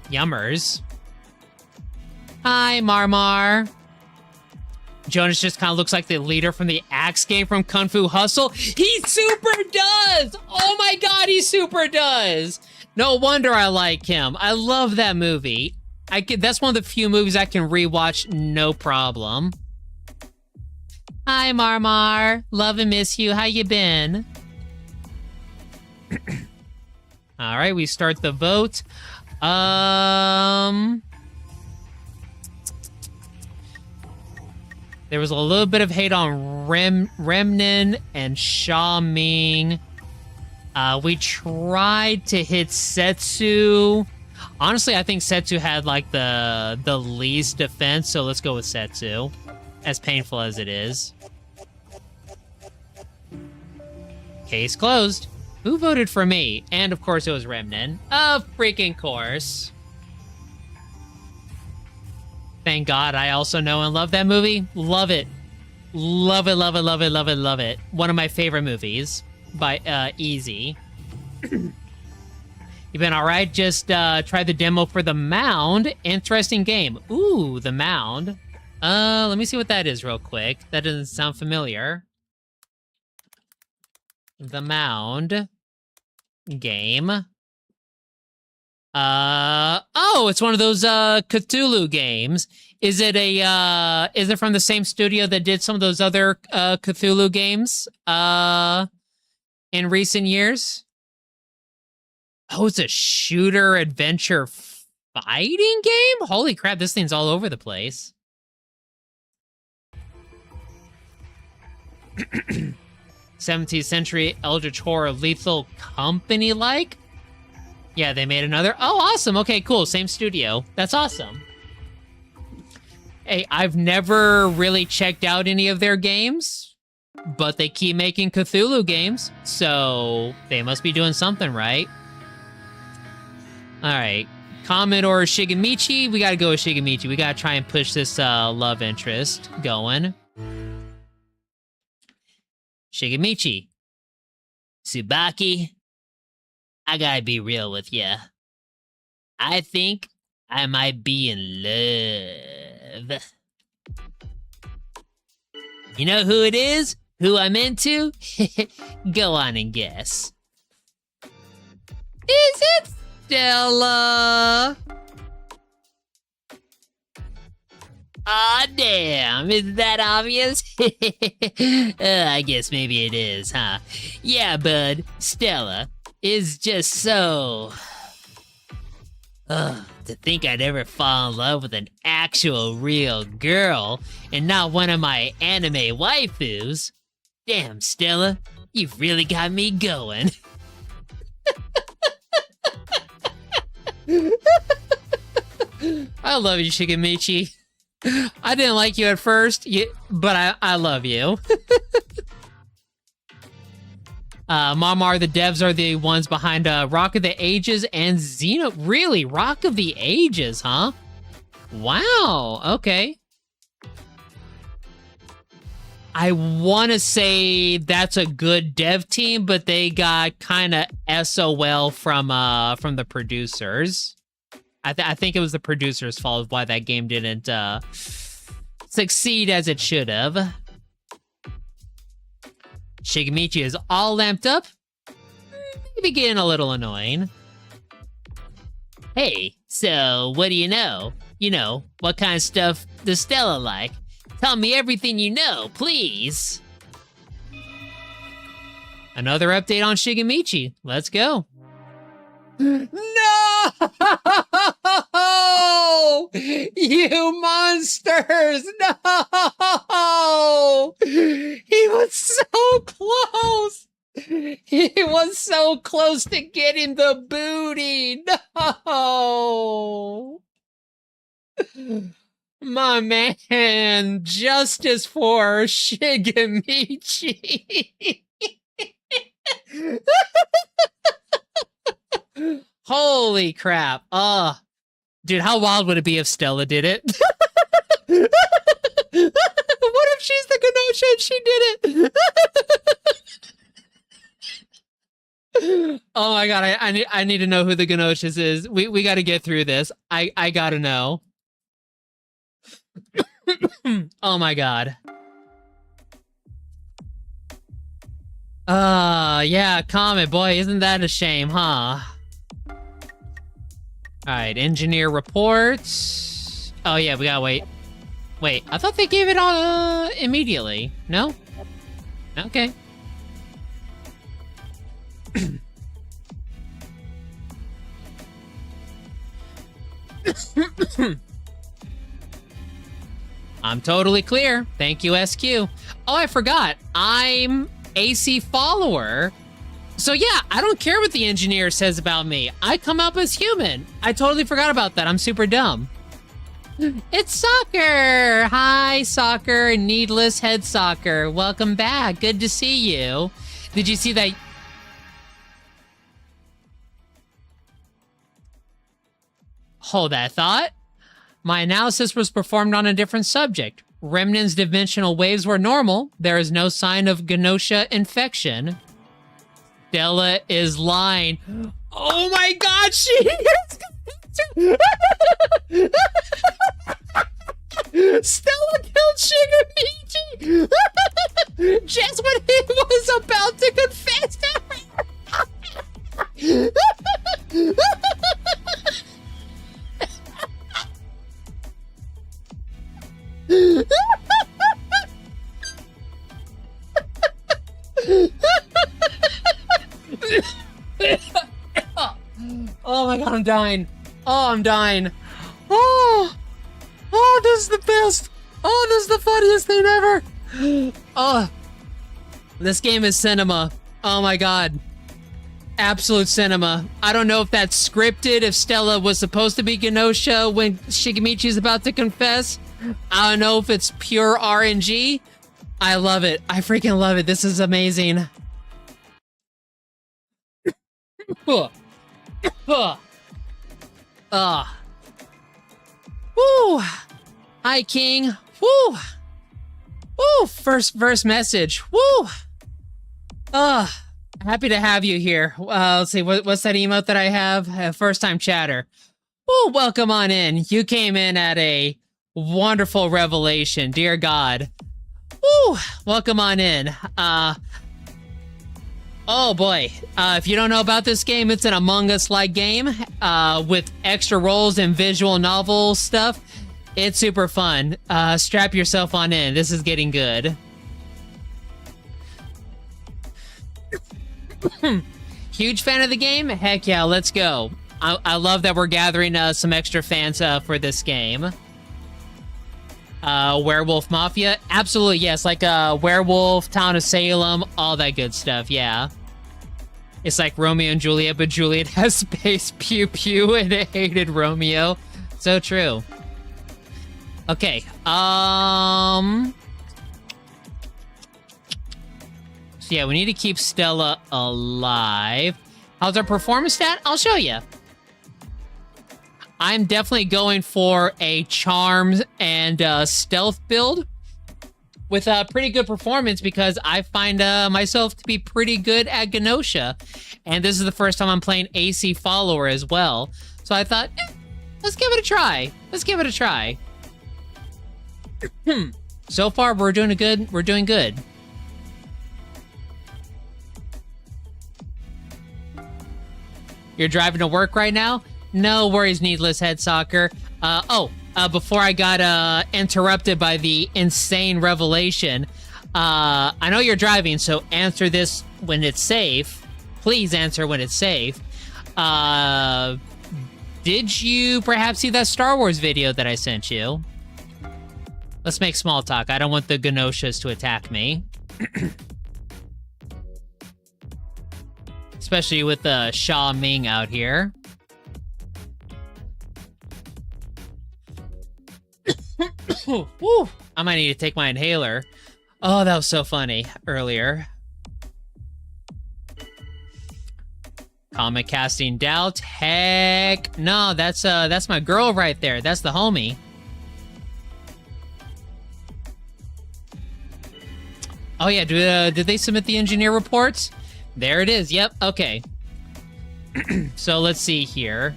Yummers. Hi, Marmar. Jonas just kind of looks like the leader from the Axe game from Kung Fu Hustle. He super does! Oh my god, he super does! No wonder I like him. I love that movie. That's one of the few movies I can rewatch no problem. Hi, Marmar. Love and miss you. How you been? All right, we start the vote. There was a little bit of hate on Remnant and Sha Ming. We tried to hit Setsu. Honestly, I think Setsu had like the least defense, so let's go with Setsu. As painful as it is. Case closed. Who voted for me? And of course it was Remnant. Of freaking course. Thank God I also know and love that movie. Love it. Love it. One of my favorite movies by Easy. You been alright? Just try the demo for The Mound. Interesting game. Ooh, The Mound. Let me see what that is real quick. That doesn't sound familiar. The Mound game. Oh, it's one of those Cthulhu games. Is it from the same studio that did some of those other Cthulhu games in recent years? Oh, it's a shooter adventure fighting game? Holy crap, this thing's all over the place. 17th century Eldritch Horror Lethal Company-like? Yeah, they made another. Oh, awesome. Okay, cool. Same studio. That's awesome. Hey, I've never really checked out any of their games, but they keep making Cthulhu games, so they must be doing something right. All right. Commodore Shigemichi. We gotta go with Shigemichi. We gotta try and push this love interest going. Shigemichi. Tsubaki. I gotta be real with ya. I think I might be in love. You know who it is? Who I'm into? Go on and guess. Is it Stella? Aw, damn. Is that obvious? I guess maybe it is, huh? Yeah, bud. Stella is just so... Ugh, to think I'd ever fall in love with an actual real girl and not one of my anime waifus. Damn, Stella, you've really got me going. I love you, Shigemichi. I didn't like you at first, but I love you. Mamar, the devs are the ones behind Rock of the Ages and Xeno. Really? Rock of the Ages, huh? Wow, okay. I want to say that's a good dev team, but they got kind of SOL from the producers. I think it was the producers' fault why that game didn't succeed as it should have. Shigemichi is all lamped up. Maybe getting a little annoying. Hey, so what do you know? You know, what kind of stuff does Stella like? Tell me everything you know, please. Another update on Shigemichi. Let's go. No! You monsters! No! He was so close! He was so close to getting the booty! No! My man, justice for Shigemichi! Holy crap. Dude, how wild would it be if Stella did it? What if she's the Gnosia and she did it? Oh my god, I need to know who the Gnosia is. We gotta get through this. I gotta know. Oh my god. Yeah, comment, boy, isn't that a shame, huh? Alright, engineer reports. Oh yeah, we gotta wait. Wait, I thought they gave it all immediately. No? Okay. I'm totally clear. Thank you, SQ. Oh, I forgot. I'm AC follower. So yeah, I don't care what the engineer says about me. I come up as human. I totally forgot about that. I'm super dumb. It's Soccer. Hi, Soccer and Needless Head Soccer. Welcome back. Good to see you. Did you see that? Hold that thought. My analysis was performed on a different subject. Remnant's dimensional waves were normal. There is no sign of Gnosia infection. Stella is lying. Oh my god, she is! Stella killed Shigemichi! Just when he was about to confess to her! Oh my god, I'm dying. Oh, I'm dying. Oh, this is the best. Oh, this is the funniest thing ever. This game is cinema. Oh my god. Absolute cinema. I don't know if that's scripted, if Stella was supposed to be Gnosia when Shigemichi's about to confess. I don't know if it's pure RNG. I love it. I freaking love it. This is amazing. Woo! Hi, King. Woo! Woo! First message. Woo! Happy to have you here. Let's see, what's that emote that I have? First time chatter. Woo! Welcome on in. You came in at a wonderful revelation. Dear God. Woo! Welcome on in. Oh boy. If you don't know about this game, it's an Among Us-like game with extra roles and visual novel stuff. It's super fun. Strap yourself on in. This is getting good. Huge fan of the game? Heck yeah, let's go. I love that we're gathering some extra fans for this game. Werewolf Mafia? Absolutely, yes. Like Werewolf, Town of Salem, all that good stuff, yeah. It's like Romeo and Juliet, but Juliet has space pew pew and it hated Romeo. So true. Okay, so yeah, we need to keep Stella alive. How's our performance stat? I'll show you. I'm definitely going for a charm and stealth build with a pretty good performance because I find myself to be pretty good at Gnosia. And this is the first time I'm playing AC follower as well. So I thought, let's give it a try. Let's give it a try. So far, we're doing good. We're doing good. You're driving to work right now? No worries, Needless Head Soccer. Before I got interrupted by the insane revelation, I know you're driving, so answer this when it's safe. Please answer when it's safe. Did you perhaps see that Star Wars video that I sent you? Let's make small talk. I don't want the Gnosias to attack me. Especially with Sha Ming out here. Woo! I might need to take my inhaler. Oh, that was so funny earlier. Comment casting doubt. Heck no, that's my girl right there. That's the homie. Oh yeah, did they submit the engineer reports? There it is. Yep. Okay. So let's see here.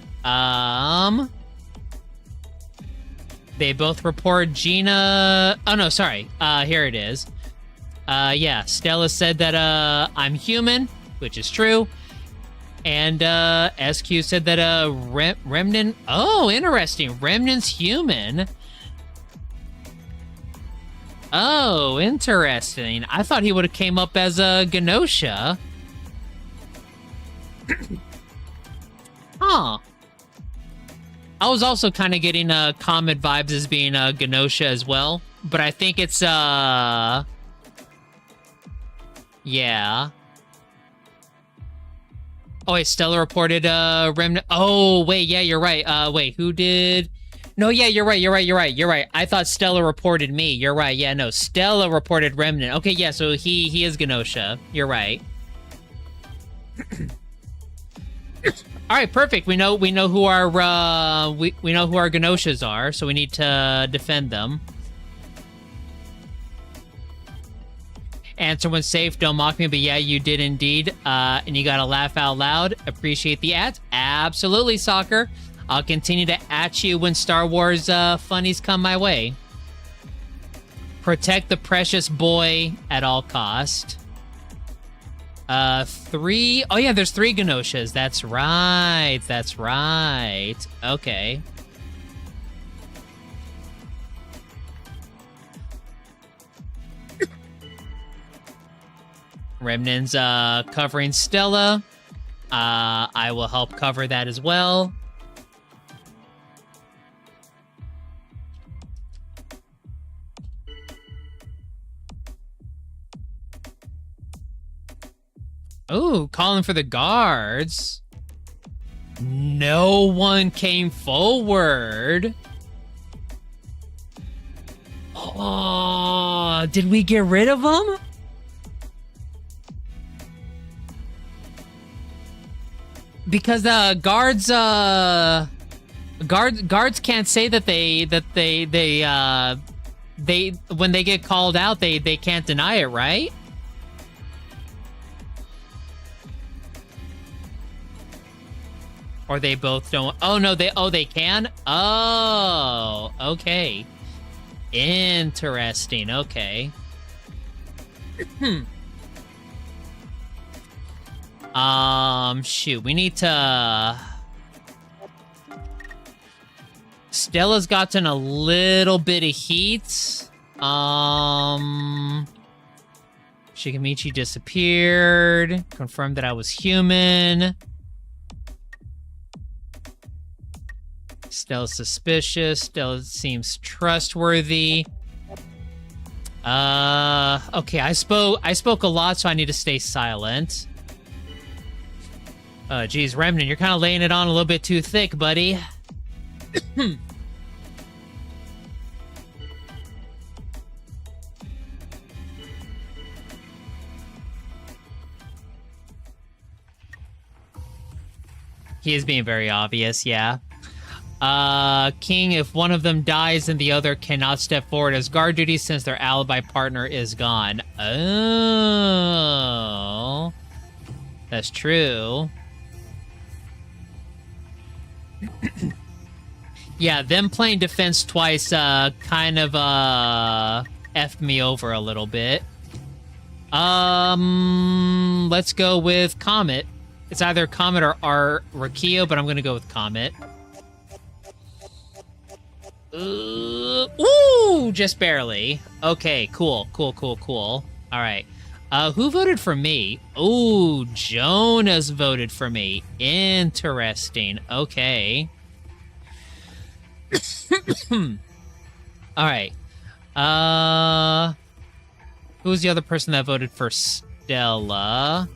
They both report Gina. Oh no, sorry. Here it is. Yeah, Stella said that I'm human, which is true. And SQ said that Remnant. Oh, interesting. Remnant's human. Oh, interesting. I thought he would have came up as a Gnosia. Huh. I was also kind of getting Comet vibes as being a Gnosia as well, but I think it's yeah. Oh wait, Stella reported Remnant. Oh wait, yeah, you're right. Wait, who did? No, yeah, you're right. I thought Stella reported me. You're right. Yeah, no, Stella reported Remnant. Okay, yeah, so he is Gnosia. You're right. All right, perfect. We know who our we know who our Gnosias are, so we need to defend them. Answer when safe. Don't mock me, but yeah, you did indeed. And you gotta laugh out loud. Appreciate the ads. Absolutely, Soccer. I'll continue to at you when Star Wars funnies come my way. Protect the precious boy at all cost. 3. Oh yeah, there's 3 Gnosias. That's right. That's right. Okay. Remnant's covering Stella. I will help cover that as well. Ooh, calling for the guards. No one came forward. Oh, did we get rid of them? Because guards can't say that they when they get called out they can't deny it, right? Or they both don't. Oh no, they can? Oh, okay. Interesting. Okay. Shoot, we need to... Stella's gotten a little bit of heat. Shikamichi disappeared. Confirmed that I was human. Stella's suspicious. Stella seems trustworthy. Okay, I spoke a lot, so I need to stay silent. Geez, Remnant, you're kind of laying it on a little bit too thick, buddy. He is being very obvious, yeah. King, if one of them dies, then the other cannot step forward as guard duty since their alibi partner is gone. Oh. That's true. Yeah, them playing defense twice, kind of, effed me over a little bit. Let's go with Comet. It's either Comet or Rikio, but I'm gonna go with Comet. Ooh, just barely. Okay, cool. All right. Who voted for me? Ooh, Jonas voted for me. Interesting. Okay. All right. Who was the other person that voted for Stella?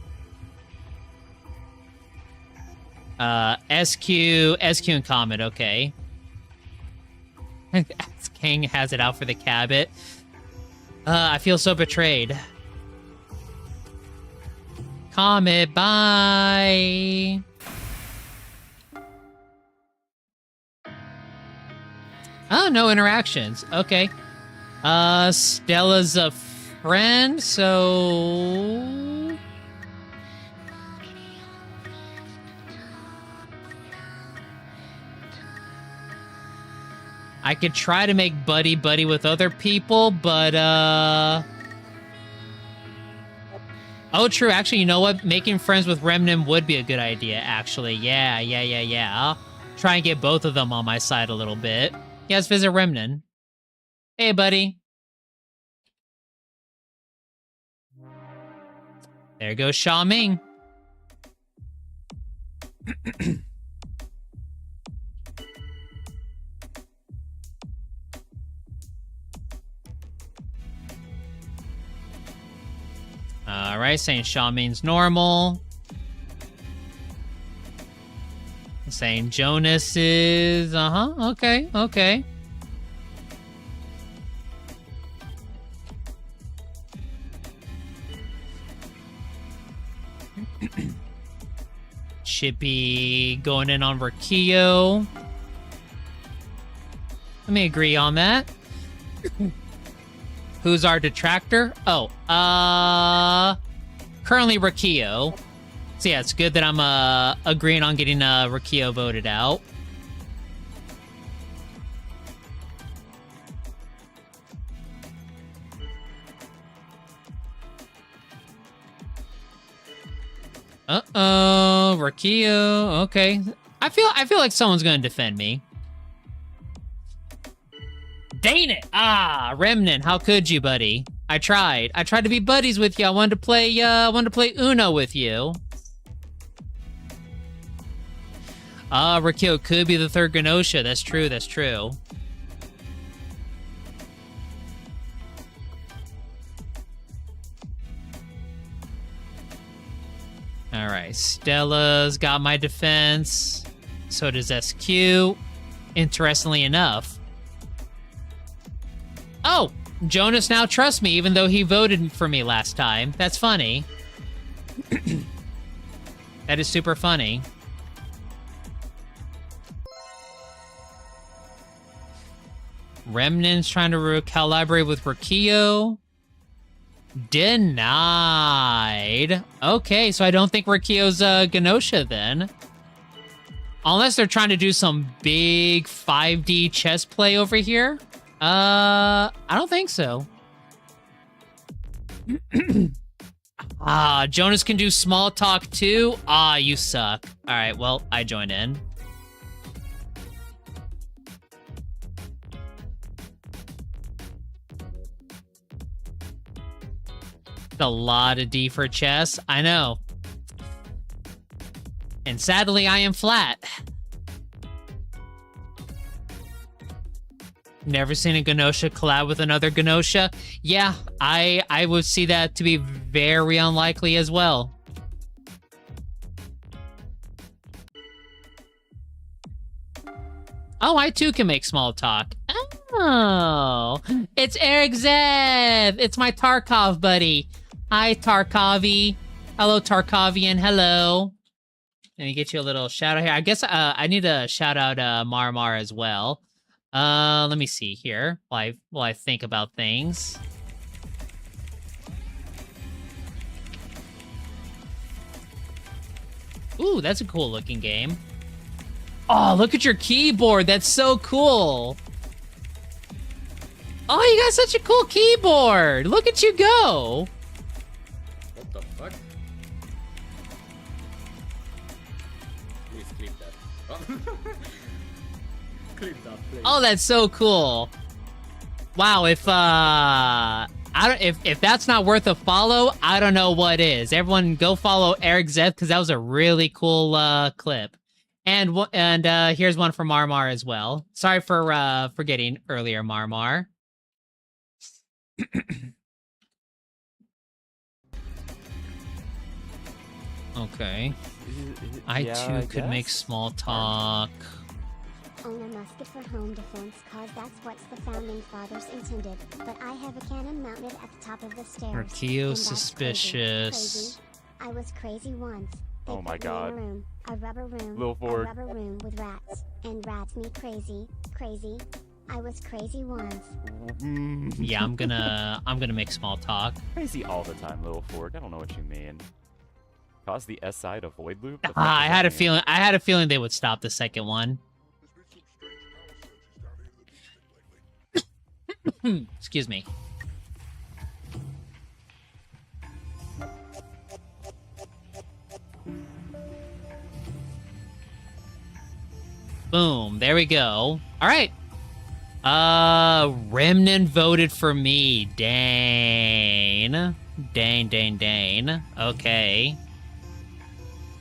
SQ and Comet. Okay. King has it out for the Cabot. I feel so betrayed. Comet, bye. Oh, no interactions. Okay. Stella's a friend, so... I could try to make buddy-buddy with other people, but, Oh, true. Actually, you know what? Making friends with Remnant would be a good idea, actually. Yeah. I'll try and get both of them on my side a little bit. Yeah, let's visit Remnant. Hey, buddy. There goes Sha Ming. Alright, saying Sha Ming's normal. Saying Jonas is... okay. Chippy going in on Rikio. Let me agree on that. Who's our detractor? Oh, currently Rikio. So yeah, it's good that I'm agreeing on getting Rikio voted out. Uh-oh, Rikio. Okay. I feel like someone's gonna defend me. Dang it! Ah, Remnant, how could you, buddy? I tried to be buddies with you. I wanted to play Uno with you. Rikio could be the third Gnosia. That's true. Alright, Stella's got my defense. So does SQ. Interestingly enough. Oh! Jonas now trusts me, even though he voted for me last time. That's funny. That is super funny. Remnant's trying to collaborate with Rikio. Denied. Okay, so I don't think Rikio's Gnosia then. Unless they're trying to do some big 5D chess play over here. I don't think so. Jonas can do small talk too? You suck. Alright, well, I join in. A lot of D for chess. I know. And sadly, I am flat. Never seen a Gnosia collab with another Gnosia? Yeah, I would see that to be very unlikely as well. Oh, I too can make small talk. Oh, it's Eric Zev. It's my Tarkov buddy. Hi, Tarkovi. Hello, Tarkovian. Hello. Let me get you a little shout out here. I guess I need to shout out Marmar as well. Let me see here while I think about things. Ooh, that's a cool looking game. Oh, look at your keyboard. That's so cool. Oh, you got such a cool keyboard. Look at you go. What the fuck? Please clip that. Oh. Clip that, please. Oh, that's so cool. Wow, if that's not worth a follow, I don't know what is. Everyone go follow Eric Zev because that was a really cool clip. And here's one for Marmar as well. Sorry for forgetting earlier, Marmar. Okay. I too could make small talk. Own a musket for home defense cause that's what the founding fathers intended, but I have a cannon mounted at the top of the stairs. Rikio and that's suspicious. crazy. I was crazy once. They Oh my put me in God. a room, a rubber room, Lil Ford. a rubber room with rats, and rats me crazy. I was crazy once. Yeah, I'm gonna make small talk. Crazy all the time, Little Fork. I don't know what you mean. Cause the S side of void loop? The fuck I does had that a mean? feeling. I had a feeling they would stop the second one. Excuse me. Boom. There we go. All right. Remnant voted for me. Dane. Dane. Okay.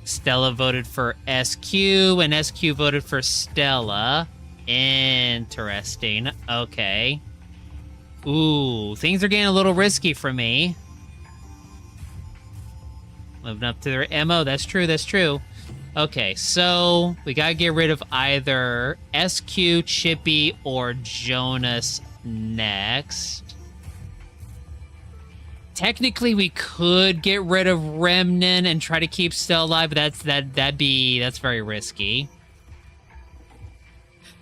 Stella voted for SQ, and SQ voted for Stella. Interesting. Okay. Ooh, things are getting a little risky for me. Living up to their MO. That's true. Okay, so we gotta get rid of either SQ, Chippy, or Jonas next. Technically, we could get rid of Remnant and try to keep Stella alive, but that's very risky.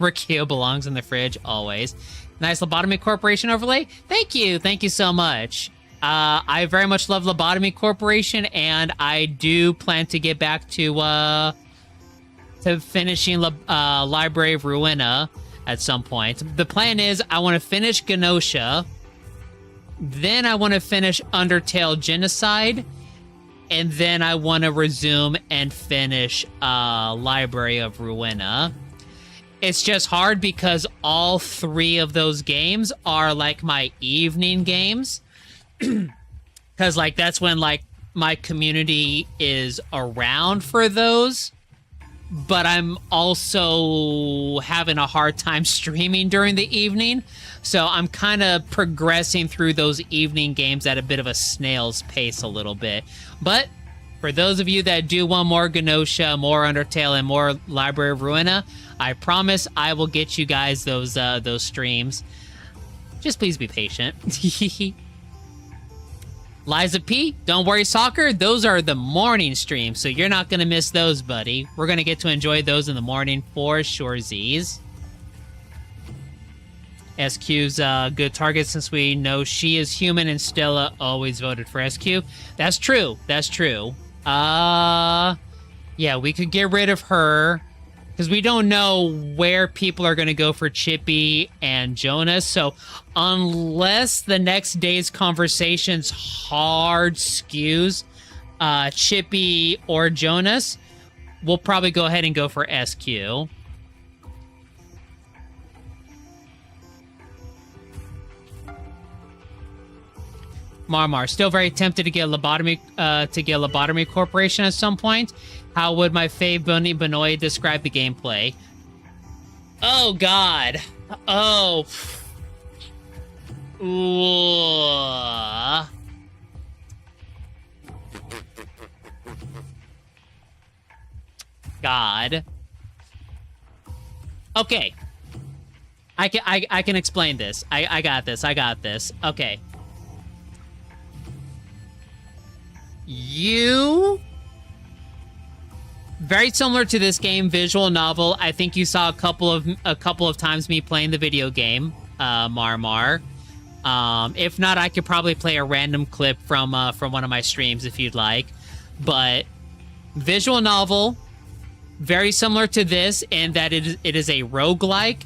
Rikio belongs in the fridge, always. Nice Lobotomy Corporation overlay. Thank you so much. I very much love Lobotomy Corporation, and I do plan to get back to finishing Library of Ruina at some point. The plan is I want to finish Gnosia, then I want to finish Undertale Genocide, and then I want to resume and finish Library of Ruina. It's just hard because all three of those games are like my evening games. Because like that's when like my community is around for those. But I'm also having a hard time streaming during the evening. So I'm kind of progressing through those evening games at a bit of a snail's pace a little bit. But For those of you that do want more Gnosia, more Undertale, and more Library of Ruina, I promise I will get you guys those streams. Just please be patient. Liza P, don't worry, Soccer. Those are the morning streams, so you're not going to miss those, buddy. We're going to get to enjoy those in the morning for sure, Z's. SQ's a good target since we know she is human, and Stella always voted for SQ. That's true. That's true. Yeah, we could get rid of her because we don't know where people are going to go for Chippy and Jonas. So unless the next day's conversations hard skews Chippy or Jonas, we'll probably go ahead and go for SQ. Marmar, still very tempted to get Lobotomy Corporation at some point. How would my fave Bunny Benoit describe the gameplay? Oh God. Oh. Ooh. God. Okay. I can explain this. I got this. Okay. You, very similar to this game, visual novel. I think you saw a couple of times me playing the video game, Marmar. If not, I could probably play a random clip from one of my streams if you'd like. But visual novel, very similar to this in that it is a roguelike,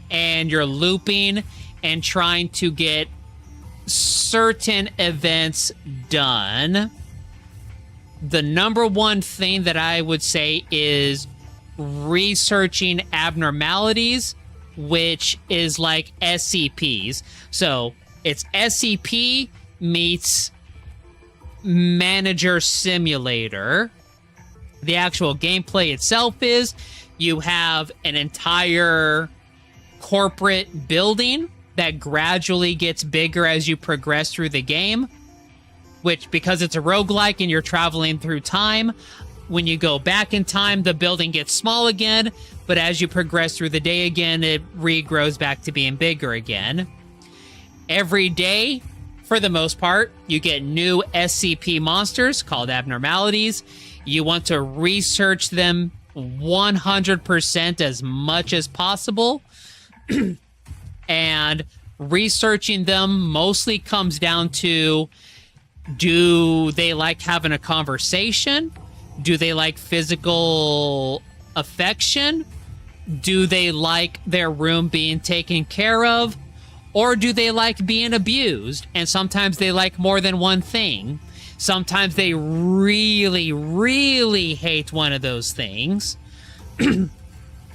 and you're looping and trying to get certain events done. The number one thing that I would say is researching abnormalities, which is like SCPs. So it's SCP meets Manager Simulator. The actual gameplay itself is you have an entire corporate building that gradually gets bigger as you progress through the game, which, because it's a roguelike and you're traveling through time, when you go back in time, the building gets small again, but as you progress through the day again, it regrows back to being bigger again. Every day, for the most part, you get new SCP monsters called abnormalities. You want to research them 100% as much as possible. And researching them mostly comes down to, do they like having a conversation? Do they like physical affection? Do they like their room being taken care of? Or do they like being abused? And sometimes they like more than one thing. Sometimes they really, really hate one of those things.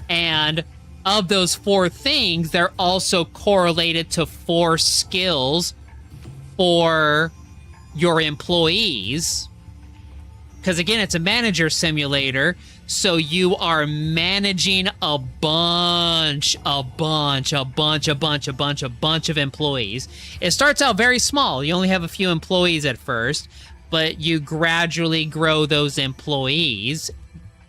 And of those 4 things, they're also correlated to 4 skills for your employees. Because again, it's a manager simulator, so you are managing a bunch of employees. It starts out very small. You only have a few employees at first, but you gradually grow those employees,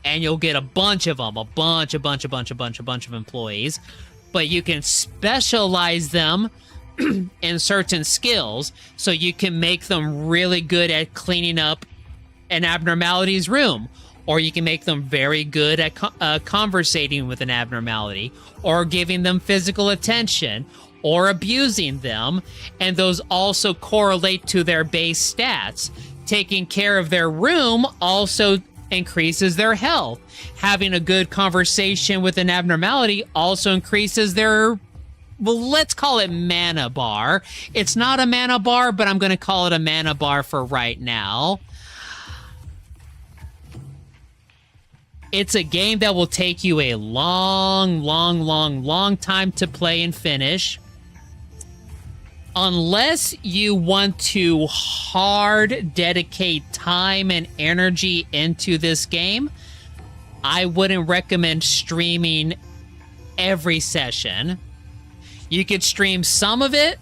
and you'll get a bunch of them, a bunch of employees. But you can specialize them in certain skills, so you can make them really good at cleaning up an abnormality's room, or you can make them very good at conversating with an abnormality, or giving them physical attention, or abusing them, and those also correlate to their base stats. Taking care of their room also increases their health. Having a good conversation with an abnormality also increases their, well, let's call it mana bar. It's not a mana bar, but I'm going to call it a mana bar for right now. It's a game that will take you a long time to play and finish. Unless you want to hard dedicate time and energy into this game, I wouldn't recommend streaming every session. You could stream some of it,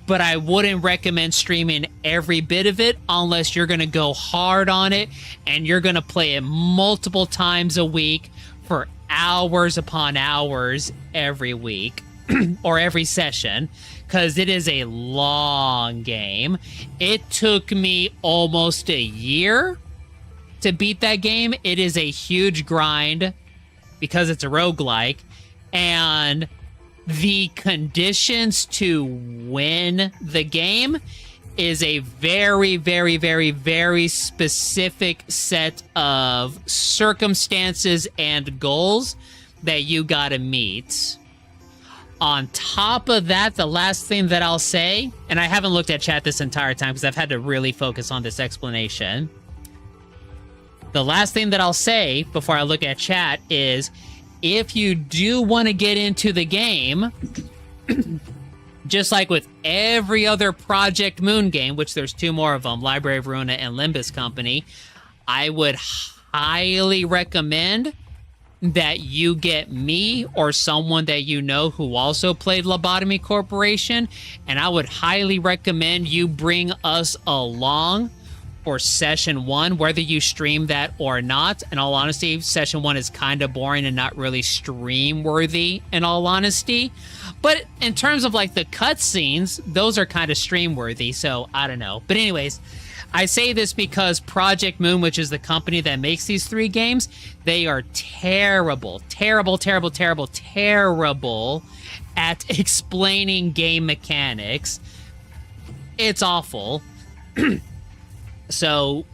but I wouldn't recommend streaming every bit of it unless you're going to go hard on it and you're going to play it multiple times a week for hours upon hours every week or every session, because it is a long game. It took me almost a year to beat that game. It is a huge grind because it's a roguelike, and the conditions to win the game is a very, very, very, very specific set of circumstances and goals that you gotta meet. On top of that, the last thing that I'll say, and I haven't looked at chat this entire time because I've had to really focus on this explanation. The last thing that I'll say before I look at chat is, if you do want to get into the game, just like with every other Project Moon game, which there's 2 more of them, Library of Ruina and Limbus Company, I would highly recommend that you get me or someone that you know who also played Lobotomy Corporation, and I would highly recommend you bring us along for session 1, whether you stream that or not. In all honesty, session 1 is kind of boring and not really stream worthy, in all honesty. But in terms of like the cutscenes, those are kind of stream worthy, so I don't know. But anyways, I say this because Project Moon, which is the company that makes these 3 games, they are terrible at explaining game mechanics. It's awful. So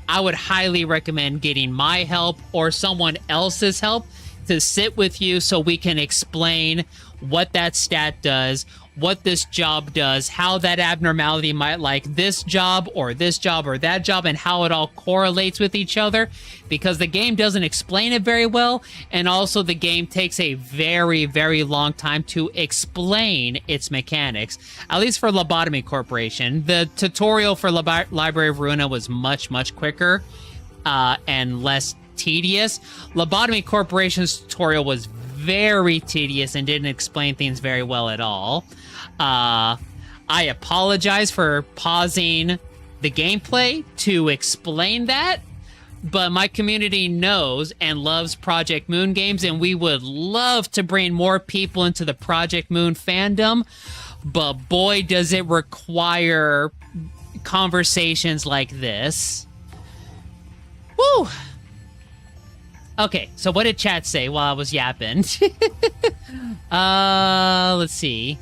I would highly recommend getting my help or someone else's help to sit with you so we can explain what that stat does, what this job does, how that abnormality might like this job or that job, and how it all correlates with each other, because the game doesn't explain it very well, and also the game takes a very, very long time to explain its mechanics, at least for Lobotomy Corporation. The tutorial for Library of Ruina was much, much quicker and less tedious. Lobotomy Corporation's tutorial was very tedious and didn't explain things very well at all. I apologize for pausing the gameplay to explain that, but my community knows and loves Project Moon games, and we would love to bring more people into the Project Moon fandom, but boy, does it require conversations like this. Woo! Okay, so what did chat say while I was yapping? Let's see.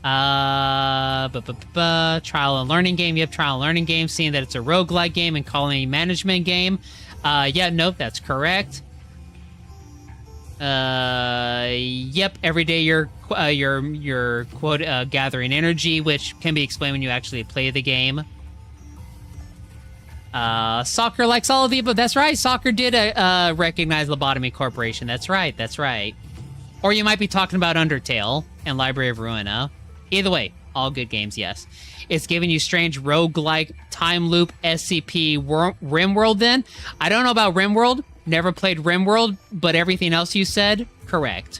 Trial and learning game. Yep, trial and learning game. Seeing that it's a roguelike game and colony management game. Yeah, nope, that's correct. Yep, every day you're quote gathering energy, which can be explained when you actually play the game. Soccer likes all of the above. That's right. Soccer did recognize Lobotomy Corporation. That's right. That's right. Or you might be talking about Undertale and Library of Ruina. Either way, all good games, yes. It's giving you strange roguelike time loop SCP RimWorld then. I don't know about RimWorld. Never played RimWorld, but everything else you said, correct.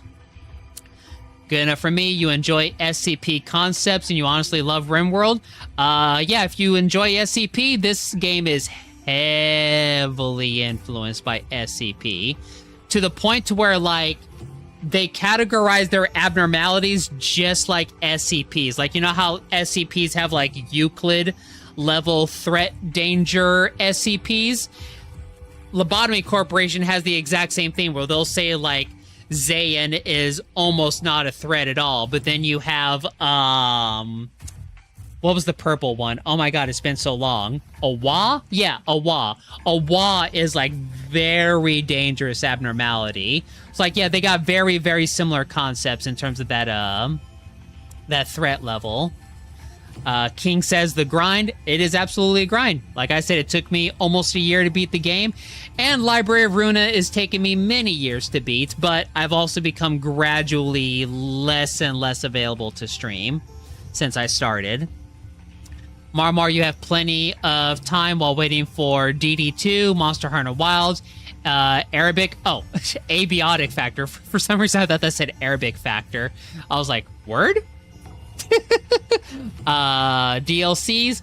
Good enough for me. You enjoy SCP concepts and you honestly love RimWorld. Yeah, if you enjoy SCP, this game is heavily influenced by SCP to the point to where, like, they categorize their abnormalities just like SCPs. Like, you know how SCPs have, like, Euclid level threat danger SCPs? Lobotomy Corporation has the exact same thing where they'll say, like, Zayn is almost not a threat at all, but then you have what was the purple one? Oh my god, it's been so long. Awa? Yeah, Awa. Awa is like very dangerous abnormality. It's like, yeah, they got very, very similar concepts in terms of that that threat level. King says the grind. It is absolutely a grind. Like I said, it took me almost a year to beat the game, and Library of Ruina is taking me many years to beat, but I've also become gradually less and less available to stream since I started. Marmar, you have plenty of time while waiting for DD2, Monster Hunter Wilds, Arabic. Oh, abiotic factor. For some reason, I thought that said Arabic factor. I was like, word? DLCs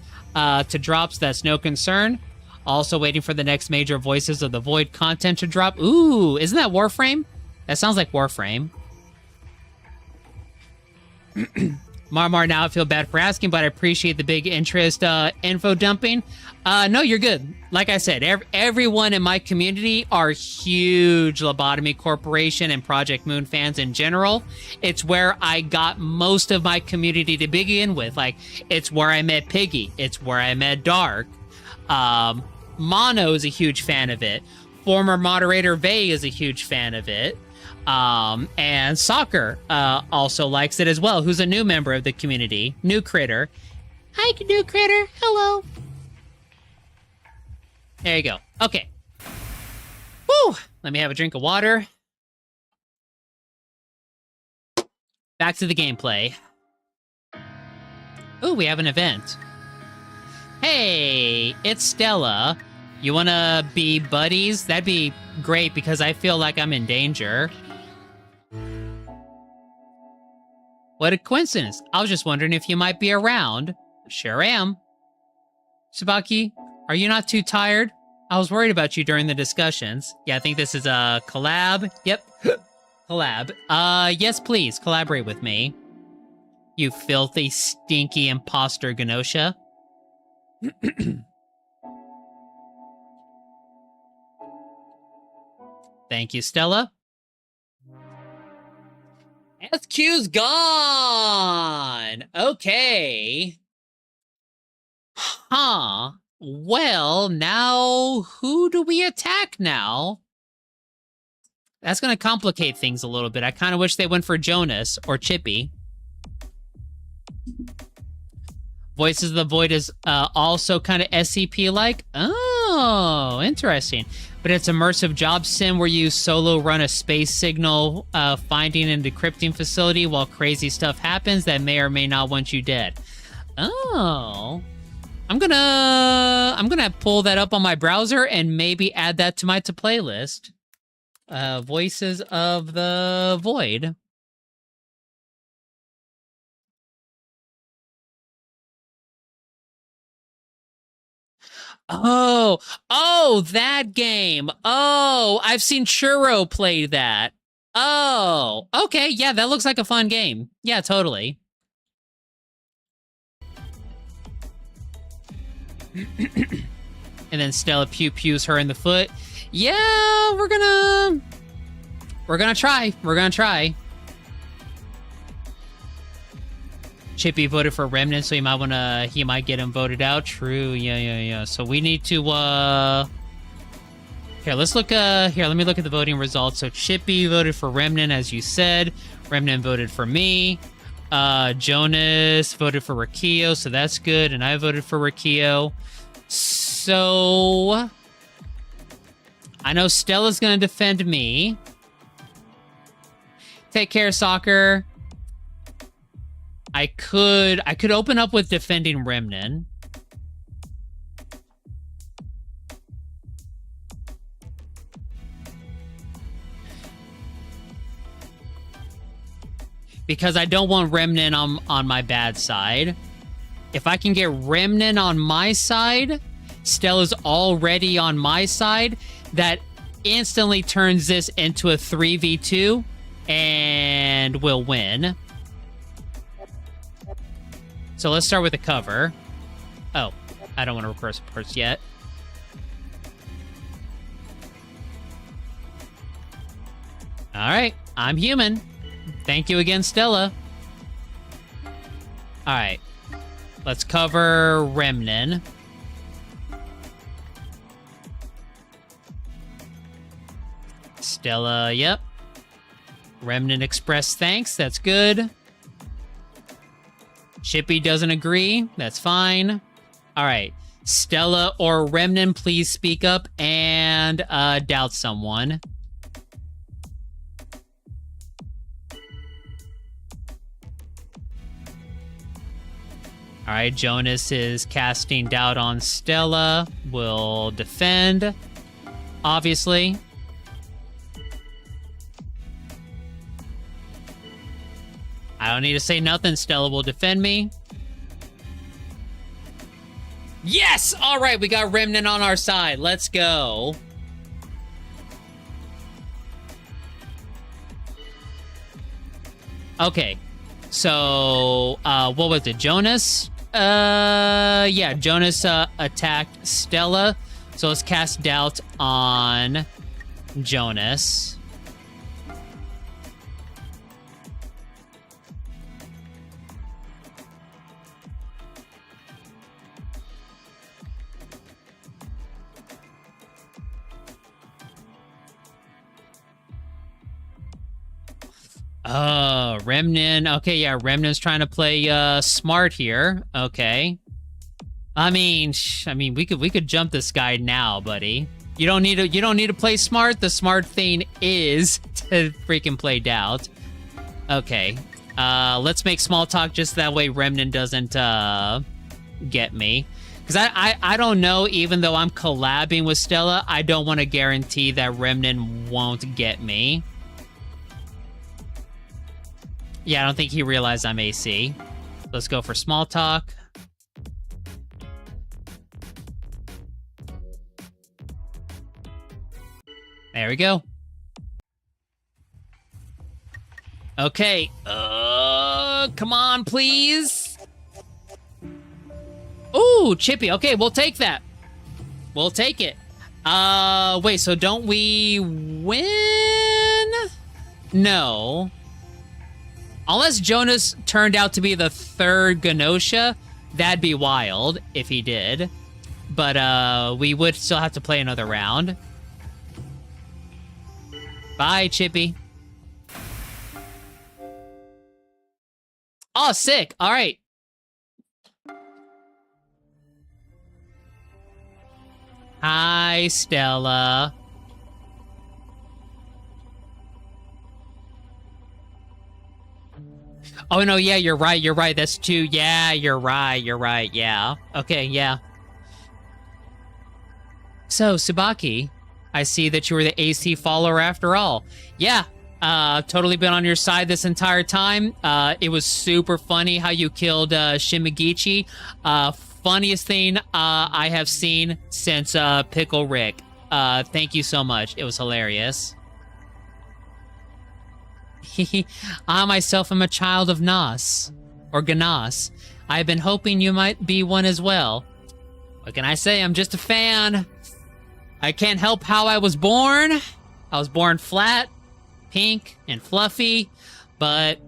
to drop, so that's no concern. Also waiting for the next major Voices of the Void content to drop. Ooh, isn't that Warframe? That sounds like Warframe. Marmar, now I feel bad for asking, but I appreciate the big interest info dumping. No, you're good. Like I said, everyone in my community are huge Lobotomy Corporation and Project Moon fans in general. It's where I got most of my community to begin with. Like, it's where I met Piggy. It's where I met Dark. Mono is a huge fan of it. Former moderator Vay is a huge fan of it. And Soccer also likes it as well, who's a new member of the community. New Critter. Hi, New Critter. Hello. There you go. Okay. Woo! Let me have a drink of water. Back to the gameplay. Ooh, we have an event. Hey, it's Stella. You wanna be buddies? That'd be great because I feel like I'm in danger. What a coincidence. I was just wondering if you might be around. Sure am. Tsubaki, are you not too tired? I was worried about you during the discussions. Yeah, I think this is a collab. Yep. Collab. Yes, please, collaborate with me. You filthy, stinky imposter Gnosia. Thank you, Stella. SQ's gone! Okay. Huh. Well, now, who do we attack now? That's gonna complicate things a little bit. I kind of wish they went for Jonas or Chippy. Voices of the Void is also kind of SCP-like. Oh, interesting. But it's immersive job sim where you solo run a space signal finding and decrypting facility while crazy stuff happens that may or may not want you dead. Oh. I'm gonna pull that up on my browser and maybe add that to my playlist. Voices of the Void. Oh, that game. Oh, I've seen Churro play that. Oh, okay. Yeah, that looks like a fun game. Yeah, totally. And then Stella pews her in the foot. Yeah, we're gonna try. We're gonna try. Chippy voted for Remnant, so he might get him voted out. True, yeah. So we need to, here, let's look, here, let me look at the voting results. So Chippy voted for Remnant, as you said. Remnant voted for me. Jonas voted for Rikio, so that's good, and I voted for Rikio. So, I know Stella's gonna defend me. Take care, Soccer. I could open up with defending Remnant. Because I don't want Remnant on my bad side. If I can get Remnant on my side, Stella's already on my side, that instantly turns this into a 3v2 and we'll win. So let's start with the cover. Oh, I don't want to reverse parts yet. All right, I'm human. Thank you again, Stella. All right, let's cover Remnant. Stella, yep. Remnant expressed thanks, that's good. Chippy doesn't agree. That's fine. All right. Stella or Remnant, please speak up and doubt someone. All right. Jonas is casting doubt on Stella. Will defend, obviously. I don't need to say nothing. Stella will defend me. Yes! All right, we got Remnant on our side. Let's go. Okay. So, what was it? Jonas? Yeah, Jonas attacked Stella. So let's cast Doubt on Jonas. Oh, Remnant. Okay, yeah, Remnant's trying to play smart here. Okay. I mean, we could jump this guy now, buddy. You don't need to play smart. The smart thing is to freaking play Doubt. Okay. Let's make small talk just that way Remnant doesn't get me. Because I don't know, even though I'm collabing with Stella, I don't want to guarantee that Remnant won't get me. Yeah, I don't think he realized I'm AC. Let's go for small talk. There we go. Okay. Come on, please. Ooh, Chippy. Okay, we'll take that. We'll take it. Wait, so don't we win? No. Unless Jonas turned out to be the third Gnosia, that'd be wild if he did. But we would still have to play another round. Bye, Chippy. Oh, sick. All right. Hi, Stella. Oh, no, yeah, you're right, that's 2. Yeah, you're right, yeah. Okay, yeah. So, Tsubaki, I see that you were the AC follower after all. Yeah, totally been on your side this entire time. It was super funny how you killed Shimigichi. Funniest thing I have seen since Pickle Rick. Thank you so much. It was hilarious. I myself am a child of Nas, or Ganas. I've been hoping you might be one as well. What can I say? I'm just a fan. I can't help how I was born. I was born flat, pink, and fluffy, but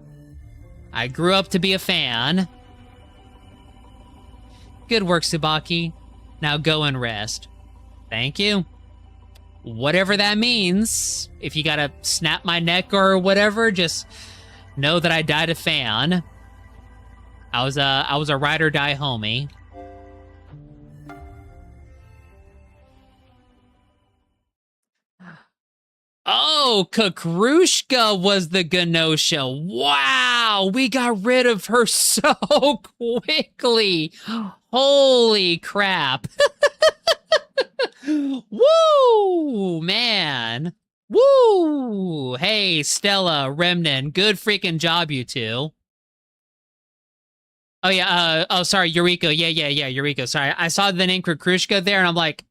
I grew up to be a fan. Good work, Tsubaki. Now go and rest. Thank you. Whatever that means. If you gotta snap my neck or whatever, just know that I died a fan. I was a ride or die homie. Oh, Kakrushka was the Gnosia. Wow, we got rid of her so quickly. Holy crap. Woo, man. Woo. Hey, Stella, Remnant, good freaking job, you two. Oh, yeah, sorry, Eureka. Yeah, Eureka. Sorry, I saw the name Kakrushka there, and I'm like,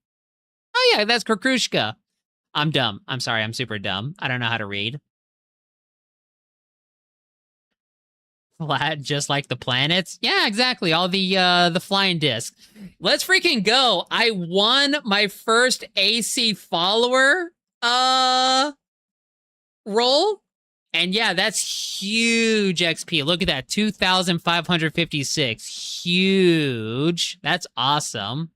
oh, yeah, that's Kakrushka. I'm dumb. I'm sorry, I'm super dumb. I don't know how to read. Flat, just like the planets? Yeah, exactly. All the flying discs. Let's freaking go. I won my first AC follower roll. And yeah, that's huge XP. Look at that. 2,556. Huge. That's awesome.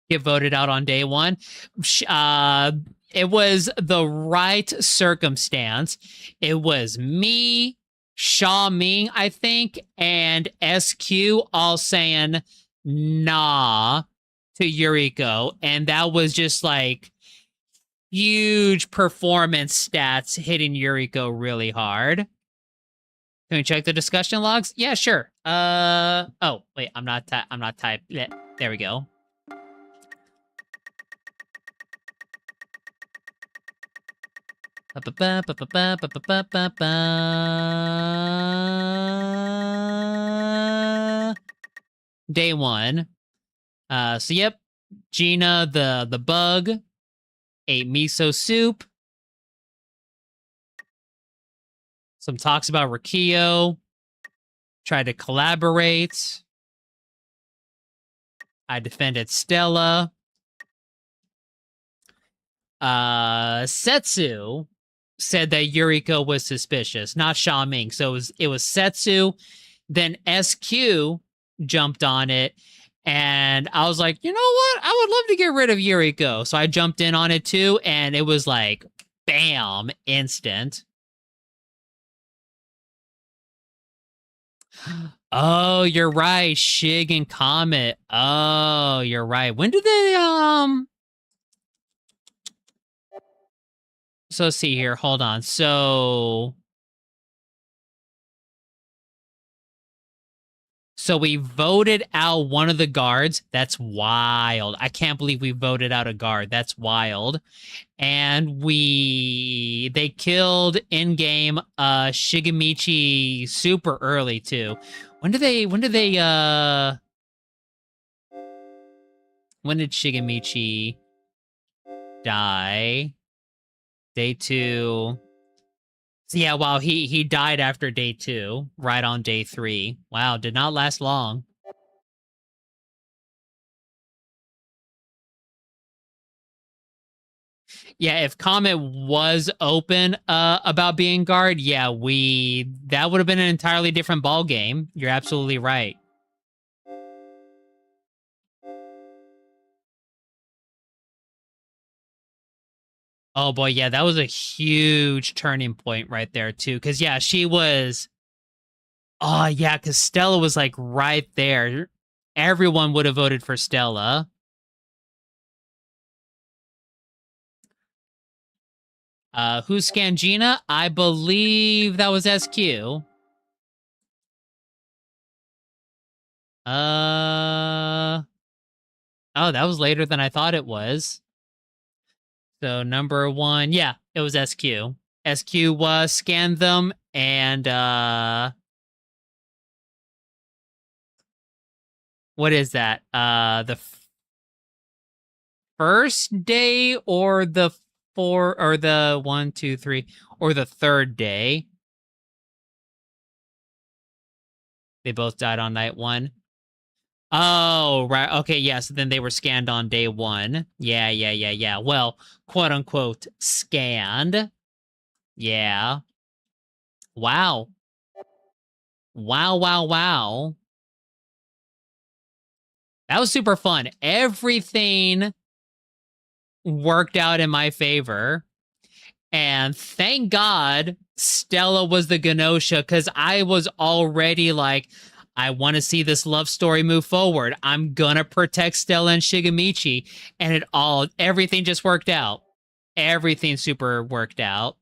Get voted out on day one. It was the right circumstance. It was me, Sha Ming, I think, and SQ all saying nah to Yuriko. And that was just like huge performance stats hitting Yuriko really hard. Can we check the discussion logs? Yeah, sure. Oh, wait, I'm not typed. There we go. Day 1. So yep, Gina the bug ate miso soup. Some talks about Rikio. Tried to collaborate. I defended Stella. Setsu said that Yuriko was suspicious, not Sha Ming. So it was Setsu. Then SQ jumped on it. And I was like, you know what? I would love to get rid of Yuriko. So I jumped in on it too. And it was like, bam, instant. Oh, you're right. Shig and Comet. Oh, you're right. When did they, So let's see here. Hold on. So we voted out one of the guards. That's wild. I can't believe we voted out a guard. That's wild. And they killed in-game Shigemichi super early too. When did Shigemichi die? Day 2. So yeah, wow, he died after day 2, right on day 3. Wow, did not last long. Yeah, if Comet was open about being guard, yeah, that would have been an entirely different ball game. You're absolutely right. Oh boy, yeah, that was a huge turning point right there too. Cause yeah, she was. Oh yeah, cause Stella was like right there. Everyone would have voted for Stella. Who's Scangina? I believe that was SQ. Oh, that was later than I thought it was. So number 1, yeah, it was SQ. SQ was scanned them, and what is that? The first day or the 1, 2, 3, or the third day? They both died on night 1. Oh, right. Okay, yes. Yeah, so then they were scanned on day 1. Yeah. Well, quote unquote, scanned. Yeah. Wow. Wow. That was super fun. Everything worked out in my favor. And thank God Stella was the Gnosia, because I was already like, I want to see this love story move forward. I'm gonna protect Stella and Shigemichi. And everything just worked out. Everything super worked out.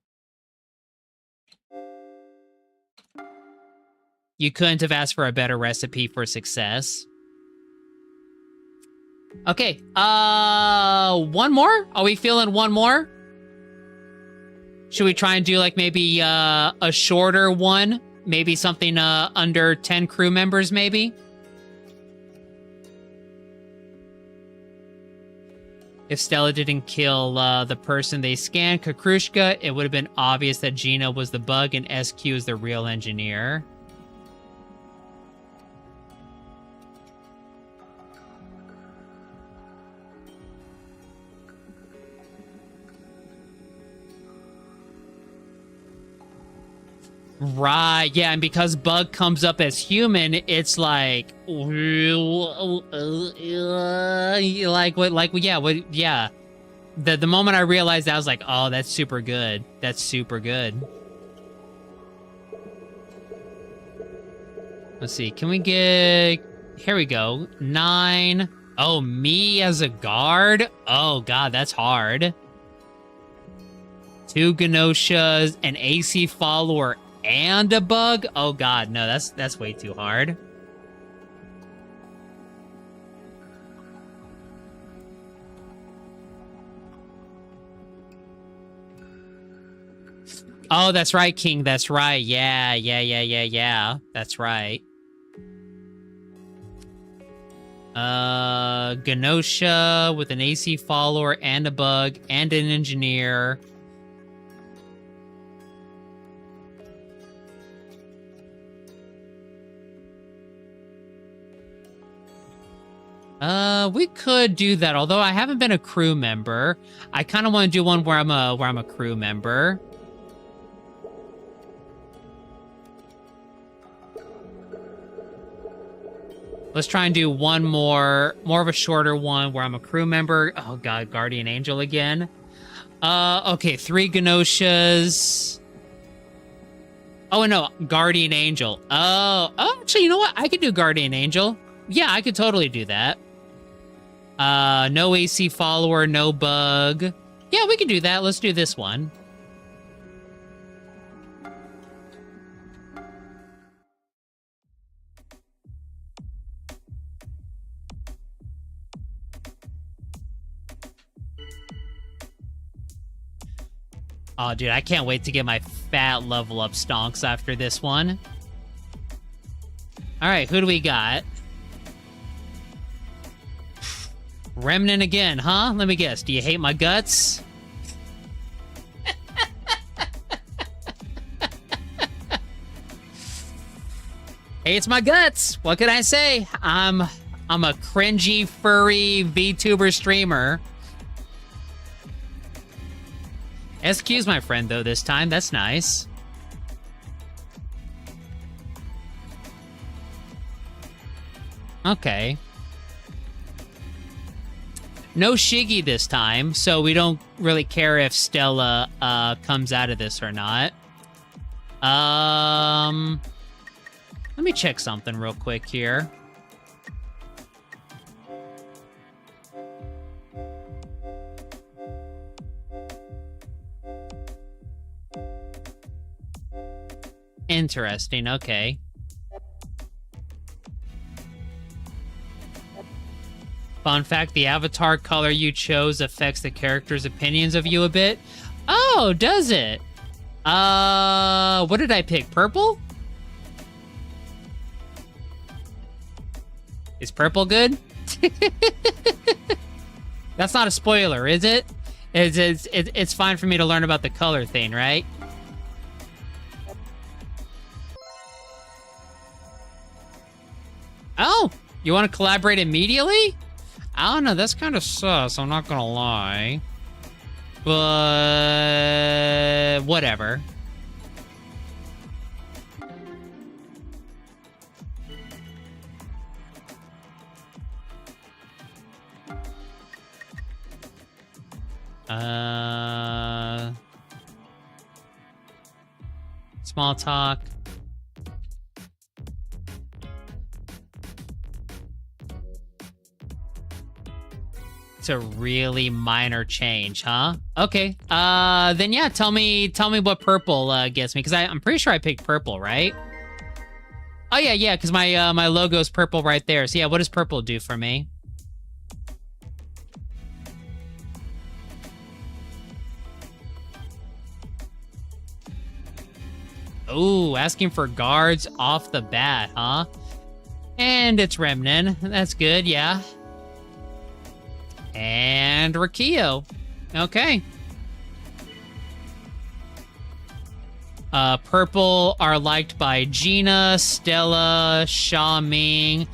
You couldn't have asked for a better recipe for success. Okay, one more? Are we feeling one more? Should we try and do like maybe a shorter one? Maybe something under 10 crew members, maybe? If Stella didn't kill the person they scanned, Kakrushka, it would have been obvious that Gina was the bug and SQ is the real engineer. Right, yeah, and because Bug comes up as human, it's like, yeah. The moment I realized that, I was like, oh, that's super good. That's super good. Let's see, can we get... Here we go. 9. Oh, me as a guard? Oh, God, that's hard. 2 Gnosias, an AC follower, and a bug? Oh god, no, that's way too hard. Oh, that's right, King. That's right. Yeah. That's right. Gnosia with an AC follower and a bug and an engineer. We could do that. Although I haven't been a crew member, I kind of want to do one where I'm a crew member. Let's try and do one more of a shorter one where I'm a crew member. Oh god, Guardian Angel again. Okay, 3 Gnosias. Oh no, Guardian Angel. Oh, actually, you know what? I could do Guardian Angel. Yeah, I could totally do that. No AC follower, no bug. Yeah, we can do that. Let's do this one. Oh, dude, I can't wait to get my fat level up stonks after this one. All right, who do we got? Remnant again, huh? Let me guess. Do you hate my guts? Hates my guts. What can I say? I'm a cringy, furry VTuber streamer. SQ's my friend, though, this time. That's nice. Okay. No Shiggy this time, so we don't really care if Stella comes out of this or not. Let me check something real quick here. Interesting, okay. Fun fact, the avatar color you chose affects the character's opinions of you a bit. Oh, does it? What did I pick? Purple? Is purple good? That's not a spoiler, is it? It's fine for me to learn about the color thing, right? Oh, you want to collaborate immediately? I don't know, that's kind of sus, I'm not gonna lie. But whatever. Small talk. It's a really minor change, huh? Okay. Then yeah, tell me what purple gets me, because I'm pretty sure I picked purple, right? Oh yeah, because my logo's purple right there. So yeah, what does purple do for me? Ooh, asking for guards off the bat, huh? And it's Remnant. That's good, yeah. And Rikio. Okay. Purple are liked by Gina, Stella, Sha Ming.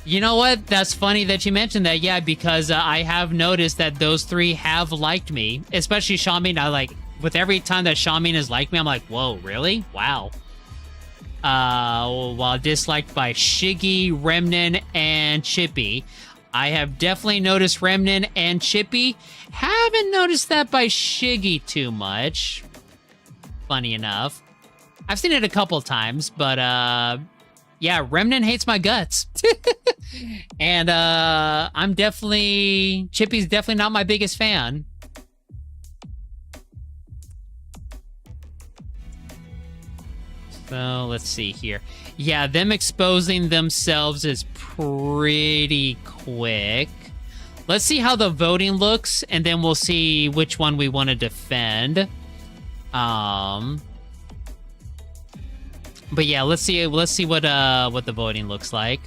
You know what? That's funny that you mentioned that, yeah, because I have noticed that those 3 have liked me, especially Sha Ming. With every time that Sha Ming has liked me, I'm like, whoa, really? Wow. While disliked by Shiggy, Remnant, and Chippy. I have definitely noticed Remnant and Chippy. Haven't noticed that by Shiggy too much. Funny enough. I've seen it a couple times, but yeah, Remnant hates my guts. And Chippy's definitely not my biggest fan. So let's see here. Yeah, them exposing themselves is pretty quick. Let's see how the voting looks, and then we'll see which one we want to defend. But yeah, let's see what the voting looks like.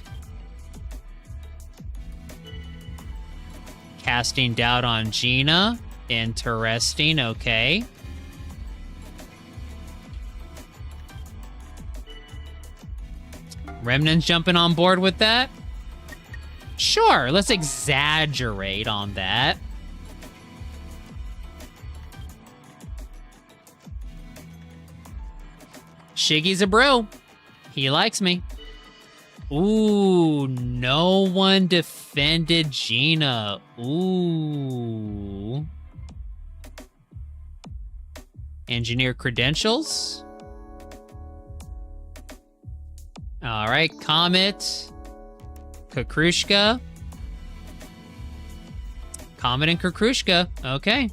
Casting doubt on Gina. Interesting, okay. Remnant's jumping on board with that? Sure, let's exaggerate on that. Shiggy's a bro. He likes me. Ooh, no one defended Gina. Ooh. Engineer credentials. All right, Comet. Kukrushka. Comet and Kukrushka. Okay.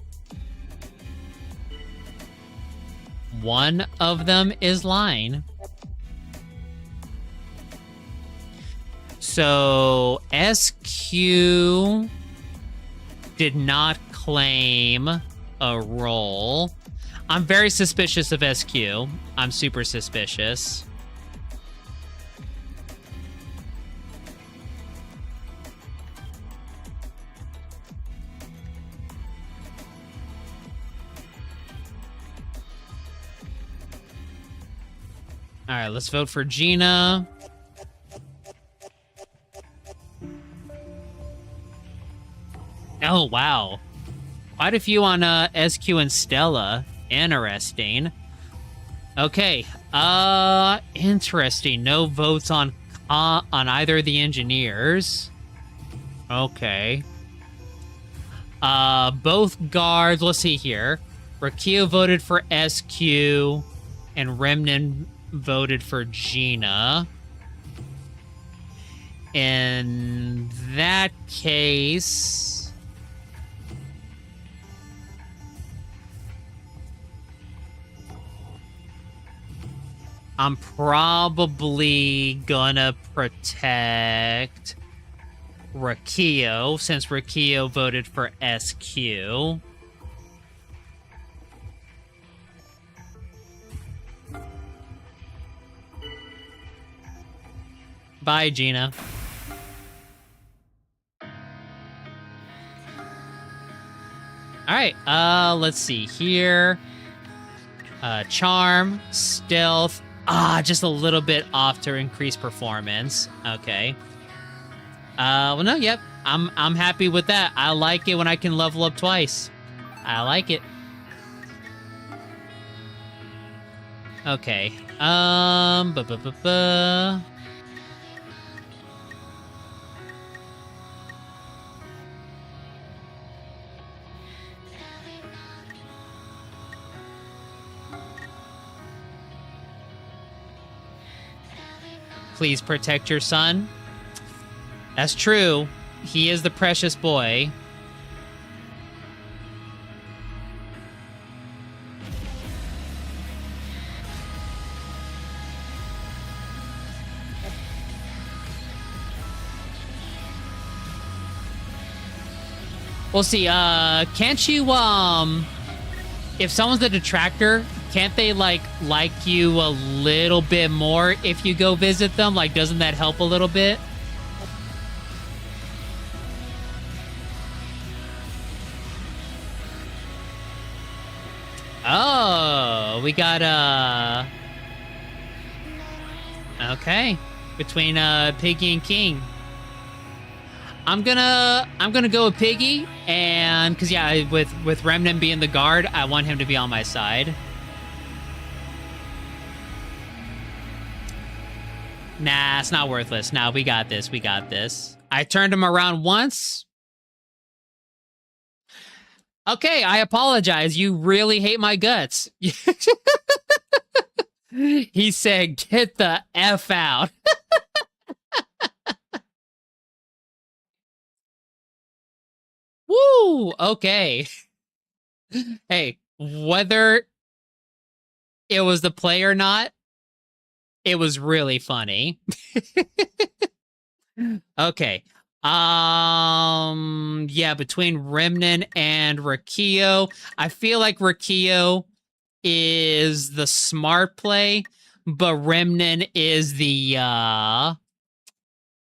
One of them is lying. So SQ did not claim a role. I'm very suspicious of SQ. I'm super suspicious. All right, let's vote for Gina. Oh, wow. Quite a few on SQ and Stella. Interesting. Okay. Interesting. No votes on either of the engineers. Okay. Both guards. Let's see here. Rakio voted for SQ, and Remnant voted for Gina. In that case, I'm probably gonna protect Rakio, since Rakio voted for SQ. Bye, Gina. All right, let's see here. Charm, stealth. Just a little bit off to increase performance. Okay. Well, no, yep. I'm happy with that. I like it when I can level up twice. I like it. Okay. Please protect your son. That's true. He is the precious boy. We'll see. Can't you, if someone's a detractor, can't they, like you a little bit more if you go visit them? Like, doesn't that help a little bit? Oh, we got, okay. Between, Piggy and King. I'm gonna go with Piggy, and, cause yeah, with Remnant being the guard, I want him to be on my side. Nah, it's not worthless. Nah, we got this. We got this. I turned him around once. Okay, I apologize. You really hate my guts. He said, get the F out. Woo! Okay. Hey, whether it was the play or not, it was really funny. Okay. Yeah, between Remnant and Rakio, I feel like Rakio is the smart play, but Remnant is the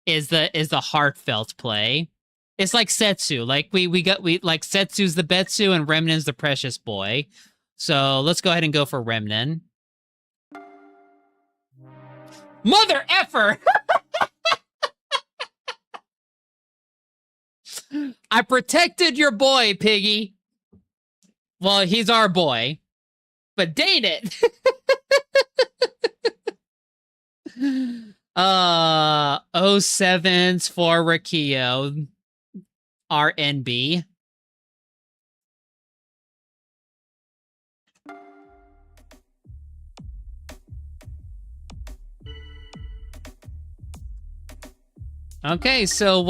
heartfelt play. It's like Setsu. Like we like Setsu's the Betsu and Remnant's the precious boy. So let's go ahead and go for Remnant. Mother effer! I protected your boy, Piggy. Well, he's our boy. But dang it. 07's for Rikio. RNB. Okay, so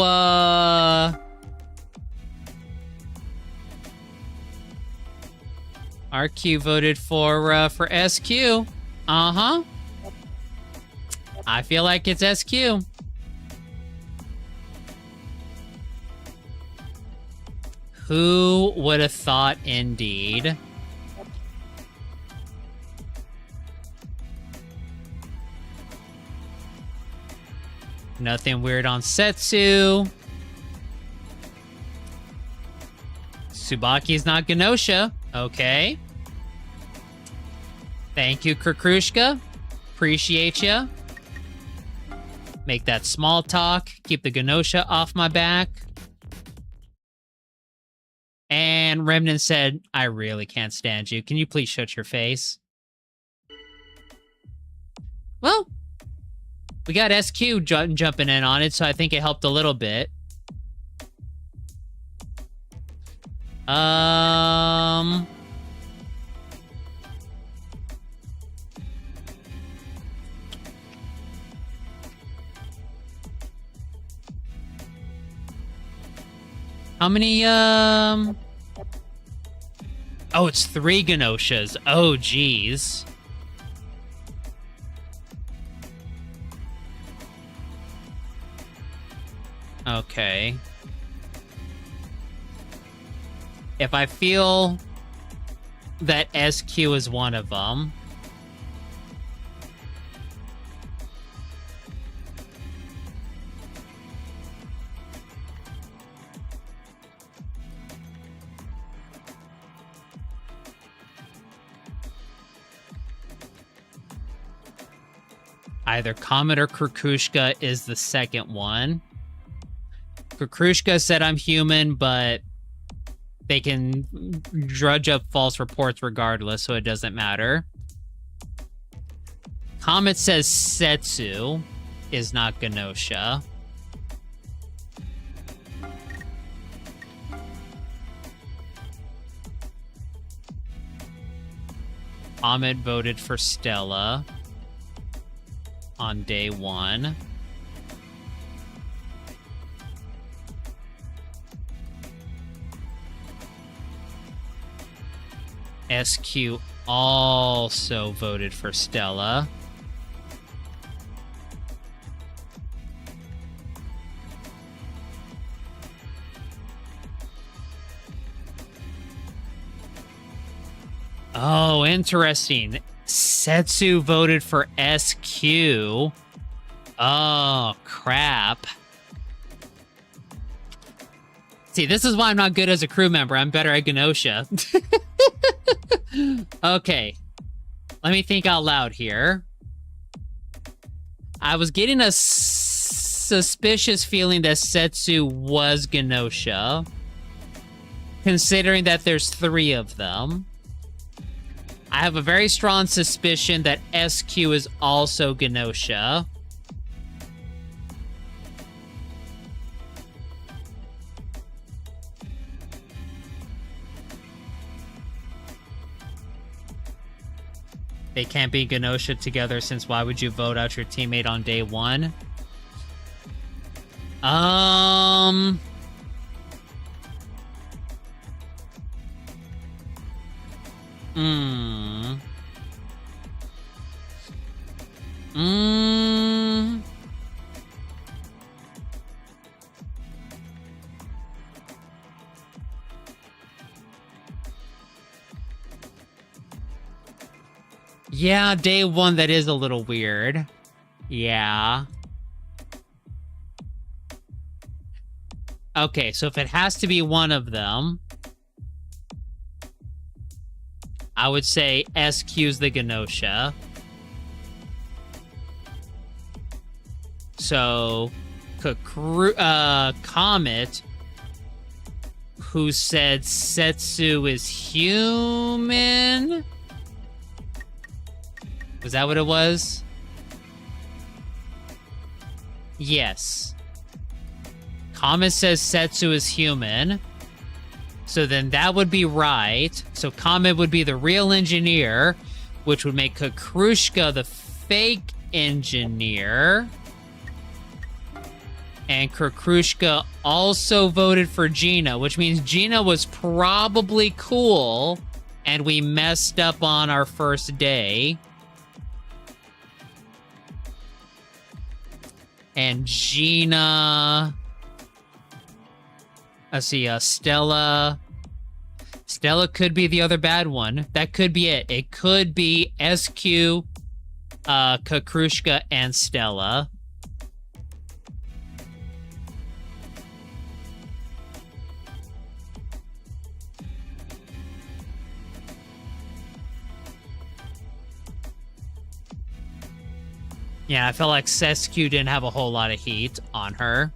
RQ voted for SQ. Uh-huh. I feel like it's SQ. Who would have thought, indeed? Nothing weird on Setsu. Tsubaki's not Gnosia. Okay. Thank you, Krukushka. Appreciate ya. Make that small talk. Keep the Gnosia off my back. And Remnant said, I really can't stand you. Can you please shut your face? Well, we got SQ jumping in on it, so I think it helped a little bit. How many, Oh, it's 3 Gnosias. Oh, geez. Okay. If I feel that SQ is one of them... Either Comet or Krukushka is the second one. Krukushka said I'm human, but they can drudge up false reports regardless, so it doesn't matter. Comet says Setsu is not Gnosia. Comet voted for Stella on day 1. SQ also voted for Stella. Oh, interesting. Setsu voted for SQ. Oh, crap. See, this is why I'm not good as a crew member. I'm better at Gnosia. Okay. Let me think out loud here. I was getting a suspicious feeling that Setsu was Gnosia, considering that there's 3 of them. I have a very strong suspicion that SQ is also Gnosia. They can't be Gnosia together, since why would you vote out your teammate on day 1? Yeah, day one, that is a little weird. Yeah. Okay, so if it has to be one of them, I would say SQ's the Gnosia. So, Comet, who said Setsu is human? Was that what it was? Yes. Comet says Setsu is human. So then that would be right. So Comet would be the real engineer, which would make Kukrushka the fake engineer. And Kukrushka also voted for Gina, which means Gina was probably cool, and we messed up on our first day. And Gina... Let's see, Stella. Stella could be the other bad one. That could be it. It could be SQ, Kukrushka, and Stella. Yeah, I felt like SQ didn't have a whole lot of heat on her.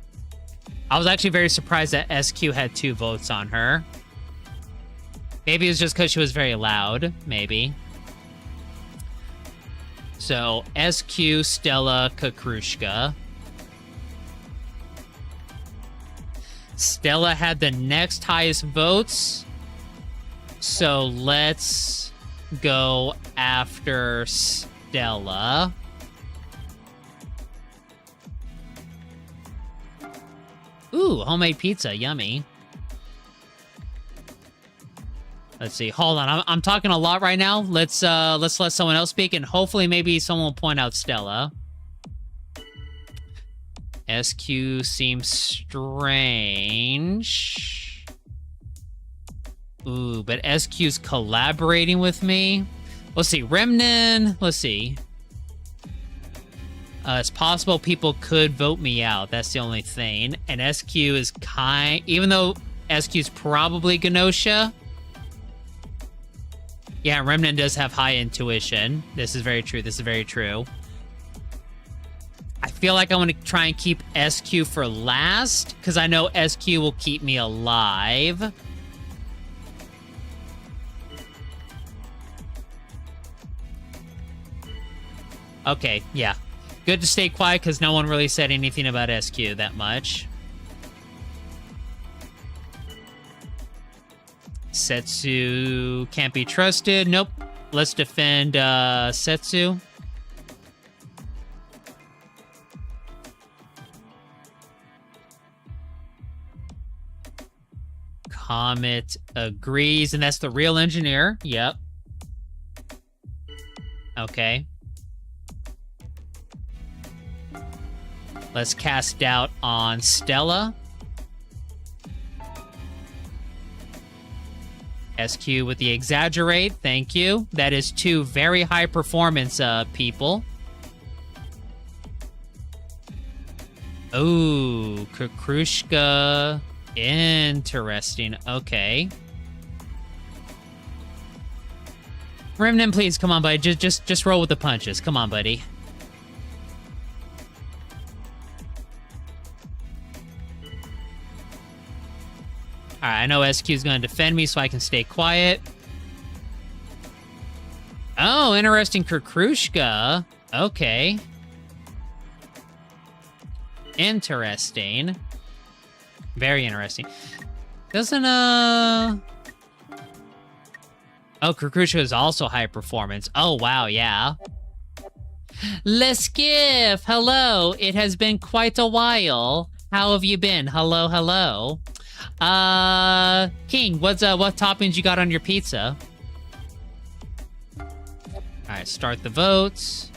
I was actually very surprised that SQ had 2 votes on her. Maybe it was just because she was very loud, maybe. So, SQ, Stella, Kukrushka. Stella had the next highest votes. So, let's go after Stella. Ooh, homemade pizza, yummy. Let's see. Hold on, I'm talking a lot right now. Let's let someone else speak, and hopefully, maybe someone will point out Stella. SQ seems strange. Ooh, but SQ's collaborating with me. Let's see, Remnant. Let's see. It's possible people could vote me out. That's the only thing. And SQ is even though SQ's probably Gnosia. Yeah, Remnant does have high intuition. This is very true. This is very true. I feel like I want to try and keep SQ for last, because I know SQ will keep me alive. Okay, yeah. Good to stay quiet because no one really said anything about SQ that much. Setsu can't be trusted. Nope. Let's defend Setsu. Comet agrees, and that's the real engineer. Yep. Okay. Let's cast doubt on Stella. SQ with the exaggerate. Thank you. That is 2 very high performance people. Ooh, Kukrushka. Interesting. Okay. Remnant, please, come on, buddy. Just roll with the punches. Come on, buddy. Alright, I know SQ is going to defend me so I can stay quiet. Oh, interesting, Kukrushka. Okay. Interesting. Very interesting. Doesn't, Oh, Kukrushka is also high performance. Oh, wow, yeah. Leskif, hello. It has been quite a while. How have you been? Hello, hello. King, what toppings you got on your pizza? Alright, start the votes.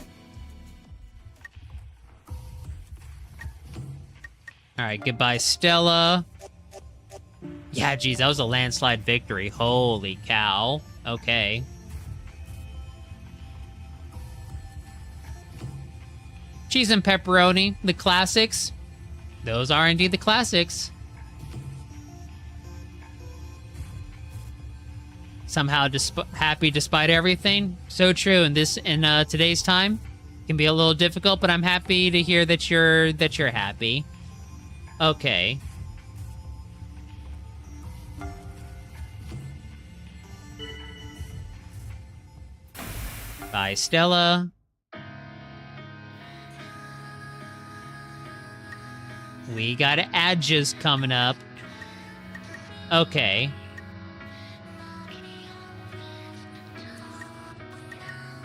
Alright, goodbye, Stella. Yeah, geez, that was a landslide victory. Holy cow. Okay. cheese and pepperoni, the classics. Those are indeed the classics. Somehow happy despite everything. So true. In today's time, it can be a little difficult, but I'm happy to hear that you're happy. Okay. Bye, Stella. We got Adjas coming up. Okay.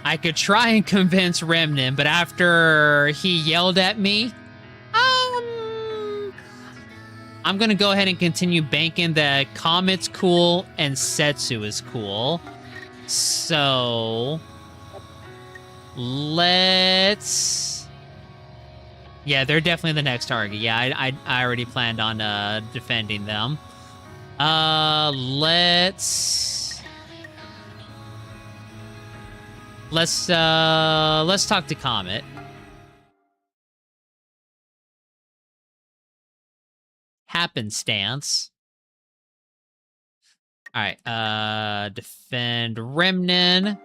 I could try and convince Remnant, but after he yelled at me, I'm gonna go ahead and continue banking that Comet's cool and Setsu is cool. So let's... Yeah, they're definitely the next target. Yeah, I already planned on defending them. Let's talk to Comet. Happenstance. All right, defend Remnant.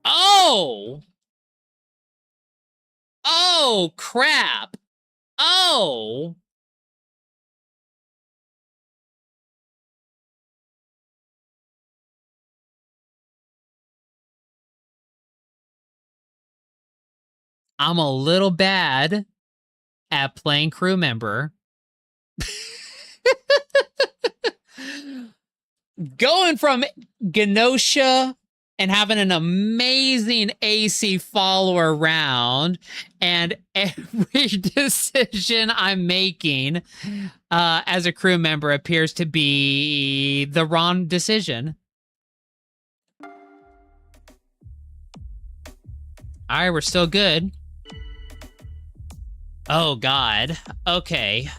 Oh! Oh, crap! Oh! I'm a little bad at playing crew member. Going from Gnosia and having an amazing AC follower round, and every decision I'm making as a crew member appears to be the wrong decision. All right, we're still good. Oh, God. Okay.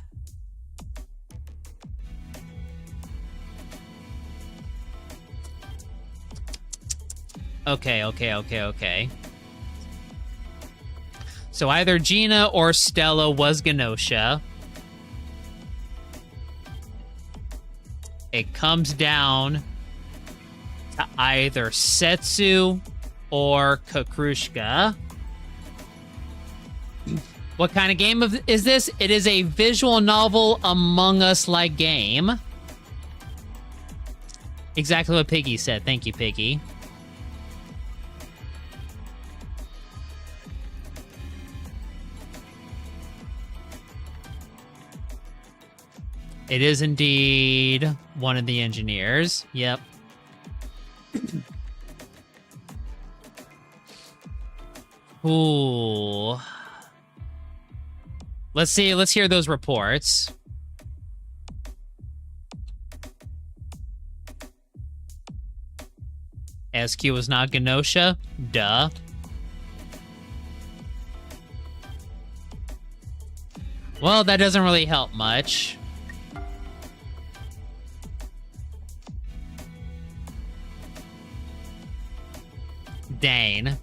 Okay. So either Gina or Stella was Gnosia. It comes down to either Setsu or Kakrushka. What kind of game is this? It is a visual novel Among Us-like game. Exactly what Piggy said. Thank you, Piggy. It is indeed one of the engineers. Yep. Ooh. Let's see. Let's hear those reports. SQ was not Gnosia? Duh. Well, that doesn't really help much. Dane.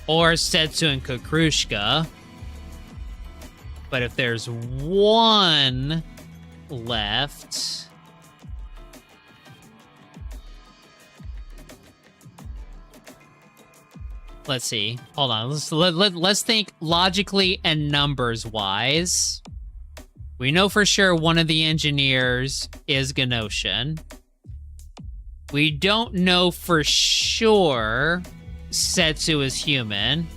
Or Setsu and Kakrushka. But if there's one left... Let's see. Hold on. Let's think logically and numbers-wise. We know for sure one of the engineers is Gnosian. We don't know for sure Setsu is human.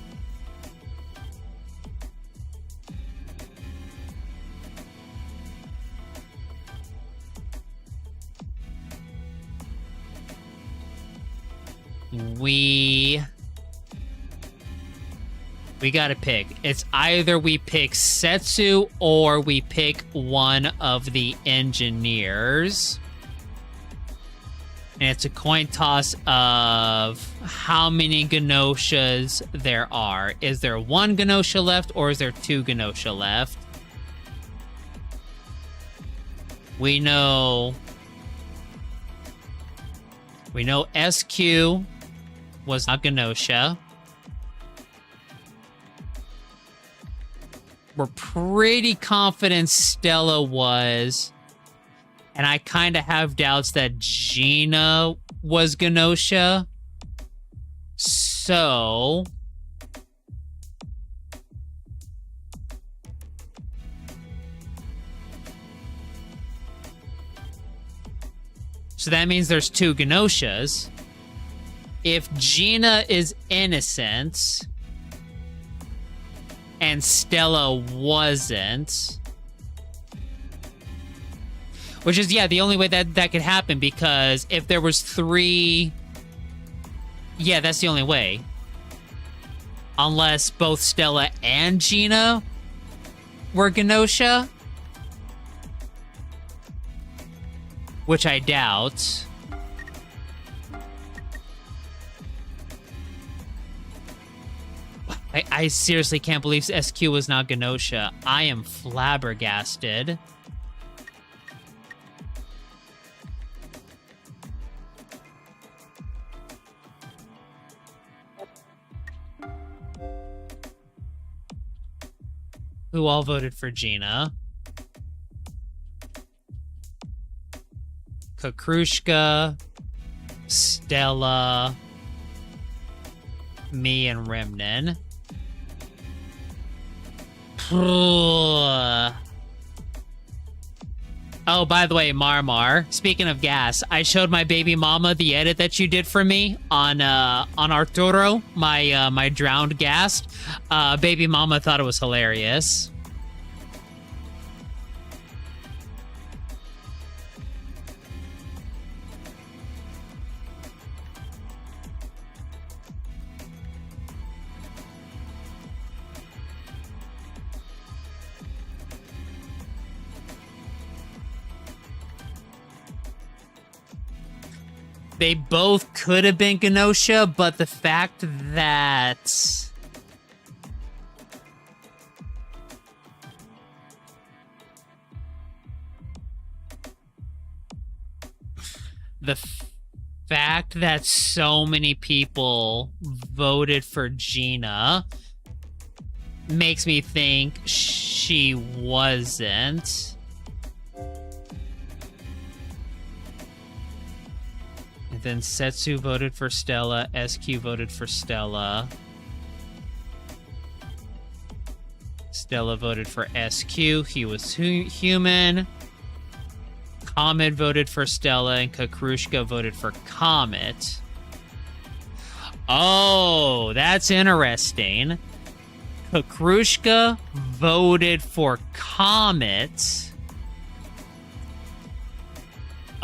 We gotta pick. It's either we pick Setsu or we pick one of the engineers. And it's a coin toss of how many Gnosias there are. Is there one Gnosia left or is there two Gnosia left? We know SQ was not Gnosia. We're pretty confident Stella was. And I kind of have doubts that Gina was Gnosia. So that means there's two Gnosias. If Gina is innocent and Stella wasn't, which is, yeah, the only way that could happen, because if there was three... Yeah, that's the only way. Unless both Stella and Gina were Gnosia. Which I doubt. I seriously can't believe SQ was not Gnosia. I am flabbergasted. Who all voted for Gina? Kakrushka, Stella, me, and Remnen. Oh, by the way, Marmar, speaking of gas, I showed my baby mama the edit that you did for me on Arturo, my drowned ghast. Baby mama thought it was hilarious. They both could have been Gnosia, but the fact that... The fact that so many people voted for Gina makes me think she wasn't. Then Setsu voted for Stella. SQ voted for Stella. Stella voted for SQ. He was human. Comet voted for Stella, and Kakrushka voted for Comet. Oh, that's interesting. Kakrushka voted for Comet.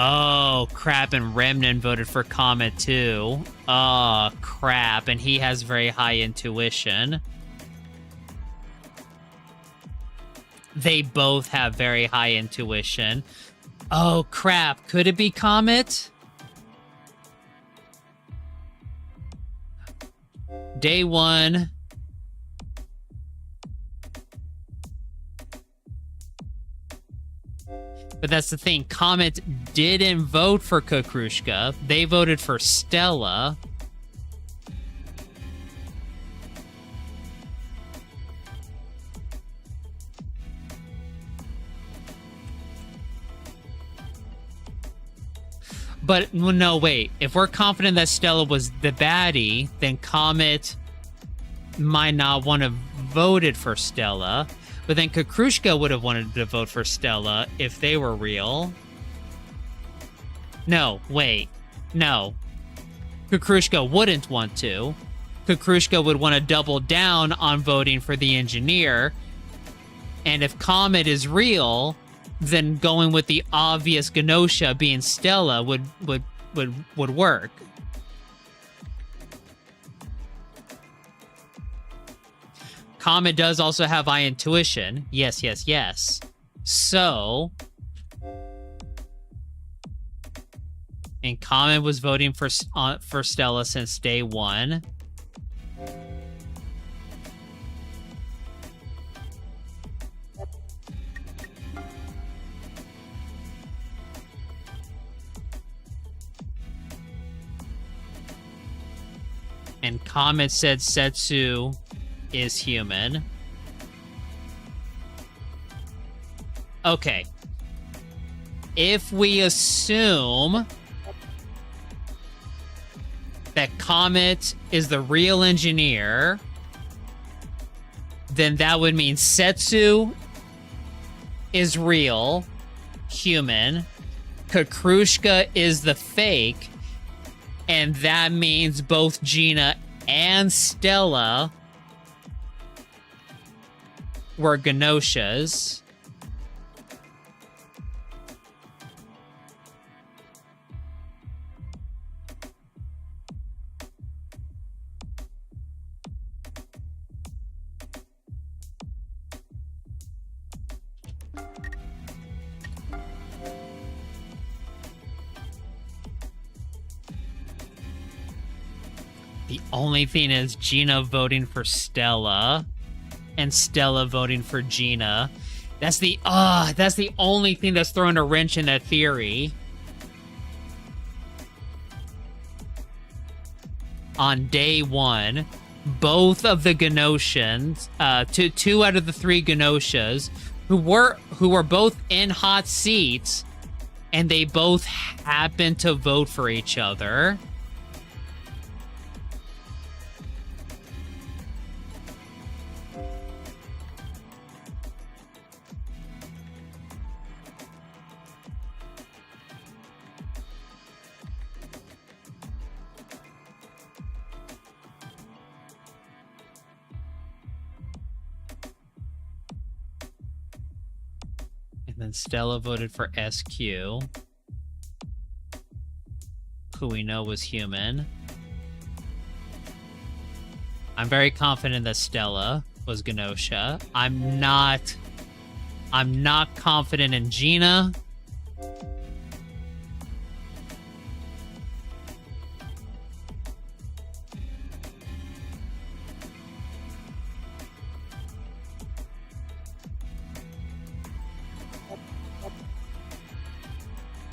Oh, crap, and Remnen voted for Comet, too. Oh, crap, and he has very high intuition. They both have very high intuition. Oh, crap, could it be Comet? Day one. But that's the thing. Comet didn't vote for Kakrushka. They voted for Stella. But, no, wait. If we're confident that Stella was the baddie, then Comet might not want to voted for Stella. But then Kakrushka would have wanted to vote for Stella if they were real. No, wait. No. Kakrushka wouldn't want to. Kakrushka would want to double down on voting for the engineer. And if Comet is real, then going with the obvious Gnosia being Stella would work. Comet does also have eye intuition. Yes, yes, yes. So... And Comet was voting for Stella since day one. And Comet said Setsu is human. Okay. If we assume that Comet is the real engineer, then that would mean Setsu is real, human. Kakrushka is the fake. And that means both Gina and Stella were Gnosias. The only thing is Gina voting for Stella and Stella voting for Gina. That's the only thing that's throwing a wrench in that theory. On day one, both of the Gnosians, two out of the three Gnosias, who were both in hot seats, and they both happened to vote for each other. And then Stella voted for SQ, who we know was human. I'm very confident that Stella was Gnosia. I'm not confident in Gina.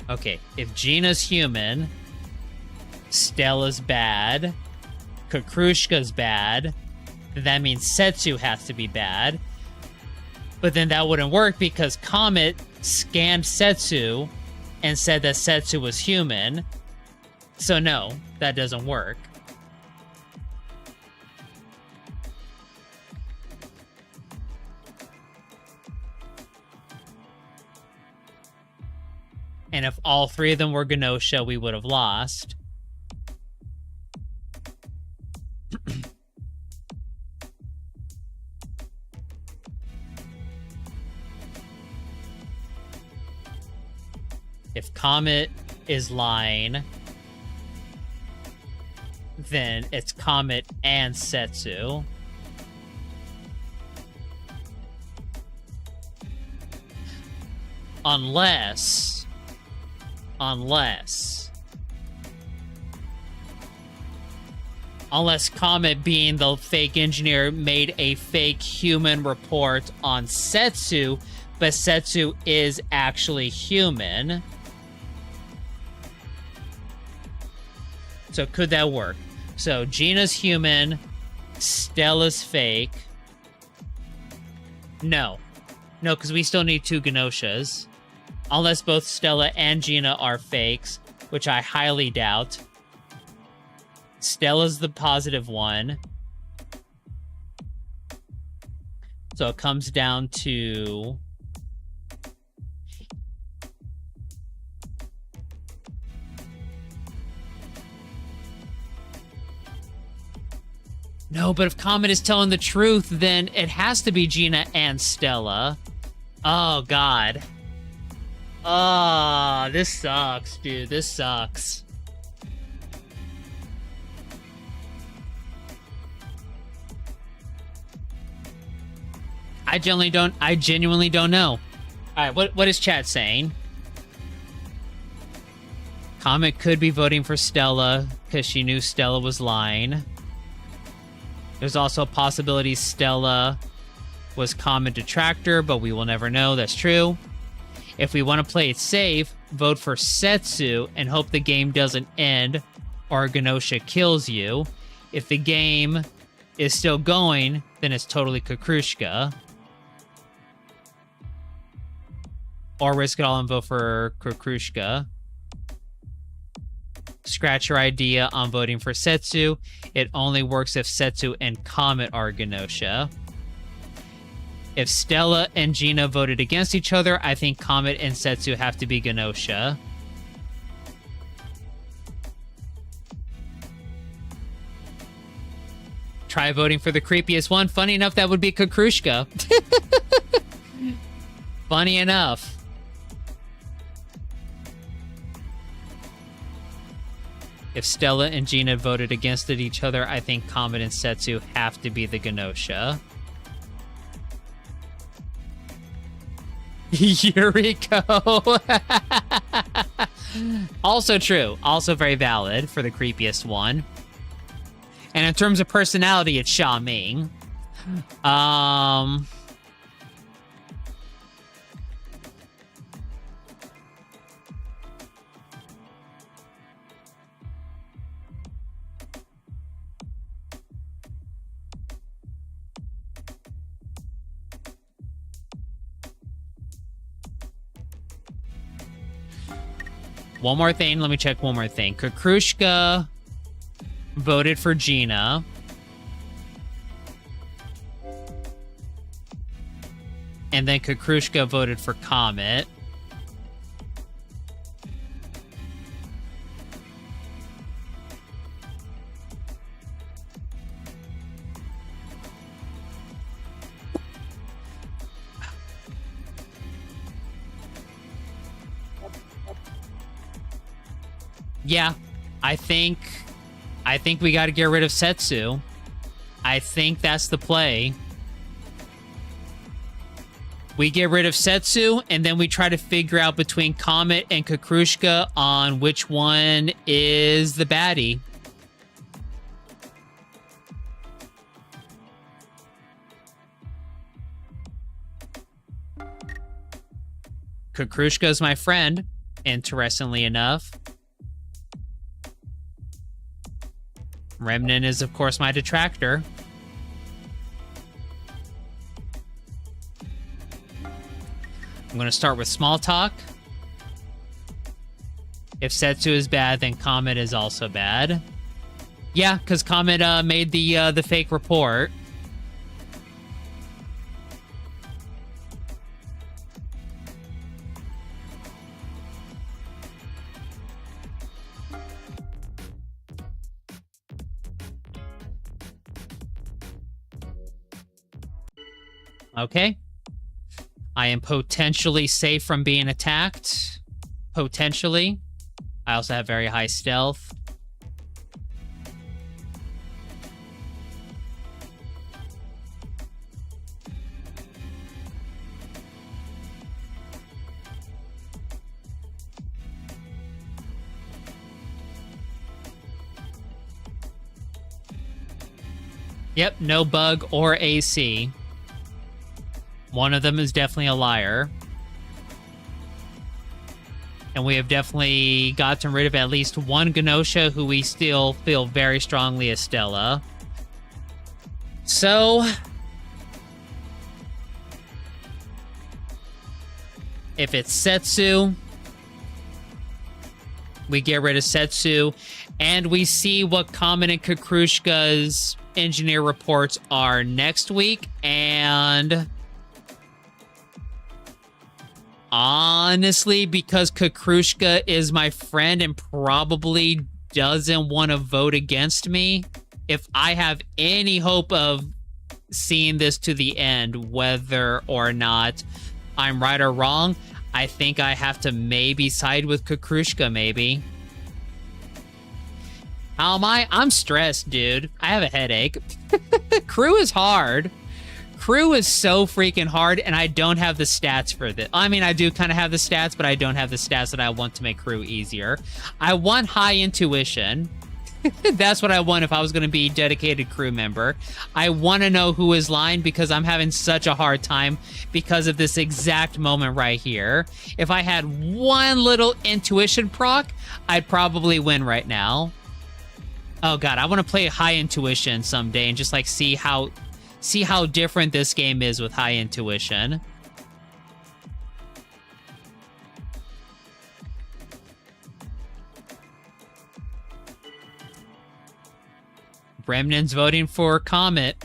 Okay, if Gina's human, Stella's bad, Kakrushka's bad, then that means Setsu has to be bad. But then that wouldn't work because Comet scanned Setsu and said that Setsu was human. So no, that doesn't work. And if all three of them were Gnosia, we would have lost. If Comet is lying, then it's Comet and Setsu. Unless Comet, being the fake engineer, made a fake human report on Setsu, but Setsu is actually human. So could that work? So Gina's human, Stella's fake. No, because we still need two Gnosias. Unless both Stella and Gina are fakes, which I highly doubt. Stella's the positive one. So it comes down to... No, but if Comet is telling the truth, then it has to be Gina and Stella. Oh, God. Oh, this sucks, dude. This sucks. I genuinely don't know. All right, what is chat saying? Comet could be voting for Stella because she knew Stella was lying. There's also a possibility Stella was Comet detractor, but we will never know. That's true. If we want to play it safe, vote for Setsu and hope the game doesn't end or Gnosia kills you. If the game is still going, then it's totally Kukrushka. Or risk it all and vote for Kukrushka. Scratch your idea on voting for Setsu. It only works if Setsu and Comet are Gnosia. If Stella and Gina voted against each other, I think Comet and Setsu have to be Gnosia. Try voting for the creepiest one. Funny enough, that would be Kukrushka. Funny enough. If Stella and Gina voted against each other, I think Comet and Setsu have to be the Gnosia. Yuriko. Also true. Also very valid for the creepiest one. And in terms of personality, it's Xia Ming. One more thing. Let me check one more thing. Kukrushka voted for Gina. And then Kukrushka voted for Comet. Yeah, I think we got to get rid of Setsu. I think that's the play. We get rid of Setsu, and then we try to figure out between Comet and Kukrushka on which one is the baddie. Kukrushka is my friend, interestingly enough. Remnant is, of course, my detractor. I'm going to start with small talk. If Setsu is bad, then Comet is also bad. Yeah, because Comet made the fake report. Okay. I am potentially safe from being attacked. Potentially. I also have very high stealth. Yep, no bug or AC. One of them is definitely a liar. And we have definitely gotten rid of at least one Gnosia who we still feel very strongly is Stella. So, if it's Setsu, we get rid of Setsu, and we see what Comet and Kukrushka's engineer reports are next week, and honestly, because Kukrushka is my friend and probably doesn't want to vote against me, if I have any hope of seeing this to the end, whether or not I'm right or wrong, I think I have to maybe side with Kukrushka, maybe. How am I? I'm stressed, dude. I have a headache. Crew is hard. Crew is so freaking hard, and I don't have the stats for this. I mean, I do kind of have the stats, but I don't have the stats that I want to make crew easier. I want high intuition. That's what I want if I was going to be dedicated crew member. I want to know who is lying because I'm having such a hard time because of this exact moment right here. If I had one little intuition proc, I'd probably win right now. Oh god, I want to play high intuition someday and just like see how different this game is with high intuition. Remnant's voting for Comet.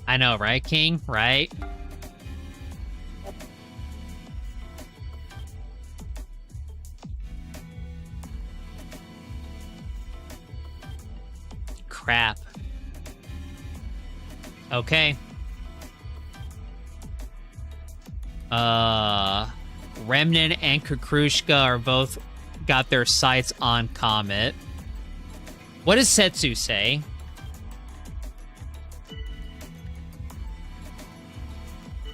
I know, right, King? Right? Crap. Okay. Remnant and Kukrushka are both got their sights on Comet. What does Setsu say?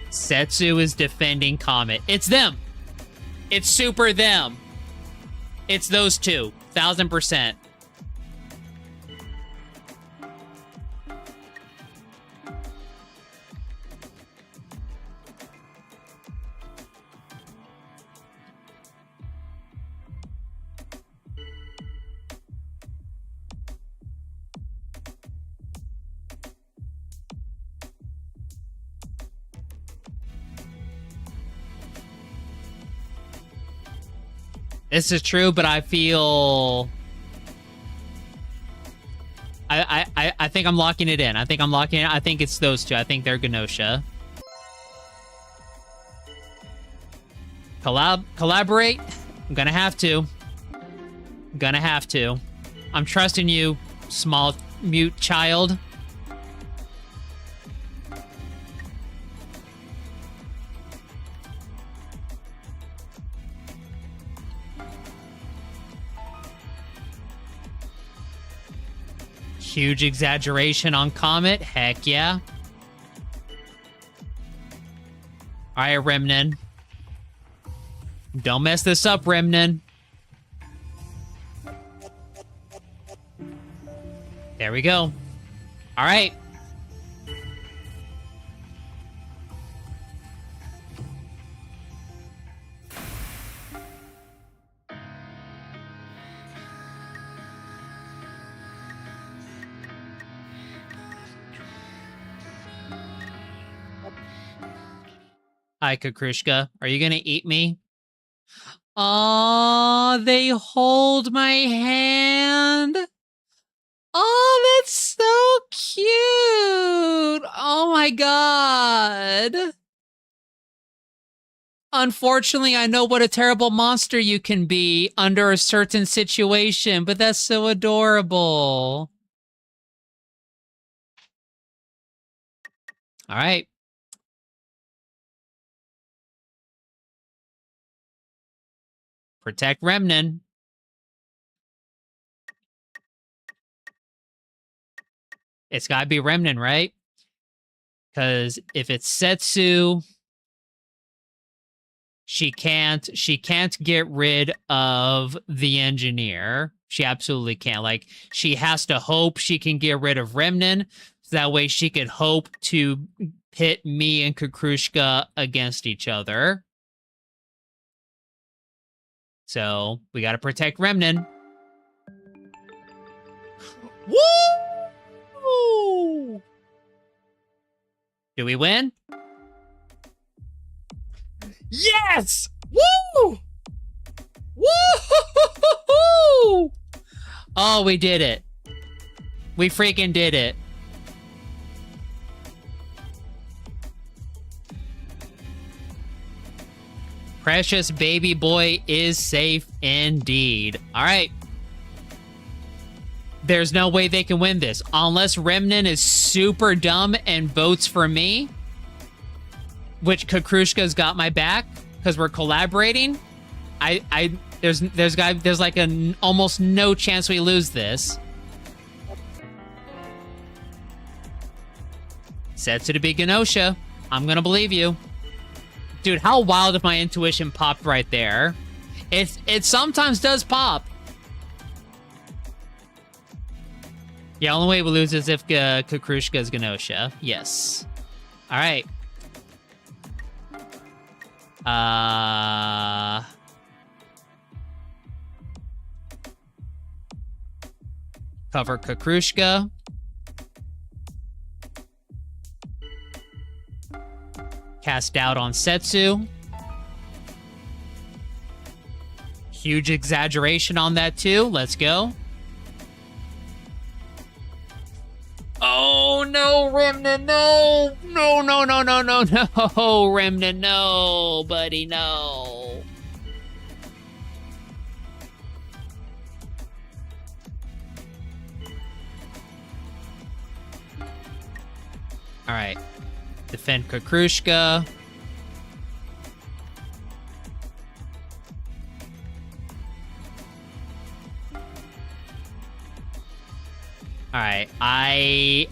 Setsu is defending Comet. It's them. It's super them. It's those two. 1000%. This is true, but I feel... I think I'm locking it in. I think I'm locking it. I think it's those two. I think they're Gnosia. Collaborate? I'm gonna have to. I'm gonna have to. I'm trusting you, small mute child. Huge exaggeration on Comet. Heck yeah. Alright, Remnant. Don't mess this up, Remnant. There we go. Alright. Hi, Kukrushka. Are you gonna eat me? Aw, they hold my hand. Oh, that's so cute. Oh my god. Unfortunately, I know what a terrible monster you can be under a certain situation, but that's so adorable. All right. Protect Remnant. It's gotta be Remnant, right? Because if it's Setsu, she can't get rid of the engineer. She absolutely can't. Like, she has to hope she can get rid of Remnant, so that way she could hope to pit me and Kukrushka against each other. So, we gotta protect Remnant. Woo! Do we win? Yes! Woo! Woo! Oh, we did it. We freaking did it. Precious baby boy is safe indeed. All right. There's no way they can win this. Unless Remnant is super dumb and votes for me. which Kakrushka's got my back because we're collaborating. There's like an almost no chance we lose this. Setsu to be Gnosia. I'm gonna believe you. Dude, how wild if my intuition popped right there. It sometimes does pop. Yeah, only way we lose is if Kakrushka is Gnosia. Yes. All right. Cover Kakrushka. Cast doubt on Setsu. Huge exaggeration on that too. Let's go. Oh no, Remnant, no! No, no, no, no, no, no, Remnant, no, buddy, no. Alright. Defend Kakrushka. Alright, I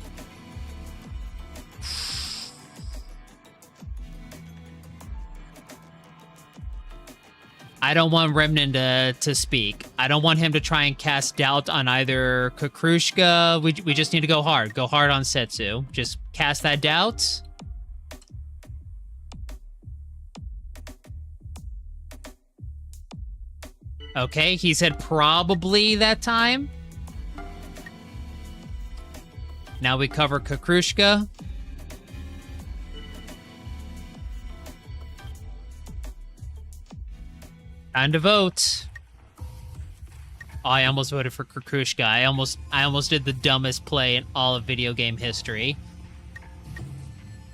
don't want Remnant to speak. I don't want him to try and cast doubt on either Kakrushka. We just need to go hard. Go hard on Setsu. Just cast that doubt. Okay, he said probably that time. Now we cover Kakrushka. Time to vote. Oh, I almost voted for Kakrushka. I almost did the dumbest play in all of video game history.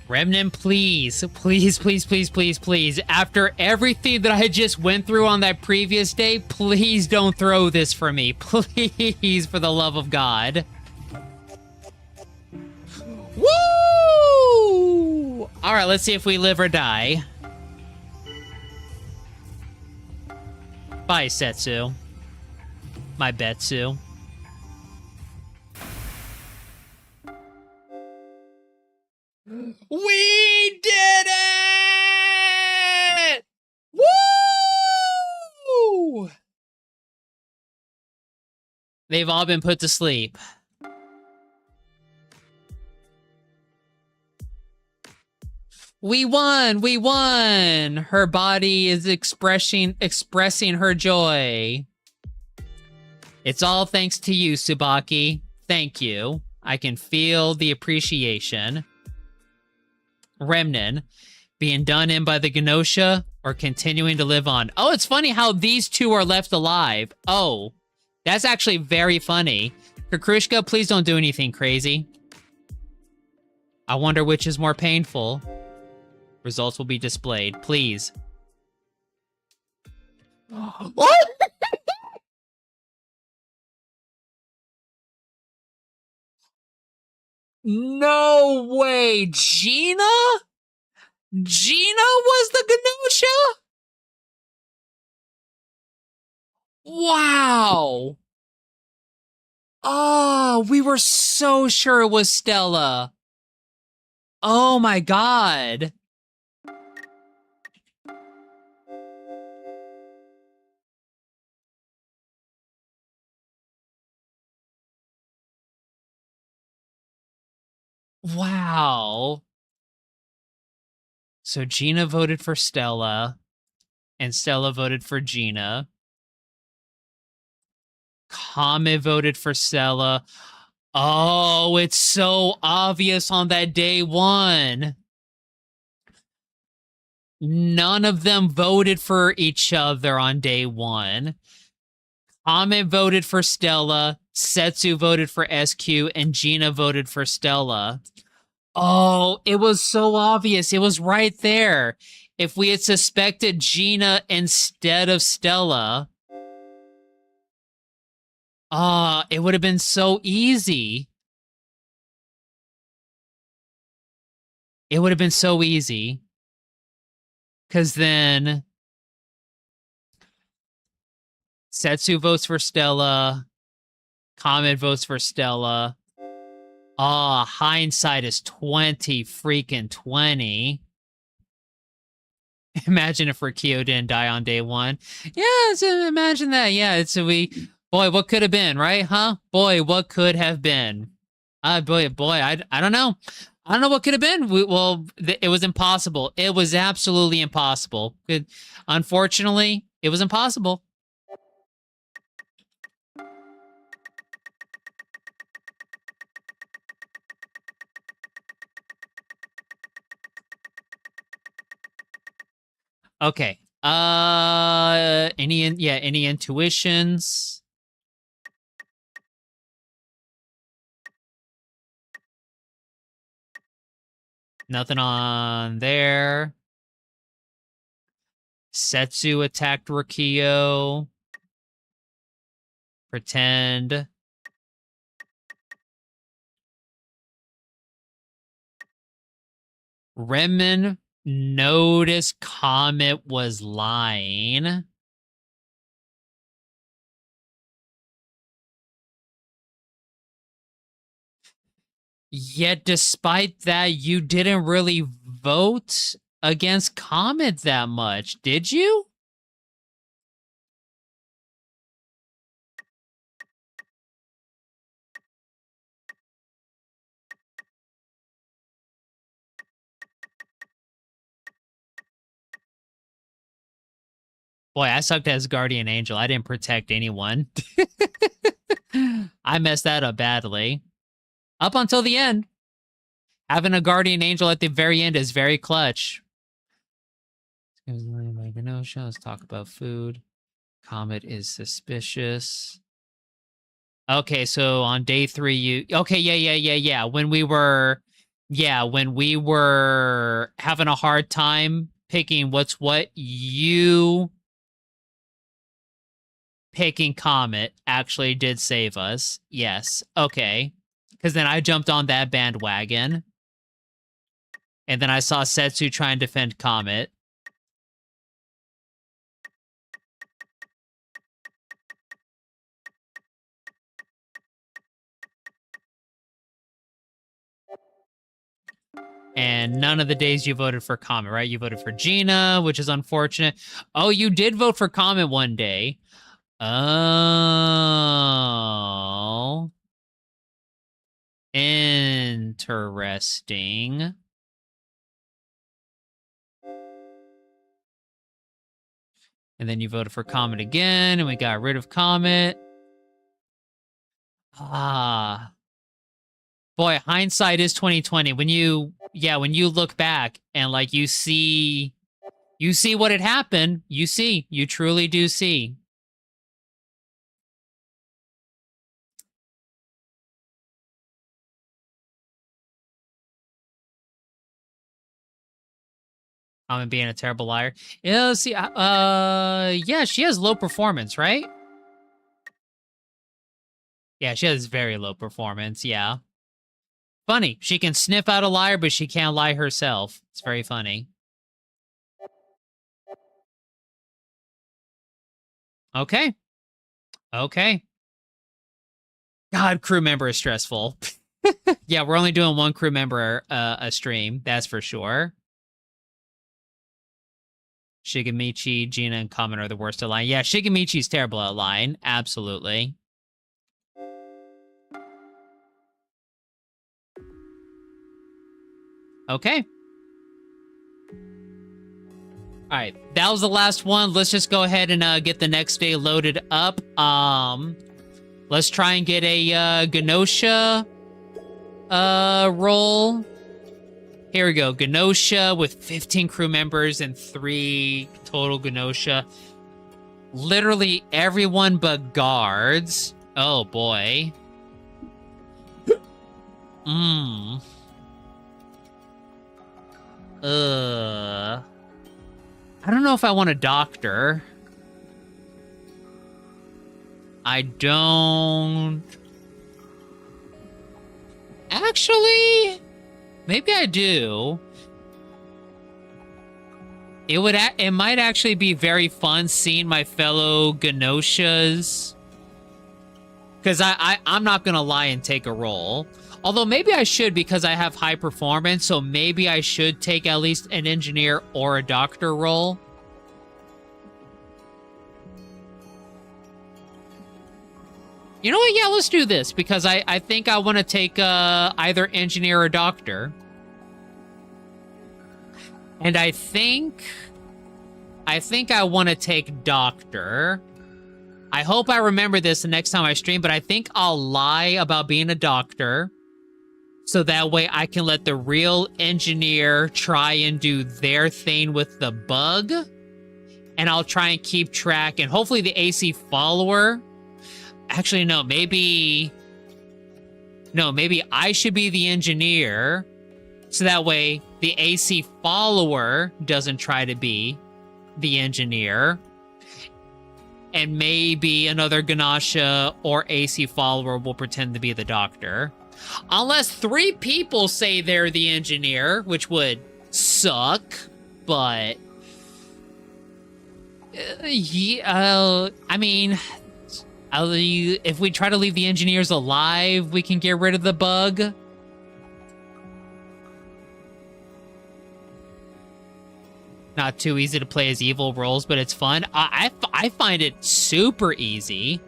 Remnant, please. Please, please, please, please, please. After everything that I just went through on that previous day, please don't throw this for me. Please, for the love of God. Woo! All right, let's see if we live or die. Bye, Setsu. My Betsu. We did it! Woo! They've all been put to sleep. We won! We won! Her body is expressing her joy. It's all thanks to you, Tsubaki. Thank you. I can feel the appreciation. Remnant, being done in by the Gnosia or continuing to live on. Oh, it's funny how these two are left alive. Oh, that's actually very funny. Kakrushka, please don't do anything crazy. I wonder which is more painful. Results will be displayed. Please. What? No way. Gina? Gina was the Gnosia? Wow. Oh, we were so sure it was Stella. Oh my God. Wow. So Gina voted for Stella, and Stella voted for Gina. Kame voted for Stella. Oh, it's so obvious on that day one. None of them voted for each other on day one. Kame voted for Stella, Setsu voted for SQ, and Gina voted for Stella. Oh, it was so obvious. It was right there. If we had suspected Gina instead of Stella, it would have been so easy. It would have been so easy. Because then Setsu votes for Stella. Comet votes for Stella. Ah, hindsight is 20 freaking 20. Imagine if Rikio didn't die on day one. Yeah, so imagine that. Yeah, it's boy, what could have been, right? Huh? Boy, what could have been? I don't know. I don't know what could have been. It was impossible. It was absolutely impossible. Unfortunately, it was impossible. Okay. Any intuitions? Nothing on there. Setsu attacked Rikio. Pretend. Remen noticed Comet was lying. Yet despite that, you didn't really vote against Comet that much, did you? Boy, I sucked as Guardian Angel. I didn't protect anyone. I messed that up badly. Up until the end. Having a Guardian Angel at the very end is very clutch. Gnosia. Let's talk about food. Comet is suspicious. Okay, so on day 3, you... Okay, yeah. When we were having a hard time picking what's what, you picking Comet actually did save us. Yes, okay. Because then I jumped on that bandwagon. And then I saw Setsu try and defend Comet. And none of the days you voted for Comet, right? You voted for Gina, which is unfortunate. Oh, you did vote for Comet one day. Oh. Interesting. And then you voted for Comet again, and we got rid of Comet. Ah. Boy, hindsight is 2020. When you look back and like you see what had happened, you truly do see. I'm being a terrible liar. Yeah, let's see. Yeah, she has low performance, right? Yeah, she has very low performance. Yeah. Funny. She can sniff out a liar, but she can't lie herself. It's very funny. Okay. Okay. God, crew member is stressful. Yeah, we're only doing one crew member a stream. That's for sure. Shigemichi, Gina, and Comet are the worst at lying. Yeah, Shigemichi's terrible at lying. Absolutely. Okay. All right, that was the last one. Let's just go ahead and get the next day loaded up. Let's try and get a Gnosia roll. Here we go. Gnosia with 15 crew members and 3 total Gnosia. Literally everyone but guards. Oh, boy. I don't know if I want a doctor. I don't... Actually... Maybe I do. it might actually be very fun seeing my fellow Gnosias. Because I'm not gonna lie and take a role. Although maybe I should because I have high performance, so maybe I should take at least an engineer or a doctor role. You know what? Yeah, let's do this because I think I want to take either engineer or doctor. And I think I want to take doctor. I hope I remember this the next time I stream, but I think I'll lie about being a doctor. So that way I can let the real engineer try and do their thing with the bug. And I'll try and keep track. And hopefully the AC follower... Actually, no, maybe I should be the engineer. So that way the AC follower doesn't try to be the engineer. And maybe another Gnosia or AC follower will pretend to be the doctor. Unless 3 people say they're the engineer, which would suck, but... yeah, I mean... if we try to leave the engineers alive, we can get rid of the bug. Not too easy to play as evil roles, but it's fun. I find it super easy.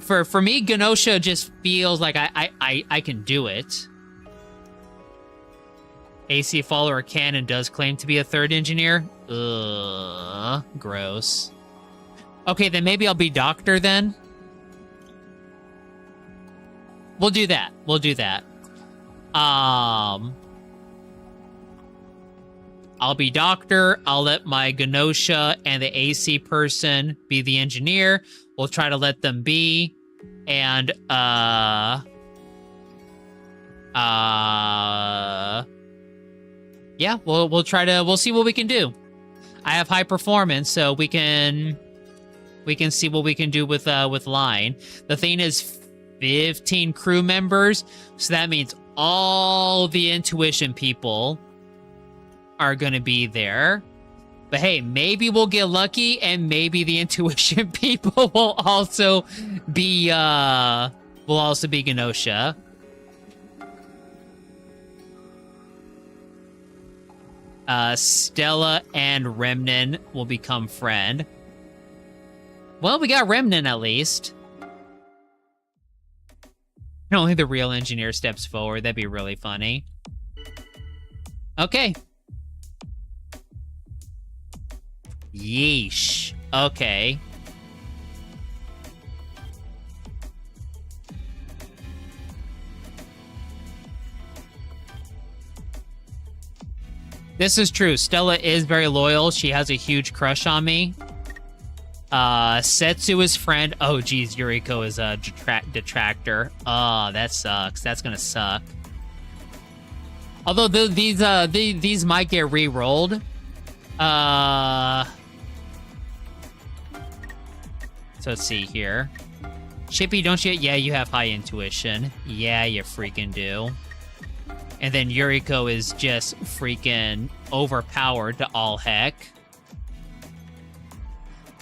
For me, Gnosia just feels like I can do it. AC follower canon does claim to be a third engineer. Ugh, gross. Okay, then maybe I'll be doctor then. We'll do that. We'll do that. I'll be doctor. I'll let my Gnosia and the AC person be the engineer. We'll try to let them be. And, yeah, we'll see what we can do. I have high performance, so we can see what we can do with line. The thing is 15 crew members, so that means all the intuition people are gonna be there. But hey, maybe we'll get lucky and maybe the intuition people will also be Gnosia. Stella and Remnant will become friend. Well, we got Remnant at least. And only the real engineer steps forward. That'd be really funny. Okay. Yeesh. Okay. This is true. Stella is very loyal. She has a huge crush on me. Setsu is friend. Oh, geez, Yuriko is a detractor. Oh, that sucks. That's gonna suck. Although these might get re-rolled. So let's see here. Chippy, don't you? Yeah, you have high intuition. Yeah, you freaking do. And then Yuriko is just freaking overpowered to all heck.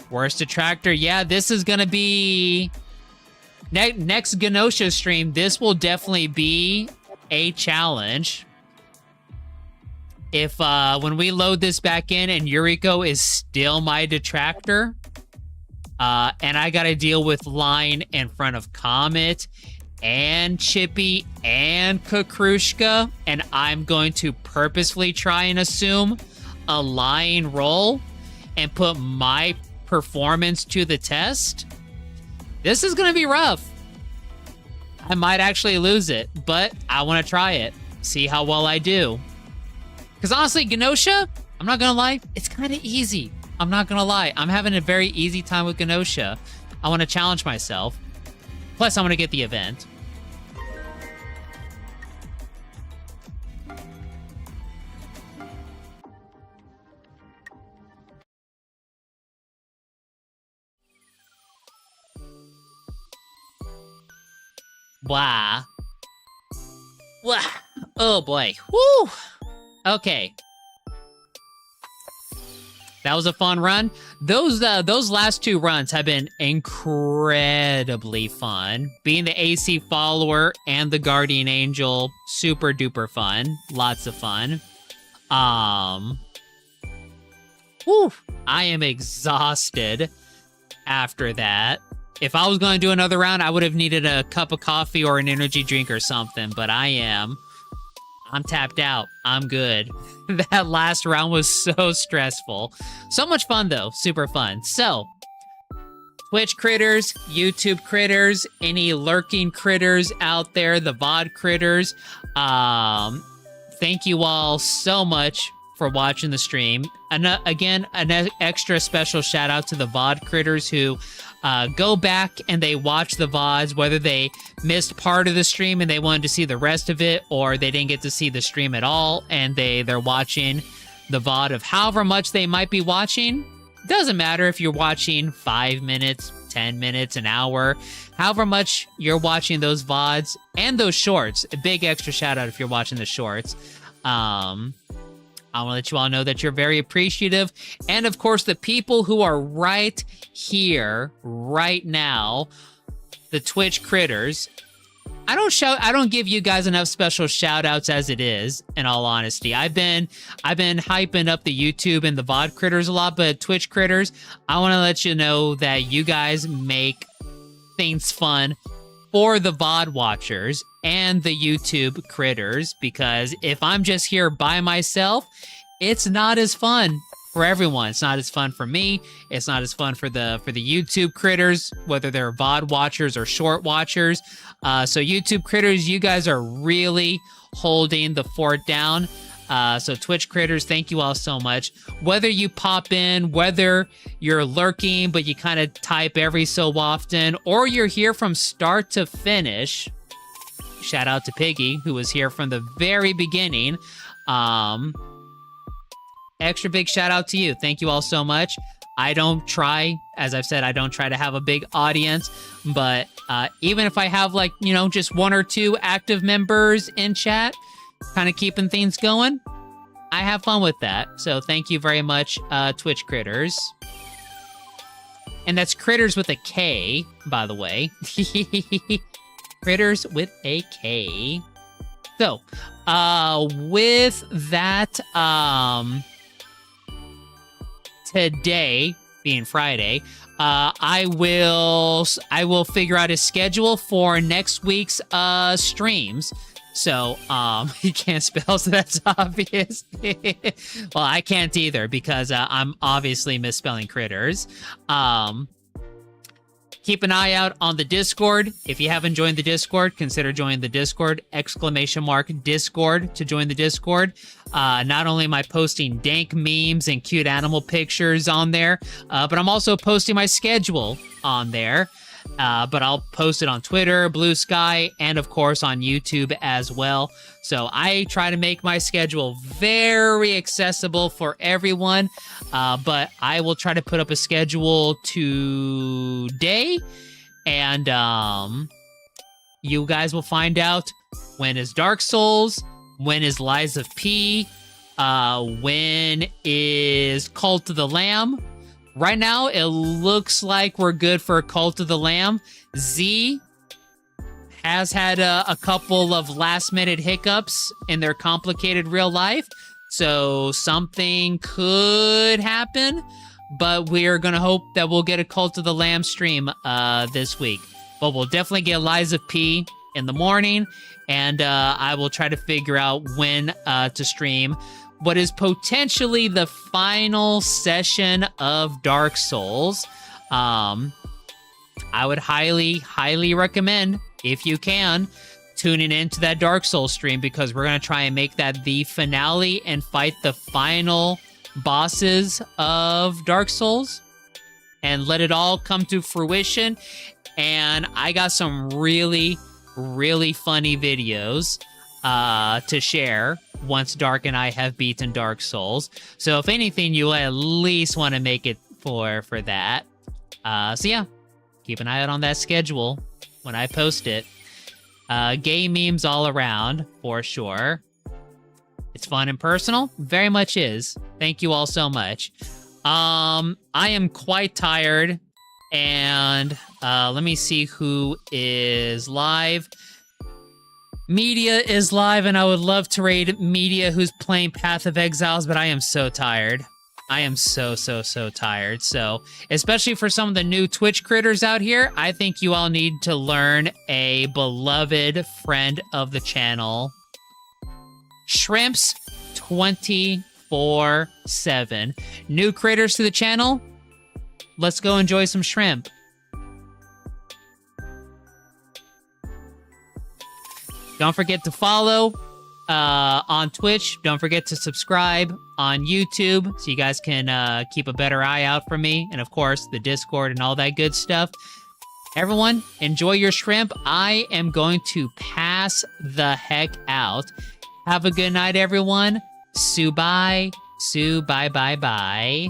Worst detractor. Yeah, this is gonna be... Next Gnosia stream, this will definitely be a challenge. If, when we load this back in and Yuriko is still my detractor, and I gotta deal with Line in front of Comet, and Chippy, and Kukrushka, and I'm going to purposefully try and assume a lying role and put my performance to the test, this is gonna be rough. I might actually lose it, but I want to try it. See how well I do. Because honestly, Gnosia, I'm not gonna lie, it's kind of easy. I'm not gonna lie. I'm having a very easy time with Gnosia. I want to challenge myself. Plus, I want to get the event. Blah. Blah. Oh boy. Woo! Okay. That was a fun run. Those last 2 runs have been incredibly fun. Being the AC follower and the guardian angel, super duper fun. Lots of fun. Whew, I am exhausted after that. If I was going to do another round, I would have needed a cup of coffee or an energy drink or something, but I'm tapped out. I'm good. That last round was so stressful. So much fun, though. Super fun. So, Twitch critters, YouTube critters, any lurking critters out there, the VOD critters, thank you all so much for watching the stream. And again, an extra special shout out to the VOD critters who go back and they watch the VODs, whether they missed part of the stream and they wanted to see the rest of it, or they didn't get to see the stream at all and they're watching the VOD of however much they might be watching. Doesn't matter if you're watching 5 minutes, 10 minutes, an hour, however much you're watching those VODs and those shorts. A big extra shout out if you're watching the shorts. I want to let you all know that you're very appreciative. And of course, the people who are right here, right now, the Twitch critters. I don't give you guys enough special shout outs as it is, in all honesty. I've been hyping up the YouTube and the VOD critters a lot, but Twitch critters, I want to let you know that you guys make things fun for the VOD watchers and the YouTube critters, because if I'm just here by myself, it's not as fun for everyone. It's not as fun for me. It's not as fun for the YouTube critters, whether they're VOD watchers or short watchers. So YouTube critters, you guys are really holding the fort down. So Twitch critters, thank you all so much. Whether you pop in, whether you're lurking, but you kind of type every so often, or you're here from start to finish, shout out to Piggy, who was here from the very beginning. Extra big shout out to you. Thank you all so much. I don't try, as I've said, I don't try to have a big audience, but even if I have just 1 or 2 active members in chat, kind of keeping things going, I have fun with that. So thank you very much, Twitch critters. And that's critters with a K, by the way. Critters with a K. So, with that, today being Friday, I will figure out a schedule for next week's streams. So, you can't spell, so that's obvious. Well, I can't either because I'm obviously misspelling critters. Keep an eye out on the Discord. If you haven't joined the Discord, consider joining the Discord. !Discord to join the Discord. Not only am I posting dank memes and cute animal pictures on there, but I'm also posting my schedule on there. But I'll post it on Twitter, Blue Sky, and of course on YouTube as well. So I try to make my schedule very accessible for everyone, but I will try to put up a schedule today, and you guys will find out when is Dark Souls, when is Lies of P, when is Cult of the Lamb. Right now, it looks like we're good for Cult of the Lamb. Z has had a couple of last-minute hiccups in their complicated real life, so something could happen, but we're going to hope that we'll get a Cult of the Lamb stream this week. But we'll definitely get Lies of P in the morning, and I will try to figure out when to stream what is potentially the final session of Dark Souls. I would highly recommend, if you can, tuning into that Dark Souls stream, because we're going to try and make that the finale and fight the final bosses of Dark Souls and let it all come to fruition. And I got some really funny videos to share once Dark and I have beaten Dark Souls. So if anything, you'll at least want to make it for that. So yeah, keep an eye out on that schedule when I post it. Gay memes all around, for sure. It's fun and personal. Very much is. Thank you all so much. I am quite tired, and let me see who is live. Media is live, and I would love to raid Media, who's playing Path of Exiles, but I am so tired. I am so tired. So, especially for some of the new Twitch critters out here, I think you all need to learn a beloved friend of the channel. Shrimps 24/7. New critters to the channel, let's go enjoy some shrimp. Don't forget to follow on Twitch. Don't forget to subscribe on YouTube so you guys can keep a better eye out for me. And of course, the Discord and all that good stuff. Everyone, enjoy your shrimp. I am going to pass the heck out. Have a good night, everyone. Sue bye. Sue bye bye bye.